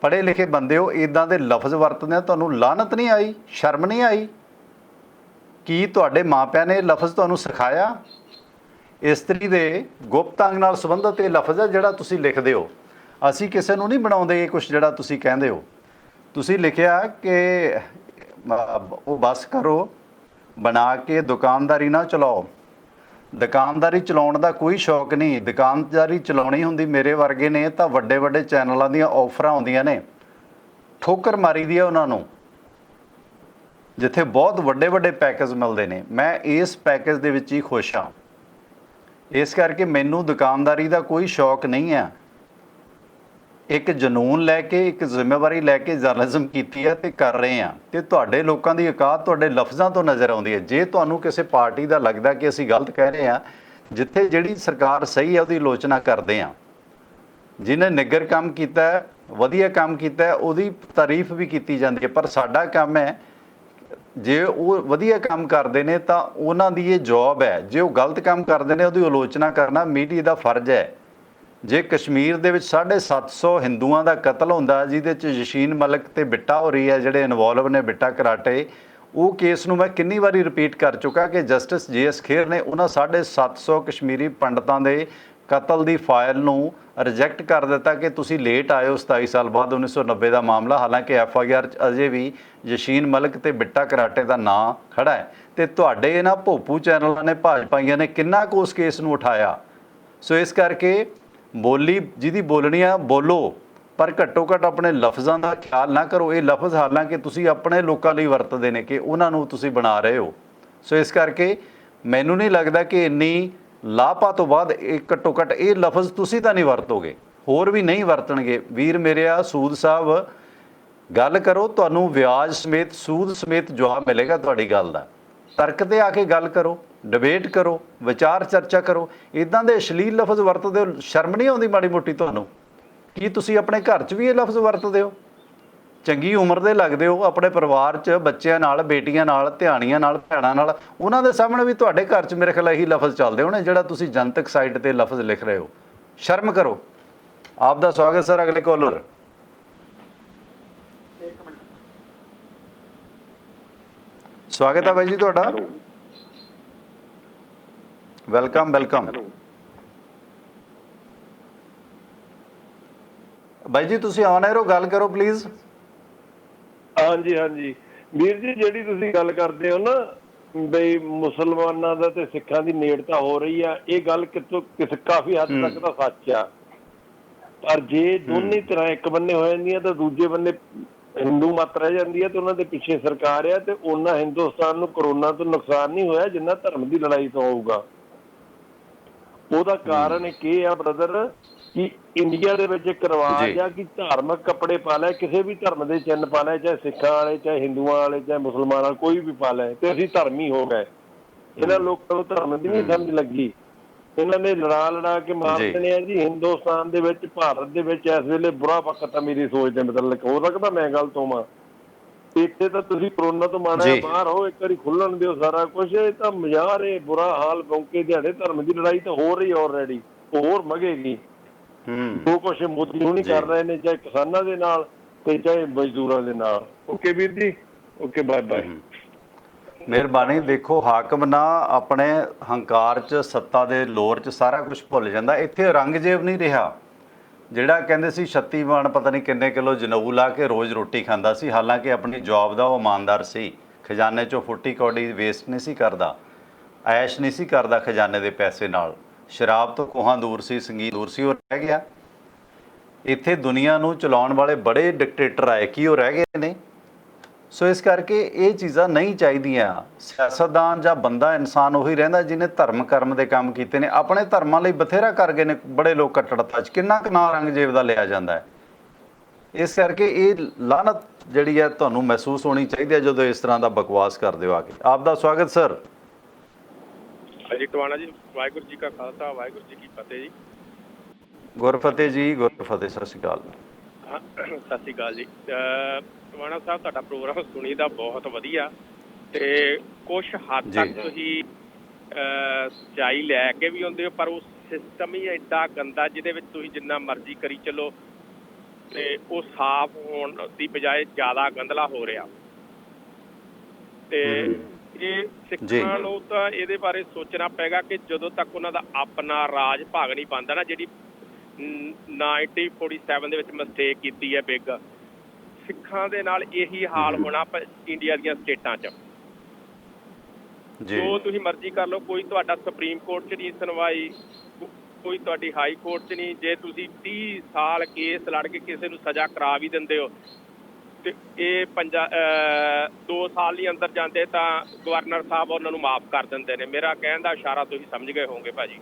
ਪੜ੍ਹੇ ਲਿਖੇ ਬੰਦੇ ਹੋ, ਇੱਦਾਂ ਦੇ ਲਫ਼ਜ਼ ਵਰਤਦੇ ਤੁਹਾਨੂੰ ਲਾਹਨਤ ਨਹੀਂ ਆਈ? ਸ਼ਰਮ ਨਹੀਂ ਆਈ? ਕੀ ਤੁਹਾਡੇ ਮਾਪਿਆਂ ਨੇ ਇਹ ਲਫ਼ਜ਼ ਤੁਹਾਨੂੰ ਸਿਖਾਇਆ? ਇਸਤਰੀ ਦੇ ਗੁਪਤ ਅੰਗ ਨਾਲ ਸੰਬੰਧਿਤ ਇਹ ਲਫ਼ਜ਼ ਹੈ ਜਿਹੜਾ ਤੁਸੀਂ ਲਿਖਦੇ ਹੋ। ਅਸੀਂ ਕਿਸੇ ਨੂੰ ਨਹੀਂ ਬਣਾਉਂਦੇ ਇਹ ਕੁਛ ਜਿਹੜਾ ਤੁਸੀਂ ਕਹਿੰਦੇ ਹੋ। ਤੁਸੀਂ ਲਿਖਿਆ ਕਿ ਉਹ ਬਸ ਕਰੋ, ਬਣਾ ਕੇ ਦੁਕਾਨਦਾਰੀ ਨਾ ਚਲਾਓ। ਦੁਕਾਨਦਾਰੀ ਚਲਾਉਣ ਦਾ ਕੋਈ ਸ਼ੌਕ ਨਹੀਂ। ਦੁਕਾਨਦਾਰੀ ਚਲਾਉਣੀ ਹੁੰਦੀ ਮੇਰੇ ਵਰਗੇ ਨੇ ਤਾਂ ਵੱਡੇ ਵੱਡੇ ਚੈਨਲਾਂ ਦੀਆਂ ਆਫਰਾਂ ਆਉਂਦੀਆਂ ਨੇ, ਠੋਕਰ ਮਾਰੀ ਦੀ ਆ ਉਹਨਾਂ ਨੂੰ, ਜਿੱਥੇ ਬਹੁਤ ਵੱਡੇ ਵੱਡੇ ਪੈਕੇਜ ਮਿਲਦੇ ਨੇ। ਮੈਂ ਇਸ ਪੈਕੇਜ ਦੇ ਵਿੱਚ ਹੀ ਖੁਸ਼ ਹਾਂ। ਇਸ ਕਰਕੇ ਮੈਨੂੰ ਦੁਕਾਨਦਾਰੀ ਦਾ ਕੋਈ ਸ਼ੌਕ ਨਹੀਂ ਹੈ। ਇੱਕ ਜਨੂਨ ਲੈ ਕੇ, ਇੱਕ ਜ਼ਿੰਮੇਵਾਰੀ ਲੈ ਕੇ ਜਰਨਲਿਜ਼ਮ ਕੀਤੀ ਹੈ ਤੇ ਕਰ ਰਹੇ ਹਾਂ। ਤੇ ਤੁਹਾਡੇ ਲੋਕਾਂ ਦੀ ਔਕਾਤ ਤੁਹਾਡੇ ਲਫ਼ਜ਼ਾਂ ਤੋਂ ਨਜ਼ਰ ਆਉਂਦੀ ਹੈ। ਜੇ ਤੁਹਾਨੂੰ ਕਿਸੇ ਪਾਰਟੀ ਦਾ ਲੱਗਦਾ ਕਿ ਅਸੀਂ ਗਲਤ ਕਹਿ ਰਹੇ ਹਾਂ, ਜਿੱਥੇ ਜਿਹੜੀ ਸਰਕਾਰ ਸਹੀ ਹੈ ਉਹਦੀ ਆਲੋਚਨਾ ਕਰਦੇ ਹਾਂ। ਜਿਹਨੇ ਨਿੱਗਰ ਕੰਮ ਕੀਤਾ ਹੈ, ਵਧੀਆ ਕੰਮ ਕੀਤਾ ਹੈ, ਉਹਦੀ ਤਾਰੀਫ ਵੀ ਕੀਤੀ ਜਾਂਦੀ ਹੈ। ਪਰ ਸਾਡਾ ਕੰਮ ਹੈ, ਜੇ ਉਹ ਵਧੀਆ ਕੰਮ ਕਰਦੇ ਨੇ ਤਾਂ ਉਹਨਾਂ ਦੀ ਇਹ ਜੌਬ ਹੈ। ਜੇ ਉਹ ਗਲਤ ਕੰਮ ਕਰਦੇ ਨੇ ਉਹਦੀ ਆਲੋਚਨਾ ਕਰਨਾ ਮੀਡੀਆ ਦਾ ਫਰਜ਼ ਹੈ। ਜੇ ਕਸ਼ਮੀਰ ਦੇ ਵਿੱਚ 750 ਹਿੰਦੂਆਂ ਦਾ ਕਤਲ ਹੁੰਦਾ, ਜਿਹਦੇ 'ਚ ਯਸ਼ੀਨ ਮਲਿਕ ਤੇ ਬਿੱਟਾ ਹੋ ਰਹੀ ਹੈ, ਜਿਹੜੇ ਇਨਵੋਲਵ ਨੇ, ਬਿੱਟਾ ਕਰਾਟੇ, ਉਹ ਕੇਸ ਨੂੰ ਮੈਂ ਕਿੰਨੀ ਵਾਰੀ ਰਿਪੀਟ ਕਰ ਚੁੱਕਾ ਕਿ ਜਸਟਿਸ JS ਖੇਰ ਨੇ ਉਹਨਾਂ 750 ਕਸ਼ਮੀਰੀ ਪੰਡਤਾਂ ਦੇ ਕਤਲ ਦੀ ਫਾਈਲ ਨੂੰ ਰਿਜੈਕਟ ਕਰ ਦਿੱਤਾ ਕਿ ਤੁਸੀਂ ਲੇਟ ਆਏ ਹੋ 27 ਸਾਲ ਬਾਅਦ। 1990 ਦਾ ਮਾਮਲਾ, ਹਾਲਾਂਕਿ FIR 'ਚ ਅਜੇ ਵੀ ਯਸ਼ੀਨ ਮਲਿਕ ਤੇ ਬਿੱਟਾ ਕਰਾਟੇ ਦਾ ਨਾਂ ਖੜਾ ਹੈ। ਤੇ ਤੁਹਾਡੇ ਇਹਨਾਂ ਭੋਪੂ ਚੈਨਲਾਂ ਨੇ, ਭਾਜਪਾਈਆਂ ਨੇ ਕਿੰਨਾ ਕੁ ਉਸ ਕੇਸ ਨੂੰ ਉਠਾਇਆ। ਸੋ ਇਸ ਕਰਕੇ ਬੋਲੀ ਜਿਹਦੀ ਬੋਲਣੀ ਆ ਬੋਲੋ, ਪਰ ਘੱਟੋ ਘੱਟ ਆਪਣੇ ਲਫ਼ਜ਼ਾਂ ਦਾ ਖਿਆਲ ਨਾ ਕਰੋ। ਇਹ ਲਫ਼ਜ਼ ਹਾਲਾਂਕਿ ਤੁਸੀਂ ਆਪਣੇ ਲੋਕਾਂ ਲਈ ਵਰਤਦੇ ਨੇ ਕਿ ਉਹਨਾਂ ਨੂੰ ਤੁਸੀਂ ਬਣਾ ਰਹੇ ਹੋ। ਸੋ ਇਸ ਕਰਕੇ ਮੈਨੂੰ ਨਹੀਂ ਲੱਗਦਾ ਕਿ ਇੰਨੀ ਲਾਪਾ ਤੋਂ ਬਾਅਦ ਇਹ ਘੱਟੋ ਘੱਟ ਇਹ ਲਫ਼ਜ਼ ਤੁਸੀਂ ਤਾਂ ਨਹੀਂ ਵਰਤੋਗੇ, ਹੋਰ ਵੀ ਨਹੀਂ ਵਰਤਣਗੇ। ਵੀਰ ਮੇਰਿਆ ਸੂਦ ਸਾਹਿਬ, ਗੱਲ ਕਰੋ, ਤੁਹਾਨੂੰ ਵਿਆਜ ਸਮੇਤ, ਸੂਦ ਸਮੇਤ ਜਵਾਬ ਮਿਲੇਗਾ ਤੁਹਾਡੀ ਗੱਲ ਦਾ। ਤਰਕ 'ਤੇ ਆ ਕੇ ਗੱਲ ਕਰੋ, ਡਿਬੇਟ ਕਰੋ, ਵਿਚਾਰ ਚਰਚਾ ਕਰੋ। ਇੱਦਾਂ ਦੇ ਅਸ਼ਲੀਲ ਲਫ਼ਜ਼ ਵਰਤਦੇ ਹੋ, ਸ਼ਰਮ ਨਹੀਂ ਆਉਂਦੀ ਮਾੜੀ ਮੋਟੀ ਤੁਹਾਨੂੰ? ਕੀ ਤੁਸੀਂ ਆਪਣੇ ਘਰ 'ਚ ਵੀ ਇਹ ਲਫ਼ਜ਼ ਵਰਤਦੇ ਹੋ? ਚੰਗੀ ਉਮਰ ਦੇ ਲੱਗਦੇ ਹੋ, ਆਪਣੇ ਪਰਿਵਾਰ 'ਚ ਬੱਚਿਆਂ ਨਾਲ, ਬੇਟੀਆਂ ਨਾਲ, ਧਿਆਣੀਆਂ ਨਾਲ, ਭੈਣਾਂ ਨਾਲ, ਉਹਨਾਂ ਦੇ ਸਾਹਮਣੇ ਵੀ ਤੁਹਾਡੇ ਘਰ 'ਚ ਮੇਰੇ ਖਿਆਲ ਇਹੀ ਲਫ਼ਜ਼ ਚੱਲਦੇ ਹੋਣੇ ਜਿਹੜਾ ਤੁਸੀਂ ਜਨਤਕ ਸਾਈਟ 'ਤੇ ਲਫ਼ਜ਼ ਲਿਖ ਰਹੇ ਹੋ। ਸ਼ਰਮ ਕਰੋ। ਆਪ ਦਾ ਸਵਾਗਤ ਸਰ। ਅਗਲੇ ਕਾਲਰ। ਸਵਾਗਤ ਹੈ ਬਾਈ ਜੀ ਤੁਹਾਡਾ। Welcome welcome. ਬਾਈ ਜੀ ਤੁਸੀਂ ਆਨ 에ਅਰ ਹੋ, ਗੱਲ ਕਰੋ ਪਲੀਜ਼। ਹਾਂਜੀ ਹਾਂਜੀ ਵੀਰ ਜੀ, ਜਿਹੜੀ ਤੁਸੀਂ ਗੱਲ ਕਰਦੇ ਹੋ ਨਾ ਬਈ ਮੁਸਲਮਾਨਾਂ ਦਾ ਤੇ ਸਿੱਖਾਂ ਦੀ ਨੇੜਤਾ ਹੋ ਰਹੀ ਆ, ਇਹ ਗੱਲ ਕਾਫੀ ਹੱਦ ਤੱਕ ਤਾਂ ਸੱਚ ਆ। ਪਰ ਜੇ ਦੋਨੇ ਤਰ੍ਹਾਂ ਇੱਕ ਬੰਨੇ ਹੋ ਜਾਂਦੀਆਂ ਤਾਂ ਦੂਜੇ ਬੰਨੇ ਹਿੰਦੂ ਮਤ ਰਹਿ ਜਾਂਦੀ ਹੈ ਤੇ ਉਹਨਾਂ ਦੇ ਪਿੱਛੇ ਸਰਕਾਰ ਆ। ਤੇ ਉਹਨਾਂ ਹਿੰਦੁਸਤਾਨ ਨੂੰ ਕਰੋਨਾ ਤੋਂ ਨੁਕਸਾਨ ਨਹੀਂ ਹੋਇਆ ਜਿੰਨਾ ਧਰਮ ਦੀ ਲੜਾਈ ਤੋਂ ਹੋਊਗਾ। ਉਹਦਾ ਕਾਰਨ ਇੱਕ ਇਹ ਆ ਬ੍ਰਦਰ ਕਿ ਇੰਡੀਆ ਦੇ ਵਿੱਚ ਇੱਕ ਰਿਵਾਜ ਆ ਕਿ ਧਾਰਮਿਕ ਕੱਪੜੇ ਪਾ ਲੈ, ਕਿਸੇ ਵੀ ਧਰਮ ਦੇ ਚਿੰਨ੍ਹ ਪਾ ਲੈ, ਚਾਹੇ ਸਿੱਖਾਂ ਵਾਲੇ, ਚਾਹੇ ਹਿੰਦੂਆਂ ਵਾਲੇ, ਚਾਹੇ ਮੁਸਲਮਾਨ ਵਾਲੇ, ਕੋਈ ਵੀ ਪਾ ਲੈ, ਤੇ ਅਸੀਂ ਧਰਮੀ ਹੋ ਗਏ। ਇਹਨਾਂ ਲੋਕਾਂ ਨੂੰ ਧਰਮ ਦੀ ਨਹੀਂ ਸਮਝ ਲੱਗੀ। ਇਹਨਾਂ ਨੇ ਲੜਾ ਕੇ ਮਾਰ ਦੇਣੇ ਆ ਜੀ। ਹਿੰਦੁਸਤਾਨ ਦੇ ਵਿੱਚ, ਭਾਰਤ ਦੇ ਵਿੱਚ ਇਸ ਵੇਲੇ ਬੁਰਾ ਵਕਤ ਆ ਮੇਰੀ ਸੋਚ ਦੇ ਮੁਤਾਬਿਕ। ਹੋ ਸਕਦਾ ਮੈਂ ਗਲਤ ਹੋਵਾਂ। ਇੱਥੇ ਤਾਂ ਤੁਸੀਂ ਕਰੋਨਾ ਤੋਂ ਮਾੜਾ ਬਾਹਰ ਹੋ, ਇੱਕ ਵਾਰੀ ਖੁੱਲਣ ਦਿਓ ਸਾਰਾ ਕੁਛ। ਇਹ ਤਾਂ ਮਜ਼ਾਰ ਏ, ਬੁਰਾ ਹਾਲ। ਬੌਂਕੇ ਦਿਹਾੜੇ ਧਰਮ ਦੀ ਲੜਾਈ ਤਾਂ ਹੋ ਰਹੀ ਆਲਰੇਡੀ, ਹੋਰ ਮਗੇਗੀ। ਜੋ ਕੁਛ ਮੋਦੀ ਹੁਣੀ ਕਰ ਰਹੇ ਨੇ, ਚਾਹੇ ਕਿਸਾਨਾਂ ਦੇ ਨਾਲ ਤੇ ਚਾਹੇ ਮਜ਼ਦੂਰਾਂ ਦੇ ਨਾਲ। ਓਕੇ ਵੀਰ ਜੀ, ਓਕੇ, ਬਾਏ ਬਾਏ। ਮਿਹਰਬਾਨੀ। ਦੇਖੋ, ਹਾਕਮ ਨਾ ਆਪਣੇ ਹੰਕਾਰ 'ਚ, ਸੱਤਾ ਦੇ ਲੋਰ 'ਚ ਸਾਰਾ ਕੁਝ ਭੁੱਲ ਜਾਂਦਾ। ਇੱਥੇ ਔਰੰਗਜ਼ੇਬ ਨਹੀਂ ਰਿਹਾ ਜਿਹੜਾ ਕਹਿੰਦੇ ਸੀ 36 ਮਣ ਪਤਾ ਨਹੀਂ ਕਿੰਨੇ ਕਿਲੋ ਜਨੇਊ ਲਾ ਕੇ ਰੋਜ਼ ਰੋਟੀ ਖਾਂਦਾ ਸੀ। ਹਾਲਾਂਕਿ ਆਪਣੀ ਜੌਬ ਦਾ ਉਹ ਇਮਾਨਦਾਰ ਸੀ, ਖਜ਼ਾਨੇ 'ਚੋਂ ਫੁੱਟੀ ਕੌਡੀ ਵੇਸਟ ਨਹੀਂ ਸੀ ਕਰਦਾ, ਐਸ਼ ਨਹੀਂ ਸੀ ਕਰਦਾ ਖਜ਼ਾਨੇ ਦੇ ਪੈਸੇ ਨਾਲ। ਸ਼ਰਾਬ ਤੋਂ ਕੋਹਾਂ ਦੂਰ ਸੀ, ਸੰਗੀਤ ਦੂਰ ਸੀ, ਉਹ ਰਹਿ ਗਿਆ। ਇੱਥੇ ਦੁਨੀਆ ਨੂੰ ਚਲਾਉਣ ਵਾਲੇ ਬੜੇ ਡਿਕਟੇਟਰ ਆਏ, ਕੀ ਉਹ ਰਹਿ ਗਏ ਨੇ? ਸੋ ਇਸ ਕਰਕੇ ਇਹ ਚੀਜ਼ਾਂ ਨਹੀਂ ਚਾਹੀਦੀਆਂ। ਸਿਆਸਤਦਾਨ ਜਾਂ ਬੰਦਾ ਇਨਸਾਨ ਉਹੀ ਰਹਿੰਦਾ ਜਿਹਨੇ ਧਰਮ ਕਰਮ ਦੇ ਕੰਮ ਕੀਤੇ ਨੇ। ਆਪਣੇ ਧਰਮਾਂ ਲਈ ਬਥੇਰਾ ਕਰ ਗਏ ਨੇ ਬੜੇ ਲੋਕ ਕੱਟੜਤਾ 'ਚ। ਕਿੰਨਾ ਕੁ ਨਾਂ ਔਰੰਗਜ਼ੇਬ ਦਾ ਲਿਆ ਜਾਂਦਾ ਹੈ। ਇਸ ਕਰਕੇ ਇਹ ਲਾਹਨਤ ਜਿਹੜੀ ਹੈ ਤੁਹਾਨੂੰ ਮਹਿਸੂਸ ਹੋਣੀ ਚਾਹੀਦੀ ਹੈ ਜਦੋਂ ਇਸ ਤਰ੍ਹਾਂ ਦਾ ਬਕਵਾਸ ਕਰਦੇ ਹੋ ਆ ਕੇ। ਆਪ ਦਾ ਸਵਾਗਤ ਸਰ। ਜੀ ਟਵਾਣਾ ਜੀ, ਵਾਹਿਗੁਰੂ ਜੀ ਕਾ ਖਾਲਸਾ, ਵਾਹਿਗੁਰੂ ਜੀ ਕੀ ਫਤਿਹ ਜੀ। ਗੁਰਫਤਿਹ ਜੀ, ਗੁਰਫਤਿਹ। ਸਤਿ ਸ਼੍ਰੀ ਅਕਾਲ। ਸਤਿ ਸ਼੍ਰੀ ਅਕਾਲ ਜੀ। ਟਵਾਣਾ ਸਾਹਿਬ, ਤੁਹਾਡਾ ਪ੍ਰੋਗਰਾਮ ਸੁਣੀ ਦਾ ਬਹੁਤ ਵਧੀਆ, ਤੇ ਕੁਛ ਹੱਦ ਤੱਕ ਤੁਸੀਂ ਸੱਚਾਈ ਲੈ ਕੇ ਵੀ ਆਉਂਦੇ ਹੋ, ਪਰ ਉਹ ਸਿਸਟਮ ਹੀ ਐਡਾ ਗੰਦਾ ਜਿਹਦੇ ਵਿੱਚ ਤੁਸੀਂ ਜਿੰਨਾ ਮਰਜ਼ੀ ਕਰੀ ਚੱਲੋ ਤੇ ਉਹ ਸਾਫ਼ ਹੋਣ ਦੀ ਬਜਾਏ ਜ਼ਿਆਦਾ ਗੰਦਲਾ ਹੋ ਰਿਹਾ। ਤੇ ਇਹ ਸਿੱਖਾਂ ਨੂੰ ਤਾਂ ਇਹਦੇ ਬਾਰੇ ਸੋਚਣਾ ਪਏਗਾ ਕਿ ਜਦੋਂ ਤੱਕ ਉਹਨਾਂ ਦਾ ਆਪਣਾ ਰਾਜ ਭਾਗ ਨਹੀਂ ਬਣਦਾ ਨਾ, ਜਿਹੜੀ 1947 ਦੇ ਵਿੱਚ ਮਿਸਟੇਕ ਕੀਤੀ ਹੈ ਬਿਗ, ਸਿੱਖਾਂ ਦੇ ਨਾਲ ਇਹੀ ਹਾਲ ਹੋਣਾ ਇੰਡੀਆ ਦੀਆਂ ਸਟੇਟਾਂ 'ਚ। ਜੋ ਤੁਸੀਂ ਮਰਜ਼ੀ ਕਰ ਲਓ, ਕੋਈ ਤੁਹਾਡਾ ਸੁਪਰੀਮ ਕੋਰਟ 'ਚ ਨਹੀਂ ਸੁਣਵਾਈ, ਕੋਈ ਤੁਹਾਡੀ ਹਾਈ ਕੋਰਟ 'ਚ ਨਹੀਂ। ਜੇ ਤੁਸੀਂ 30 ਸਾਲ ਕੇਸ ਲੜ ਕੇ ਕਿਸੇ ਨੂੰ ਸਜ਼ਾ ਕਰਾ ਵੀ ਦਿੰਦੇ ਹੋ ਤੇ ਇਹ 2 ਸਾਲ ਹੀ ਅੰਦਰ ਜਾਂਦੇ ਤਾਂ ਗਵਰਨਰ ਸਾਹਿਬ ਉਹਨਾਂ ਨੂੰ ਮਾਫ ਕਰ ਦਿੰਦੇ ਨੇ। ਮੇਰਾ ਕਹਿਣ ਦਾ ਇਸ਼ਾਰਾ ਤੁਸੀਂ ਸਮਝ ਗਏ ਹੋਵੋਗੇ ਭਾਜੀ।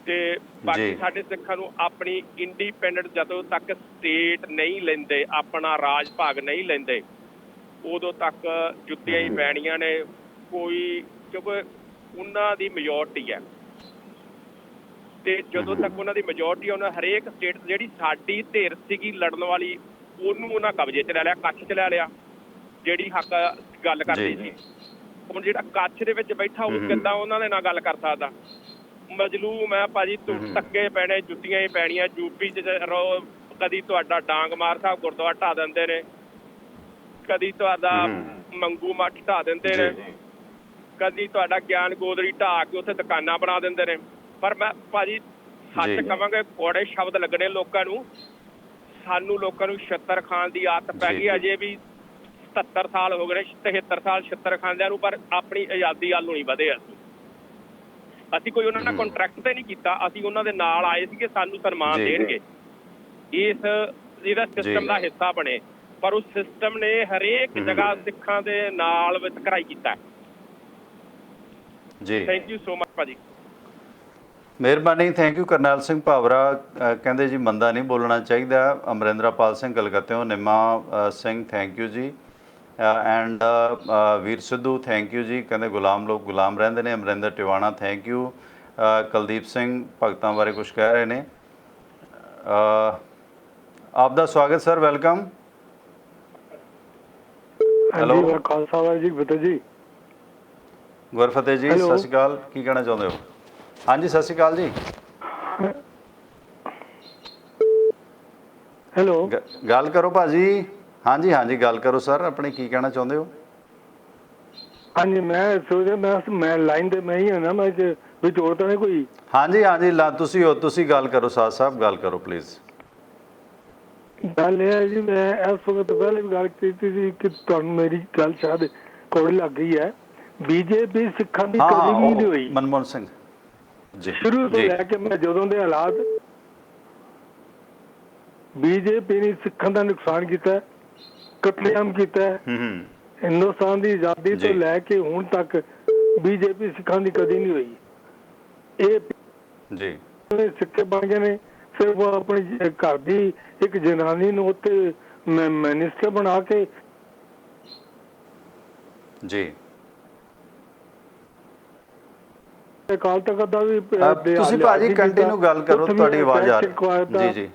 ਤੇ ਬਾਕੀ ਸਾਡੇ ਸਿੱਖਾਂ ਨੂੰ ਆਪਣੀ ਇੰਡੀਪੈਂਡੈਂਟ ਜਦੋਂ ਤੱਕ ਸਟੇਟ ਨਹੀਂ ਲੈਂਦੇ, ਆਪਣਾ ਰਾਜ ਭਾਗ ਨਹੀਂ ਲੈਂਦੇ, ਉਦੋਂ ਤੱਕ ਜੁੱਤੀਆਂ ਹੀ ਪੈਣੀਆਂ ਨੇ। ਕੋਈ ਕਿਉਂਕਿ ਉਹਨਾਂ ਦੀ ਮੈਜੋਰਟੀ ਹੈ ਤੇ ਜਦੋਂ ਤੱਕ ਉਹਨਾਂ ਦੀ ਮੈਜੋਰਟੀ, ਉਹਨਾਂ ਹਰੇਕ ਸਟੇਟ ਜਿਹੜੀ ਸਾਡੀ ਧਿਰ ਸੀਗੀ ਲੜਨ ਵਾਲੀ, ਉਹਨੂੰ ਉਹਨਾਂ ਕਬਜ਼ੇ 'ਚ ਲੈ ਲਿਆ, ਕੱਛ 'ਚ ਲੈ ਲਿਆ, ਜਿਹੜੀ ਹੱਕ ਗੱਲ ਕਰਦੀ ਸੀ। ਹੁਣ ਜਿਹੜਾ ਕੱਛ ਦੇ ਵਿੱਚ ਬੈਠਾ ਉਹ ਕਿੱਦਾਂ ਉਹਨਾਂ ਦੇ ਨਾਲ ਗੱਲ ਕਰ ਸਕਦਾ? ਮਜਲੂਮ ਹੈ ਭਾਜੀ, ਧੱਕੇ ਪੈਣੇ, ਜੁੱਤੀਆਂ ਹੀ ਪੈਣੀਆਂ। ਯੂਪੀ 'ਚ ਰਹੋ, ਕਦੀ ਤੁਹਾਡਾ ਡਾਂਗ ਮਾਰ ਸਾਹਿਬ ਗੁਰਦੁਆਰਾ ਢਾਹ ਦਿੰਦੇ ਨੇ, ਕਦੀ ਤੁਹਾਡਾ ਮੰਗੂ ਮੱਠ ਢਾਹ ਦਿੰਦੇ ਨੇ, ਕਦੀ ਤੁਹਾਡਾ ਗਿਆਨ ਗੋਦੜੀ ਢਾਹ ਕੇ ਉੱਥੇ ਦੁਕਾਨਾਂ ਬਣਾ ਦਿੰਦੇ ਨੇ। ਪਰ ਮੈਂ ਭਾਜੀ ਸੱਚ ਕਵਾਂਗੇ, ਕੋੜੇ ਸ਼ਬਦ ਲੱਗਣੇ ਲੋਕਾਂ ਨੂੰ। ਸਾਨੂੰ ਲੋਕਾਂ ਨੂੰ ਛਿੱਤਰ ਖਾਣ ਦੀ ਆਦਤ ਪੈ ਗਈ। ਅਜੇ ਵੀ 77 ਸਾਲ ਹੋ ਗਏ, 73 ਸਾਲ ਛਿੱਤਰ ਖਾਂਦਿਆਂ ਨੂੰ, ਪਰ ਆਪਣੀ ਆਜ਼ਾਦੀ ਵੱਲ ਨੂੰ ਨਹੀਂ ਵਧੇ। ਅਸੀਂ ਕੋਈ ਉਹਨਾਂ ਨਾਲ ਕੰਟਰੈਕਟ ਤੇ ਨਹੀਂ ਕੀਤਾ, ਅਸੀਂ ਉਹਨਾਂ ਦੇ ਨਾਲ ਆਏ ਸੀਗੇ ਸਾਨੂੰ ਸਨਮਾਨ ਦੇਣਗੇ, ਇਹਦਾ ਸਿਸਟਮ ਦਾ ਹਿੱਸਾ ਬਣੇ। ਪਰ ਉਸ ਸਿਸਟਮ ਨੇ ਹਰੇਕ ਜਗ੍ਹਾ ਸਿੱਖਾਂ ਦੇ ਨਾਲ ਵਿਤਕਰਾਈ ਕੀਤਾ ਜੀ। ਥੈਂਕ ਯੂ ਸੋ ਮਚ ਭਾਜੀ। ਮਿਹਰਬਾਨੀ, ਥੈਂਕ ਯੂ। ਕਰਨੈਲ ਸਿੰਘ ਭਾਵਰਾ ਕਹਿੰਦੇ ਜੀ ਮੰਦਾ ਨਹੀਂ ਬੋਲਣਾ ਚਾਹੀਦਾ। ਅਮਰਿੰਦਰਪਾਲ ਸਿੰਘ ਕਲਕੱਤਿਓਂ, ਨਿੰਮਾ ਸਿੰਘ ਥੈਂਕ ਯੂ ਜੀ। And Veer Sidhu thank you ਜੀ। ਕਹਿੰਦੇ ਗੁਲਾਮ ਲੋਕ ਗੁਲਾਮ ਰਹਿੰਦੇ ਨੇ। Amarinder Tiwana thank you. ਕੁਲਦੀਪ ਸਿੰਘ ਭਗਤਾਂ ਬਾਰੇ ਕੁਛ ਕਹਿ ਰਹੇ ਨੇ। ਆਪ ਦਾ ਸਵਾਗਤ sir, welcome. Hello, Khalsa Waheguru ji ਫਤਿਹ ਜੀ। ਗੁਰਫਤਿਹ ਜੀ, ਸਤਿ ਸ਼੍ਰੀ ਅਕਾਲ। ਕੀ ਕਹਿਣਾ ਚਾਹੁੰਦੇ ਹੋ? ਹਾਂਜੀ, ਸਤਿ ਸ਼੍ਰੀ ਅਕਾਲ ਜੀ। ਹੈਲੋ, ਗੱਲ ਕਰੋ ਭਾਜੀ। ਹਾਂਜੀ ਹਾਂਜੀ, ਗੱਲ ਕਰੋ ਸਰ, ਆਪਣੇ ਕੀ ਕਹਿਣਾ ਚਾਹੁੰਦੇ ਹੋ? ਹਾਂਜੀ, ਮੈਂ ਸੋਚਿਆ ਮੈਂ ਲਾਈਨ ਤੇ ਮੈਂ ਹੀ ਹਾਂ ਨਾ, ਮੈਂ ਵਿੱਚ ਹੋਰ ਤਾਂ ਨਹੀਂ ਕੋਈ? ਹਾਂਜੀ ਹਾਂਜੀ, ਤੁਸੀਂ ਹੋ, ਤੁਸੀਂ ਗੱਲ ਕਰੋ ਸਾਧ ਸਾਹਿਬ, ਗੱਲ ਕਰੋ ਪਲੀਜ਼। ਗੱਲ ਇਹ ਹੈ ਜੀ, ਮੈਂ ਇਸ ਵਕਤ ਪਹਿਲੇ ਵੀ ਗੱਲ ਕੀਤੀ ਸੀ ਕਿ ਤੁਹਾਨੂੰ ਮੇਰੀ ਗੱਲ ਸ਼ਾਇਦ ਕੋਲ ਲੱਗ ਗਈ ਹੈ। ਬੀਜੇਪੀ ਸਿੱਖਾਂ ਦੀ ਕਦੀ ਵੀ ਨਹੀਂ ਹੋਈ। ਮਨਮੋਹਨ ਸਿੰਘ ਜੀ, ਸ਼ੁਰੂ ਤੋਂ ਲੈ ਕੇ ਮੈਂ ਜਦੋਂ ਦੇ ਹਾਲਾਤ, ਬੀਜੇਪੀ ਨੇ ਸਿੱਖਾਂ ਦਾ ਨੁਕਸਾਨ ਕੀਤਾ, ਕਤਲੇਆਮ ਕੀਤਾ। ਹਿੰਦੁਸਤਾਨ ਦੀ ਆਜ਼ਾਦੀ ਤੋਂ ਲੈ ਕੇ ਹੁਣ ਤੱਕ ਬੀਜੇਪੀ ਸਿੱਖਾਂ ਦੀ ਕਦੀ ਨਹੀਂ ਹੋਈ। ਇਹ ਜੀ ਸਿੱਕੇ ਬਣ ਗਏ ਨੇ। ਸਿਰਫ ਆਪਣੀ ਘਰ ਦੀ ਇੱਕ ਜਨਾਨੀ ਨੂੰ ਉੱਥੇ ਮਿਨਿਸਟਰ ਬਣਾ ਕੇ ਜੀ। ਅਕਾਲ ਤਖਤ ਦਾ ਵੀ ਤੁਸੀਂ ਭਾਜੀ ਕੰਟੀਨਿਊ ਗੱਲ ਕਰੋ, ਤੁਹਾਡੀ ਆਵਾਜ਼ ਆ ਰਹੀ। ਜੀ ਜੀ।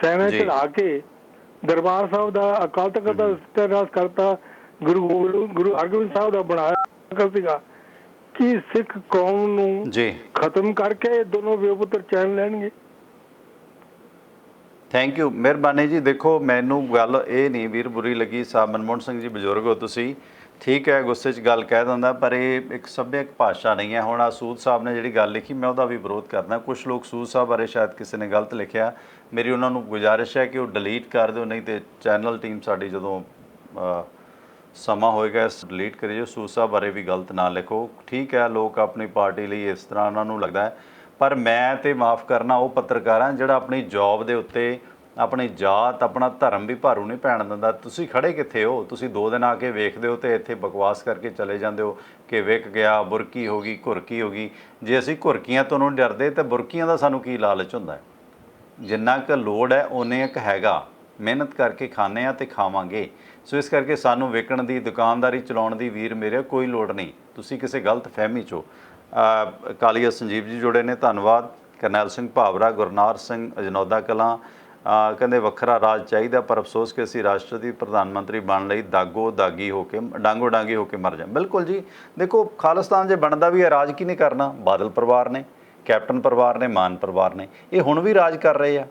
ਸੈਨਾ ਚੜਾ ਕੇ ਦਰਬਾਰ ਸਾਹਿਬ ਦਾ, ਅਕਾਲ ਤਖਤ ਦਾ ਸਤਿਆਨਾਸ਼ ਕਰਤਾ, ਗੁਰੂ ਹਰਗੋਬਿੰਦ ਸਾਹਿਬ ਦਾ ਬਣਾਇਆ ਸੀਗਾ ਕਿ ਸਿੱਖ ਕੌਮ ਨੂੰ ਖਤਮ ਕਰਕੇ ਦੋਨੋਂ ਵਿਉਪੁੱਤਰ ਚੈਨ ਲੈਣਗੇ। ਥੈਂਕ ਯੂ, ਮਿਹਰਬਾਨੀ ਜੀ। ਦੇਖੋ, ਮੈਨੂੰ ਗੱਲ ਇਹ ਨਹੀਂ ਵੀਰ ਬੁਰੀ ਲੱਗੀ। ਸਾਹਿਬ ਮਨਮੋਹਨ ਸਿੰਘ ਜੀ ਬਜ਼ੁਰਗ ਹੋ ਤੁਸੀਂ, ਠੀਕ ਹੈ, ਗੁੱਸੇ 'ਚ ਗੱਲ ਕਹਿ ਦਿੰਦਾ, ਪਰ ਇਹ ਇੱਕ ਸੱਭਿਅਕ ਭਾਸ਼ਾ ਨਹੀਂ ਹੈ। ਹੁਣ ਸੂਦ ਸਾਹਿਬ ਨੇ ਜਿਹੜੀ ਗੱਲ ਲਿਖੀ, ਮੈਂ ਉਹਦਾ ਵੀ ਵਿਰੋਧ ਕਰਦਾ। ਕੁਛ ਲੋਕ ਸੂਦ ਸਾਹਿਬ ਬਾਰੇ ਸ਼ਾਇਦ ਕਿਸੇ ਨੇ ਗਲਤ ਲਿਖਿਆ, ਮੇਰੀ ਉਹਨਾਂ ਨੂੰ ਗੁਜ਼ਾਰਿਸ਼ ਹੈ ਕਿ ਉਹ ਡਿਲੀਟ ਕਰ ਦਿਓ, ਨਹੀਂ ਤਾਂ ਚੈਨਲ ਟੀਮ ਸਾਡੀ ਜਦੋਂ ਸਮਾਂ ਹੋਏਗਾ ਇਸ ਡਿਲੀਟ ਕਰੀਓ। ਸੂਦ ਸਾਹਿਬ ਬਾਰੇ ਵੀ ਗਲਤ ਨਾ ਲਿਖੋ, ਠੀਕ ਹੈ। ਲੋਕ ਆਪਣੀ ਪਾਰਟੀ ਲਈ ਇਸ ਤਰ੍ਹਾਂ ਉਹਨਾਂ ਨੂੰ ਲੱਗਦਾ ਹੈ, ਪਰ ਮੈਂ ਤੇ ਮਾफ़ ਕਰਨਾ ਉਹ ਪੱਤਰਕਾਰ ਹਾਂ ਜਿਹੜਾ ਆਪਣੀ ਜੌਬ ਦੇ ਉੱਤੇ ਆਪਣੀ ਜਾਤ, ਆਪਣਾ ਧਰਮ ਵੀ ਭਾਰੂ ਨਹੀਂ ਪੈਣ ਦਿੰਦਾ। ਤੁਸੀਂ ਖੜੇ ਕਿੱਥੇ ਹੋ? ਤੁਸੀਂ 2 ਦਿਨ ਆ ਕੇ ਵੇਖਦੇ ਹੋ ਤੇ ਇੱਥੇ ਬਕਵਾਸ ਕਰਕੇ ਚਲੇ ਜਾਂਦੇ ਹੋ ਕਿ ਵਿਕ ਗਿਆ, ਬੁਰਕੀ ਹੋ ਗਈ, ਘੁਰਕੀ ਹੋ ਗਈ। ਜੇ ਅਸੀਂ ਘੁਰਕੀਆਂ ਤੋਂ ਨਹੀਂ ਡਰਦੇ ਤਾਂ ਬੁਰਕੀਆਂ ਦਾ ਸਾਨੂੰ ਕੀ ਲਾਲਚ ਹੁੰਦਾ ਹੈ? ਜਿੰਨਾ ਕੁ ਲੋੜ ਹੈ ਓਨੇ ਕੁ ਹੈਗਾ, ਮਿਹਨਤ ਕਰਕੇ ਖਾਂਦੇ ਹਾਂ ਅਤੇ ਖਾਵਾਂਗੇ। ਸੋ ਇਸ ਕਰਕੇ ਸਾਨੂੰ ਵਿਕਣ ਦੀ, ਦੁਕਾਨਦਾਰੀ ਚਲਾਉਣ ਦੀ ਵੀਰ ਮੇਰੇ ਕੋਈ ਲੋੜ ਨਹੀਂ। ਤੁਸੀਂ ਕਿਸੇ ਗਲਤ ਫਹਿਮੀ 'ਚੋਂ। ਕਾਲੀਆ ਸੰਜੀਵ ਜੀ ਜੁੜੇ ਨੇ, ਧੰਨਵਾਦ। ਕਰਨੈਲ ਸਿੰਘ ਭਾਵਰਾ, ਗੁਰਨਾਰ ਸਿੰਘ ਅਜਨੌਦਾ ਕਲਾਂ ਕਹਿੰਦੇ ਵੱਖਰਾ ਰਾਜ ਚਾਹੀਦਾ, ਪਰ ਅਫਸੋਸ ਕਿ ਅਸੀਂ ਰਾਸ਼ਟਰਪਤੀ ਪ੍ਰਧਾਨ ਮੰਤਰੀ ਬਣਨ ਲਈ ਡਾਂਗੋ ਡਾਂਗੀ ਹੋ ਕੇ ਮਰ ਜਾ। ਬਿਲਕੁਲ ਜੀ। ਦੇਖੋ, ਖਾਲਿਸਤਾਨ ਜੇ ਬਣਦਾ ਵੀ ਹੈ, ਰਾਜ ਕਿਹਨੇ ਕਰਨਾ? ਬਾਦਲ ਪਰਿਵਾਰ ਨੇ, ਕੈਪਟਨ ਪਰਿਵਾਰ ਨੇ, ਮਾਨ ਪਰਿਵਾਰ ਨੇ। ਇਹ ਹੁਣ ਵੀ ਰਾਜ ਕਰ ਰਹੇ ਆ।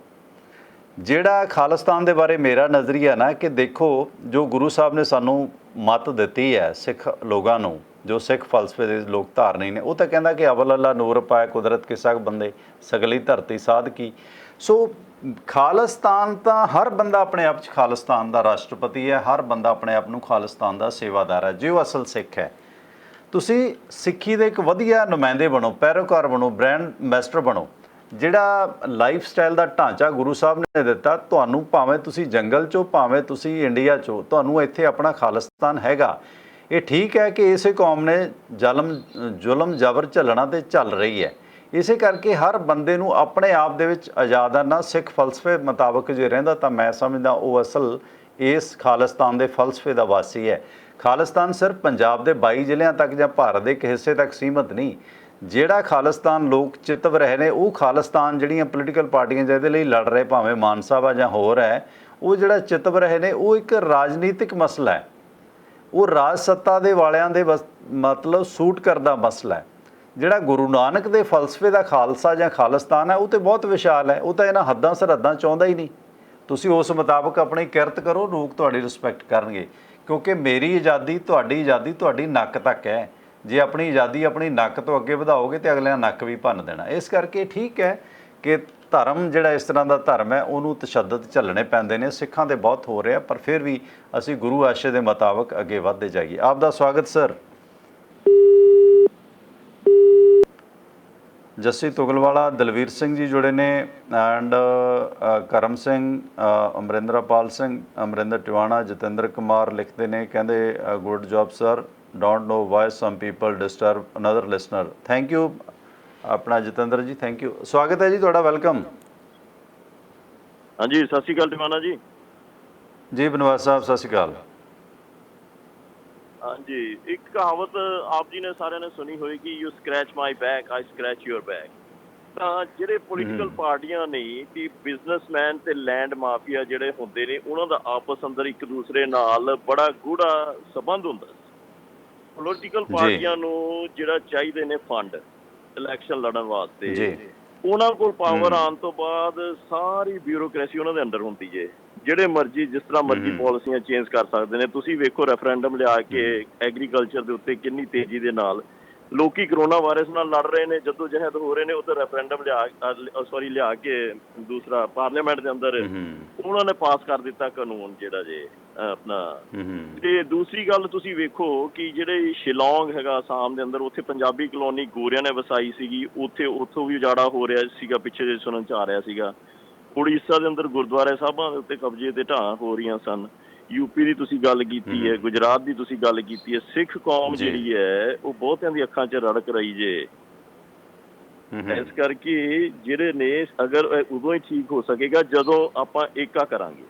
ਜਿਹੜਾ ਖਾਲਿਸਤਾਨ ਦੇ ਬਾਰੇ ਮੇਰਾ ਨਜ਼ਰੀਆ ਨਾ, ਕਿ ਦੇਖੋ ਜੋ ਗੁਰੂ ਸਾਹਿਬ ਨੇ ਸਾਨੂੰ ਮੱਤ ਦਿੱਤੀ ਹੈ ਸਿੱਖ ਲੋਕਾਂ ਨੂੰ, ਜੋ ਸਿੱਖ ਫਲਸਫੇ ਦੇ ਲੋਕ ਧਾਰਨੀ ਨੇ। ਉਹ ਤਾਂ ਕਹਿੰਦਾ ਕਿ ਅਵਲ ਅੱਲਾ ਨੂਰ ਪਾਏ ਕੁਦਰਤ ਕੇ ਸਗ ਬੰਦੇ ਸਗਲੀ ਧਰਤੀ ਸਾਧ ਕੀ। ਸੋ ਖਾਲਿਸਤਾਨ ਤਾਂ ਹਰ ਬੰਦਾ ਆਪਣੇ ਆਪ 'ਚ ਖਾਲਿਸਤਾਨ ਦਾ ਰਾਸ਼ਟਰਪਤੀ ਹੈ, ਹਰ ਬੰਦਾ ਆਪਣੇ ਆਪ ਨੂੰ ਖਾਲਿਸਤਾਨ ਦਾ ਸੇਵਾਦਾਰ ਹੈ ਜੇ ਉਹ ਅਸਲ ਸਿੱਖ ਹੈ। ਤੁਸੀਂ ਸਿੱਖੀ ਦੇ ਇੱਕ ਵਧੀਆ ਨੁਮਾਇੰਦੇ ਬਣੋ, ਪੈਰੋਕਾਰ ਬਣੋ, ਬ੍ਰਾਂਡ ਐਂਬੈਸਡਰ ਬਣੋ। ਜਿਹੜਾ ਲਾਈਫ ਸਟਾਈਲ ਦਾ ਢਾਂਚਾ ਗੁਰੂ ਸਾਹਿਬ ਨੇ ਦਿੱਤਾ ਤੁਹਾਨੂੰ, ਭਾਵੇਂ ਤੁਸੀਂ ਜੰਗਲ 'ਚੋਂ ਭਾਵੇਂ ਤੁਸੀਂ ਇੰਡੀਆ 'ਚੋਂ, ਤੁਹਾਨੂੰ ਇੱਥੇ ਆਪਣਾ ਖਾਲਿਸਤਾਨ ਹੈਗਾ। ਇਹ ਠੀਕ ਹੈ ਕਿ ਇਸੇ ਕੌਮ ਨੇ ਜ਼ੁਲਮ ਜਬਰ ਝੱਲਣਾ ਤੇ ਝੱਲ ਰਹੀ ਹੈ। ਇਸੇ ਕਰਕੇ ਹਰ ਬੰਦੇ ਨੂੰ ਆਪਣੇ ਆਪ ਦੇ ਵਿੱਚ ਆਜ਼ਾਦਾਨਾ ਸਿੱਖ ਫਲਸਫੇ ਮੁਤਾਬਕ ਜੇ ਰਹਿੰਦਾ ਤਾਂ ਮੈਂ ਸਮਝਦਾ ਉਹ ਅਸਲ ਇਸ ਖਾਲਿਸਤਾਨ ਦੇ ਫਲਸਫੇ ਦਾ ਵਾਸੀ ਹੈ। ਖਾਲਿਸਤਾਨ ਸਿਰਫ ਪੰਜਾਬ ਦੇ 22 ਜ਼ਿਲ੍ਹਿਆਂ ਤੱਕ ਜਾਂ ਭਾਰਤ ਦੇ ਇੱਕ ਹਿੱਸੇ ਤੱਕ ਸੀਮਤ ਨਹੀਂ। ਜਿਹੜਾ ਖਾਲਿਸਤਾਨ ਲੋਕ ਚਿਤਵ ਰਹੇ ਨੇ ਉਹ ਖਾਲਿਸਤਾਨ ਜਿਹੜੀਆਂ ਪੋਲੀਟੀਕਲ ਪਾਰਟੀਆਂ ਜਿਹਦੇ ਲਈ ਲੜ ਰਹੇ, ਭਾਵੇਂ ਮਾਨ ਸਾਹਿਬ ਆ ਜਾਂ ਹੋਰ ਹੈ, ਉਹ ਜਿਹੜਾ ਚਿਤਵ ਰਹੇ ਨੇ ਉਹ ਇੱਕ ਰਾਜਨੀਤਿਕ ਮਸਲਾ ਹੈ। ਉਹ ਰਾਜ ਸੱਤਾ ਦੇ ਵਾਲਿਆਂ ਦੇ ਮਤਲਬ ਸੂਟ ਕਰਦਾ ਮਸਲਾ ਹੈ। ਜਿਹੜਾ ਗੁਰੂ ਨਾਨਕ ਦੇ ਫਲਸਫੇ ਦਾ ਖਾਲਸਾ ਜਾਂ ਖਾਲਿਸਤਾਨ ਹੈ ਉਹ ਤਾਂ ਬਹੁਤ ਵਿਸ਼ਾਲ ਹੈ। ਉਹ ਤਾਂ ਇਹਨਾਂ ਹੱਦਾਂ ਸਰਹੱਦਾਂ ਚਾਹੁੰਦਾ ਹੀ ਨਹੀਂ। ਤੁਸੀਂ ਉਸ ਮੁਤਾਬਕ ਆਪਣੀ ਕਿਰਤ ਕਰੋ, ਲੋਕ ਤੁਹਾਡੀ ਰਿਸਪੈਕਟ ਕਰਨਗੇ। ਕਿਉਂਕਿ ਮੇਰੀ ਆਜ਼ਾਦੀ ਤੁਹਾਡੀ ਨੱਕ ਤੱਕ ਹੈ। ਜੇ ਆਪਣੀ ਆਜ਼ਾਦੀ ਆਪਣੀ ਨੱਕ ਤੋਂ ਅੱਗੇ ਵਧਾਓਗੇ ਤਾਂ ਅਗਲਿਆਂ ਨੱਕ ਵੀ ਭੰਨ ਦੇਣਾ। ਇਸ ਕਰਕੇ ਠੀਕ ਹੈ ਕਿ ਧਰਮ ਜਿਹੜਾ ਇਸ ਤਰ੍ਹਾਂ ਦਾ ਧਰਮ ਹੈ ਉਹਨੂੰ ਤਸ਼ੱਦਦ ਝੱਲਣੇ ਪੈਂਦੇ ਨੇ। ਸਿੱਖਾਂ ਦੇ ਬਹੁਤ ਹੋ ਰਿਹਾ, ਪਰ ਫਿਰ ਵੀ ਅਸੀਂ ਗੁਰੂ ਆਸ਼ੇ ਦੇ ਮੁਤਾਬਕ ਅੱਗੇ ਵਧਦੇ ਜਾਈਏ। ਆਪ ਦਾ ਸਵਾਗਤ ਸਰ। ਜੱਸੀ ਤੁਗਲਵਾਲਾ, ਦਲਵੀਰ ਸਿੰਘ ਜੀ ਜੁੜੇ ਨੇ ਐਂਡ ਕਰਮ ਸਿੰਘ, ਅਮਰਿੰਦਰਪਾਲ ਸਿੰਘ, ਅਮਰਿੰਦਰ ਟਿਵਾਣਾ, ਜਤਿੰਦਰ ਕੁਮਾਰ ਲਿਖਦੇ ਨੇ, ਕਹਿੰਦੇ good job sir, don't know why some people disturb another listener. Thank you ਆਪਣਾ ਜਤਿੰਦਰ ਜੀ, ਥੈਂਕ ਯੂ। ਸਵਾਗਤ ਹੈ ਜੀ ਤੁਹਾਡਾ, ਵੈਲਕਮ। ਹਾਂਜੀ, ਸਤਿ ਸ਼੍ਰੀ ਅਕਾਲ ਟਿਵਾਣਾ ਜੀ। ਜੀ ਬਨਵਾਸ ਸਾਹਿਬ, ਸਤਿ ਸ਼੍ਰੀ ਅਕਾਲ। ਹਾਂਜੀ, ਇੱਕ ਕਹਾਵਤ ਆਪ ਜੀ ਨੇ ਸਾਰਿਆਂ ਨੇ ਸੁਣੀ ਹੋਏਗੀ, you scratch my back I scratch your back. ਤਾਂ ਜਿਹੜੇ ਪੋਲੀਟੀਕਲ ਪਾਰਟੀਆਂ ਨੇ ਕਿ ਬਿਜ਼ਨਸਮੈਨ ਤੇ ਲੈਂਡ ਮਾਫੀਆ ਜਿਹੜੇ ਹੁੰਦੇ ਨੇ ਉਹਨਾਂ ਦਾ ਆਪਸ ਅੰਦਰ ਇੱਕ ਦੂਸਰੇ ਨਾਲ ਬੜਾ ਗੂੜਾ ਸੰਬੰਧ ਹੁੰਦਾ। ਪੋਲੀਟੀਕਲ ਪਾਰਟੀਆਂ ਨੂੰ ਜਿਹੜਾ ਚਾਹੀਦੇ ਨੇ ਫੰਡ ਇਲੈਕਸ਼ਨ ਲੜਨ ਵਾਸਤੇ, ਉਹਨਾਂ ਕੋਲ ਪਾਵਰ ਆਉਣ ਤੋਂ ਬਾਅਦ ਸਾਰੀ ਬਿਊਰੋਕ੍ਰੇਸੀ ਉਹਨਾਂ ਦੇ ਅੰਦਰ ਹੁੰਦੀ ਜੇ। ਜਿਹੜੇ ਮਰਜ਼ੀ ਜਿਸ ਤਰ੍ਹਾਂ ਮਰਜ਼ੀ ਪਾਲਿਸੀਆਂ ਚੇਂਜ ਕਰ ਸਕਦੇ ਨੇ। ਤੁਸੀਂ ਵੇਖੋ ਰੈਫਰੈਂਡਮ ਲਿਆ ਕੇ ਐਗਰੀਕਲਚਰ ਦੇ ਉੱਤੇ ਕਿੰਨੀ ਤੇਜ਼ੀ ਦੇ ਨਾਲ ਲੋਕੀ ਕਰੋਨਾ ਵਾਇਰਸ ਨਾਲ ਲੜ ਰਹੇ ਨੇ, ਜਦੋਂ ਜਹਿਦ ਹੋ ਰਹੇ ਨੇ, ਉਧਰ ਰੈਫਰੈਂਡਮ ਲਿਆ ਕੇ ਦੂਸਰਾ ਪਾਰਲੀਮੈਂਟ ਦੇ ਅੰਦਰ ਉਹਨਾਂ ਨੇ ਪਾਸ ਕਰ ਦਿੱਤਾ ਕਾਨੂੰਨ ਜਿਹੜਾ ਜੇ ਆਪਣਾ। ਤੇ ਦੂਸਰੀ ਗੱਲ ਤੁਸੀਂ ਵੇਖੋ ਕਿ ਜਿਹੜੇ ਸ਼ਿਲੌਂਗ ਹੈਗਾ ਅਸਾਮ ਦੇ ਅੰਦਰ, ਉੱਥੇ ਪੰਜਾਬੀ ਕਲੋਨੀ ਗੋਰਿਆਂ ਨੇ ਵਸਾਈ ਸੀਗੀ, ਉੱਥੋਂ ਵੀ ਉਜਾੜਾ ਹੋ ਰਿਹਾ ਸੀਗਾ, ਪਿੱਛੇ ਜੇ ਸੁਣਨ ਚ ਆ ਰਿਹਾ ਸੀਗਾ। ਉੜੀਸਾ ਦੇ ਅੰਦਰ ਗੁਰਦੁਆਰੇ ਸਾਹਿਬਾਂ ਦੇ ਉੱਤੇ ਕਬਜ਼ੇ ਤੇ ਢਾਹਾਂ ਹੋ ਰਹੀਆਂ ਸਨ। ਯੂਪੀ ਦੀ ਤੁਸੀਂ ਗੱਲ ਕੀਤੀ ਹੈ, ਗੁਜਰਾਤ ਦੀ ਤੁਸੀਂ ਗੱਲ ਕੀਤੀ ਹੈ। ਸਿੱਖ ਕੌਮ ਜਿਹੜੀ ਹੈ ਉਹ ਬਹੁਤਿਆਂ ਦੀ ਅੱਖਾਂ 'ਚ ਰੜਕ ਰਹੀ ਜੇ। ਇਸ ਕਰਕੇ ਜਿਹੜੇ ਨੇ ਅਗਰ ਉਦੋਂ ਹੀ ਠੀਕ ਹੋ ਸਕੇਗਾ ਜਦੋਂ ਆਪਾਂ ਏਕਾ ਕਰਾਂਗੇ।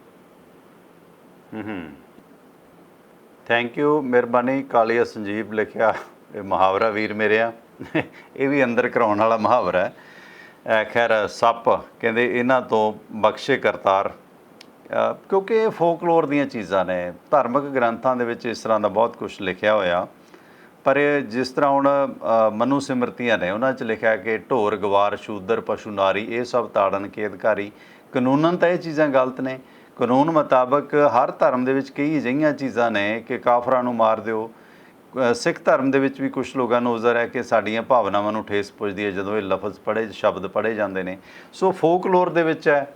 ਥੈਂਕ ਯੂ, ਮਿਹਰਬਾਨੀ। ਕਾਲੀਆ ਸੰਜੀਵ ਲਿਖਿਆ, ਇਹ ਮੁਹਾਵਰਾ ਵੀਰ ਮੇਰੇ ਆ, ਇਹ ਵੀ ਅੰਦਰ ਕਰਾਉਣ ਵਾਲਾ ਮੁਹਾਵਰਾ ਹੈ। ਖੈਰ ਸੱਪ ਕਹਿੰਦੇ ਇਹਨਾਂ ਤੋਂ ਬਖਸ਼ੇ ਕਰਤਾਰ, ਕਿਉਂਕਿ ਇਹ ਫੋਕਲੋਰ ਦੀਆਂ ਚੀਜ਼ਾਂ ਨੇ। ਧਾਰਮਿਕ ਗ੍ਰੰਥਾਂ ਦੇ ਵਿੱਚ ਇਸ ਤਰ੍ਹਾਂ ਦਾ ਬਹੁਤ ਕੁਝ ਲਿਖਿਆ ਹੋਇਆ, ਪਰ ਜਿਸ ਤਰ੍ਹਾਂ ਹੁਣ ਮਨੂ ਸਿਮਰਤੀਆਂ ਨੇ ਉਹਨਾਂ 'ਚ ਲਿਖਿਆ ਕਿ ਢੋਰ ਗਵਾਰ ਸ਼ੂਦਰ ਪਸ਼ੂ ਨਾਰੀ ਇਹ ਸਭ ਤਾੜਨ ਕੇ ਅਧਿਕਾਰੀ। ਕਾਨੂੰਨਨ ਤਾਂ ਇਹ ਚੀਜ਼ਾਂ ਗਲਤ ਨੇ। ਕਾਨੂੰਨ ਮੁਤਾਬਕ ਹਰ ਧਰਮ ਦੇ ਵਿੱਚ ਕਈ ਅਜਿਹੀਆਂ ਚੀਜ਼ਾਂ ਨੇ ਕਿ ਕਾਫਰਾਂ ਨੂੰ ਮਾਰ ਦਿਓ। ਸਿੱਖ ਧਰਮ ਦੇ ਵਿੱਚ ਵੀ ਕੁਛ ਲੋਕਾਂ ਨੂੰ ਉਜ਼ਰ ਹੈ ਕਿ ਸਾਡੀਆਂ ਭਾਵਨਾਵਾਂ ਨੂੰ ਠੇਸ ਪੁੱਜਦੀ ਹੈ ਜਦੋਂ ਇਹ ਲਫ਼ਜ਼ ਸ਼ਬਦ ਪੜ੍ਹੇ ਜਾਂਦੇ ਨੇ। ਸੋ ਫੋਕਲੋਰ ਦੇ ਵਿੱਚ ਹੈ,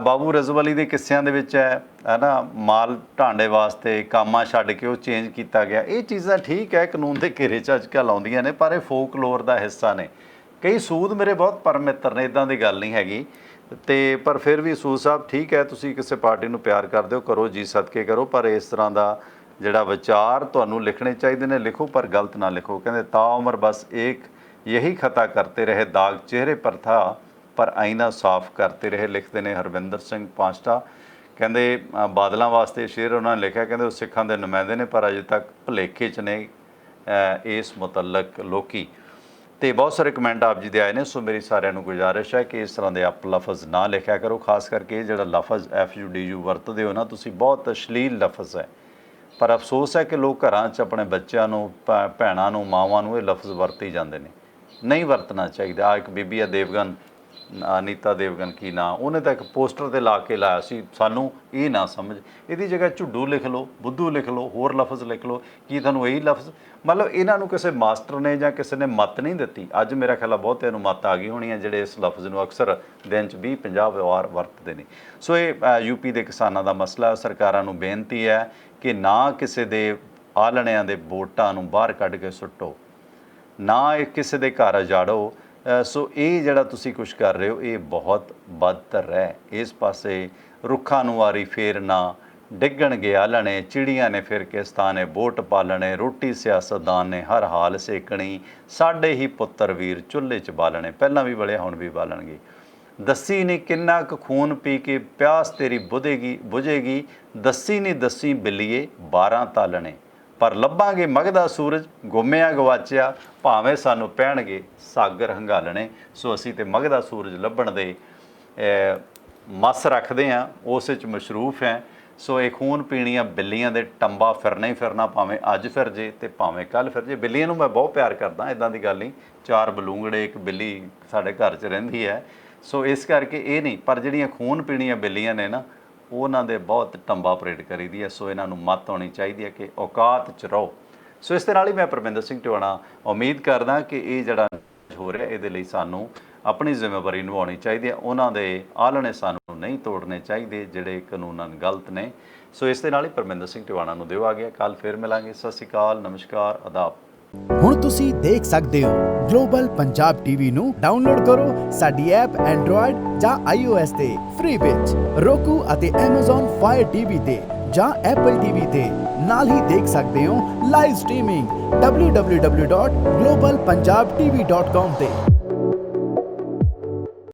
ਬਾਬੂ ਰਜ਼ਵ ਅਲੀ ਦੇ ਕਿੱਸਿਆਂ ਦੇ ਵਿੱਚ ਹੈ ਨਾ, ਮਾਲ ਢਾਂਡੇ ਵਾਸਤੇ ਕਾਮਾ ਛੱਡ ਕੇ ਉਹ ਚੇਂਜ ਕੀਤਾ ਗਿਆ। ਇਹ ਚੀਜ਼ਾਂ ਠੀਕ ਹੈ, ਕਾਨੂੰਨ ਦੇ ਘੇਰੇ 'ਚ ਅੱਜ ਕੱਲ੍ਹ ਆਉਂਦੀਆਂ ਨੇ, ਪਰ ਇਹ ਫੋਕਲੋਰ ਦਾ ਹਿੱਸਾ ਨੇ। ਕਈ ਸੂਦ ਮੇਰੇ ਬਹੁਤ ਪਰਮ ਮਿੱਤਰ ਨੇ, ਇੱਦਾਂ ਦੀ ਗੱਲ ਨਹੀਂ ਹੈਗੀ। ਤੇ ਪਰ ਫਿਰ ਵੀ ਸੂਦ ਸਾਹਿਬ ਠੀਕ ਹੈ, ਤੁਸੀਂ ਕਿਸੇ ਪਾਰਟੀ ਨੂੰ ਪਿਆਰ ਕਰਦੇ ਹੋ, ਕਰੋ ਜੀ, ਸਦਕੇ ਕਰੋ, ਪਰ ਇਸ ਤਰ੍ਹਾਂ ਦਾ ਜਿਹੜਾ ਵਿਚਾਰ ਤੁਹਾਨੂੰ ਲਿਖਣੇ ਚਾਹੀਦੇ ਨੇ ਲਿਖੋ, ਪਰ ਗਲਤ ਨਾ ਲਿਖੋ। ਕਹਿੰਦੇ ਤਾ ਉਮਰ ਬਸ ਇੱਕ ਯਹੀ ਖਤਾ ਕਰਤੇ ਰਹੇ, ਦਾਗ ਚਿਹਰੇ ਪਰ ਥਾ ਪਰ ਆਈਨਾ ਸਾਫ਼ ਕਰਤੇ ਰਹੇ, ਲਿਖਦੇ ਨੇ ਹਰਵਿੰਦਰ ਸਿੰਘ ਪਾਂਸਟਾ। ਕਹਿੰਦੇ ਬਾਦਲਾਂ ਵਾਸਤੇ ਸ਼ੇਰ ਉਹਨਾਂ ਨੇ ਲਿਖਿਆ, ਕਹਿੰਦੇ ਉਹ ਸਿੱਖਾਂ ਦੇ ਨੁਮਾਇੰਦੇ ਨੇ ਪਰ ਅਜੇ ਤੱਕ ਭੁਲੇਖੇ 'ਚ ਨੇ ਇਸ ਮੁਤਲਕ ਲੋਕੀ। ਤੇ ਬਹੁਤ ਸਾਰੇ ਕਮੈਂਟ ਆਪ ਜੀ ਦੇ ਆਏ ਨੇ। ਸੋ ਮੇਰੀ ਸਾਰਿਆਂ ਨੂੰ ਗੁਜ਼ਾਰਿਸ਼ ਹੈ ਕਿ ਇਸ ਤਰ੍ਹਾਂ ਦੇ ਆਪ ਲਫ਼ਜ਼ ਨਾ ਲਿਖਿਆ ਕਰੋ, ਖਾਸ ਕਰਕੇ ਜਿਹੜਾ ਲਫ਼ਜ਼ FUDU ਵਰਤਦੇ ਹੋ ਨਾ ਤੁਸੀਂ, ਬਹੁਤ ਅਸ਼ਲੀਲ ਲਫ਼ਜ਼ ਹੈ। ਪਰ ਅਫਸੋਸ ਹੈ ਕਿ ਲੋਕ ਘਰਾਂ 'ਚ ਆਪਣੇ ਬੱਚਿਆਂ ਨੂੰ, ਭੈਣਾਂ ਨੂੰ, ਮਾਵਾਂ ਨੂੰ ਇਹ ਲਫ਼ਜ਼ ਵਰਤੇ ਜਾਂਦੇ ਨੇ। ਨਹੀਂ ਵਰਤਣਾ ਚਾਹੀਦਾ। ਆ ਇੱਕ ਬੀਬੀ ਆ ਦੇਵਗਨ, ਅਨੀਤਾ ਦੇਵਗਨ ਕੀ ਨਾਂ, ਉਹਨੇ ਤਾਂ ਇੱਕ ਪੋਸਟਰ ਤੇ ਲਾ ਕੇ ਲਾਇਆ ਸੀ, ਸਾਨੂੰ ਇਹ ਨਾ ਸਮਝ, ਇਹਦੀ ਜਗ੍ਹਾ ਝੁੱਡੂ ਲਿਖ ਲਓ, ਬੁੱਧੂ ਲਿਖ ਲਓ, ਹੋਰ ਲਫ਼ਜ਼ ਲਿਖ ਲਓ, ਕੀ ਤੁਹਾਨੂੰ ਇਹੀ ਲਫ਼ਜ਼, ਮਤਲਬ ਇਹਨਾਂ ਨੂੰ ਕਿਸੇ ਮਾਸਟਰ ਨੇ ਜਾਂ ਕਿਸੇ ਨੇ ਮੱਤ ਨਹੀਂ ਦਿੱਤੀ। ਅੱਜ ਮੇਰਾ ਖਿਆਲ ਆ ਬਹੁਤਿਆਂ ਨੂੰ ਮੱਤ ਆ ਗਈ ਹੋਣੀ ਹੈ ਜਿਹੜੇ ਇਸ ਲਫ਼ਜ਼ ਨੂੰ ਅਕਸਰ ਦਿਨ 'ਚ 20-50 ਵਾਰ ਵਰਤਦੇ ਨੇ। ਸੋ ਇਹ ਯੂਪੀ ਦੇ ਕਿਸਾਨਾਂ ਦਾ ਮਸਲਾ। ਸਰਕਾਰਾਂ ਨੂੰ ਬੇਨਤੀ ਹੈ ਕਿ ਨਾ ਕਿਸੇ ਦੇ ਆਲਣਿਆਂ ਦੇ ਵੋਟਾਂ ਨੂੰ ਬਾਹਰ ਕੱਢ ਕੇ ਸੁੱਟੋ, ਨਾ ਇਹ ਕਿਸੇ ਦੇ ਘਰ ਉਜਾੜੋ। ਸੋ ਇਹ ਜਿਹੜਾ ਤੁਸੀਂ ਕੁਛ ਕਰ ਰਹੇ ਹੋ ਇਹ ਬਹੁਤ ਬਦਤਰ ਹੈ। ਇਸ ਪਾਸੇ ਰੁੱਖਾਂ ਨੂੰ ਵਾਰੀ ਫੇਰ ਨਾ, ਡਿੱਗਣਗੇ ਆਲਣੇ, ਚਿੜੀਆਂ ਨੇ ਫਿਰ ਕਿਸਤਾਨੇ ਵੋਟ ਪਾਲਣੇ, ਰੋਟੀ ਸਿਆਸਤਦਾਨ ਨੇ ਹਰ ਹਾਲ ਸੇਕਣੀ, ਸਾਡੇ ਹੀ ਪੁੱਤਰ ਵੀਰ ਚੁੱਲ੍ਹੇ 'ਚ ਬਾਲਣੇ, ਪਹਿਲਾਂ ਵੀ ਬਲਿਆ ਹੁਣ ਵੀ ਬਾਲਣਗੇ। ਦੱਸੀ ਨਹੀਂ ਕਿੰਨਾ ਕੁ ਖੂਨ ਪੀ ਕੇ ਪਿਆਸ ਤੇਰੀ ਬੁਝੇਗੀ, ਦੱਸੀ ਨਹੀਂ ਦੱਸੀ ਬਿੱਲੀਏ 12 ਤਾਲਣੇ, ਪਰ ਲੱਭਾਂਗੇ ਮਗਦਾ ਸੂਰਜ ਗੁੰਮਿਆ ਗਵਾਚਿਆ, ਭਾਵੇਂ ਸਾਨੂੰ ਪੈਣਗੇ ਸਾਗਰ ਹੰਗਾਲਣੇ। ਸੋ ਅਸੀਂ ਤੇ ਮਗਦਾ ਸੂਰਜ ਲੱਭਣ ਦੇ ਮੱਸ ਰੱਖਦੇ ਹਾਂ, ਉਸ ਵਿੱਚ ਮਸ਼ਰੂਫ ਹੈ। ਸੋ ਇਹ ਖੂਨ ਪੀਣੀਆਂ ਬਿੱਲੀਆਂ ਦੇ ਟੰਬਾ ਫਿਰਨਾ ਹੀ ਫਿਰਨਾ, ਭਾਵੇਂ ਅੱਜ ਫਿਰ ਜੇ ਤੇ ਭਾਵੇਂ ਕੱਲ੍ਹ ਫਿਰ ਜੇ। ਬਿੱਲੀਆਂ ਨੂੰ ਮੈਂ ਬਹੁਤ ਪਿਆਰ ਕਰਦਾ, ਇੱਦਾਂ ਦੀ ਗੱਲ ਨਹੀਂ, 4 ਬਲੂੰਗੜੇ, ਇੱਕ ਬਿੱਲੀ ਸਾਡੇ ਘਰ 'ਚ ਰਹਿੰਦੀ ਹੈ। ਸੋ ਇਸ ਕਰਕੇ ਇਹ ਨਹੀਂ, ਪਰ ਜਿਹੜੀਆਂ ਖੂਨ ਪੀਣੀਆਂ ਬਿੱਲੀਆਂ ਨੇ ਨਾ, ਉਹਨਾਂ ਦੇ ਬਹੁਤ ਟੰਬਾ ਪਰੇਡ ਕਰੀਦੀ ਹੈ। ਸੋ ਇਹਨਾਂ ਨੂੰ ਮੱਤ ਹੋਣੀ ਚਾਹੀਦੀ ਹੈ ਕਿ ਔਕਾਤ 'ਚ ਰਹੋ। ਸੋ ਇਸ ਦੇ ਨਾਲ ਹੀ ਮੈਂ ਪਰਮਿੰਦਰ ਸਿੰਘ ਟਿਵਾਣਾ ਉਮੀਦ ਕਰਦਾ ਕਿ ਇਹ ਜਿਹੜਾ ਹੋ ਰਿਹਾ ਇਹਦੇ ਲਈ ਸਾਨੂੰ ਆਪਣੀ ਜ਼ਿੰਮੇਵਾਰੀ ਨਿਭਾਉਣੀ ਚਾਹੀਦੀ ਹੈ। ਉਹਨਾਂ ਦੇ ਆਲਣੇ ਸਾਨੂੰ ਨਹੀਂ ਤੋੜਨੇ ਚਾਹੀਦੇ ਜਿਹੜੇ ਕਾਨੂੰਨਨ ਗਲਤ ਨੇ। ਸੋ ਇਸ ਦੇ ਨਾਲ ਹੀ ਪਰਮਿੰਦਰ ਸਿੰਘ ਟਿਵਾਣਾ ਨੂੰ ਦਿਓ ਆ ਗਿਆ। ਕੱਲ੍ਹ ਫਿਰ ਮਿਲਾਂਗੇ। ਸਤਿ ਸ਼੍ਰੀ ਅਕਾਲ, ਨਮਸਕਾਰ, ਆਦਾਬ। ਹੁਣ ਤੁਸੀਂ ਦੇਖ ਸਕਦੇ ਹੋ ਗਲੋਬਲ ਪੰਜਾਬ ਟੀਵੀ ਨੂੰ ਡਾਊਨਲੋਡ ਕਰੋ ਸਾਡੀ ਐਪ ਐਂਡਰੋਇਡ ਜਾਂ iOS ਤੇ ਫ੍ਰੀ ਵਿੱਚ, roku ਅਤੇ Amazon Fire TV ਤੇ ਜਾਂ Apple TV ਤੇ। ਨਾਲ ਹੀ ਦੇਖ ਸਕਦੇ ਹੋ ਲਾਈਵ ਸਟ੍ਰੀਮਿੰਗ www.globalpunjabtv.com ਤੇ।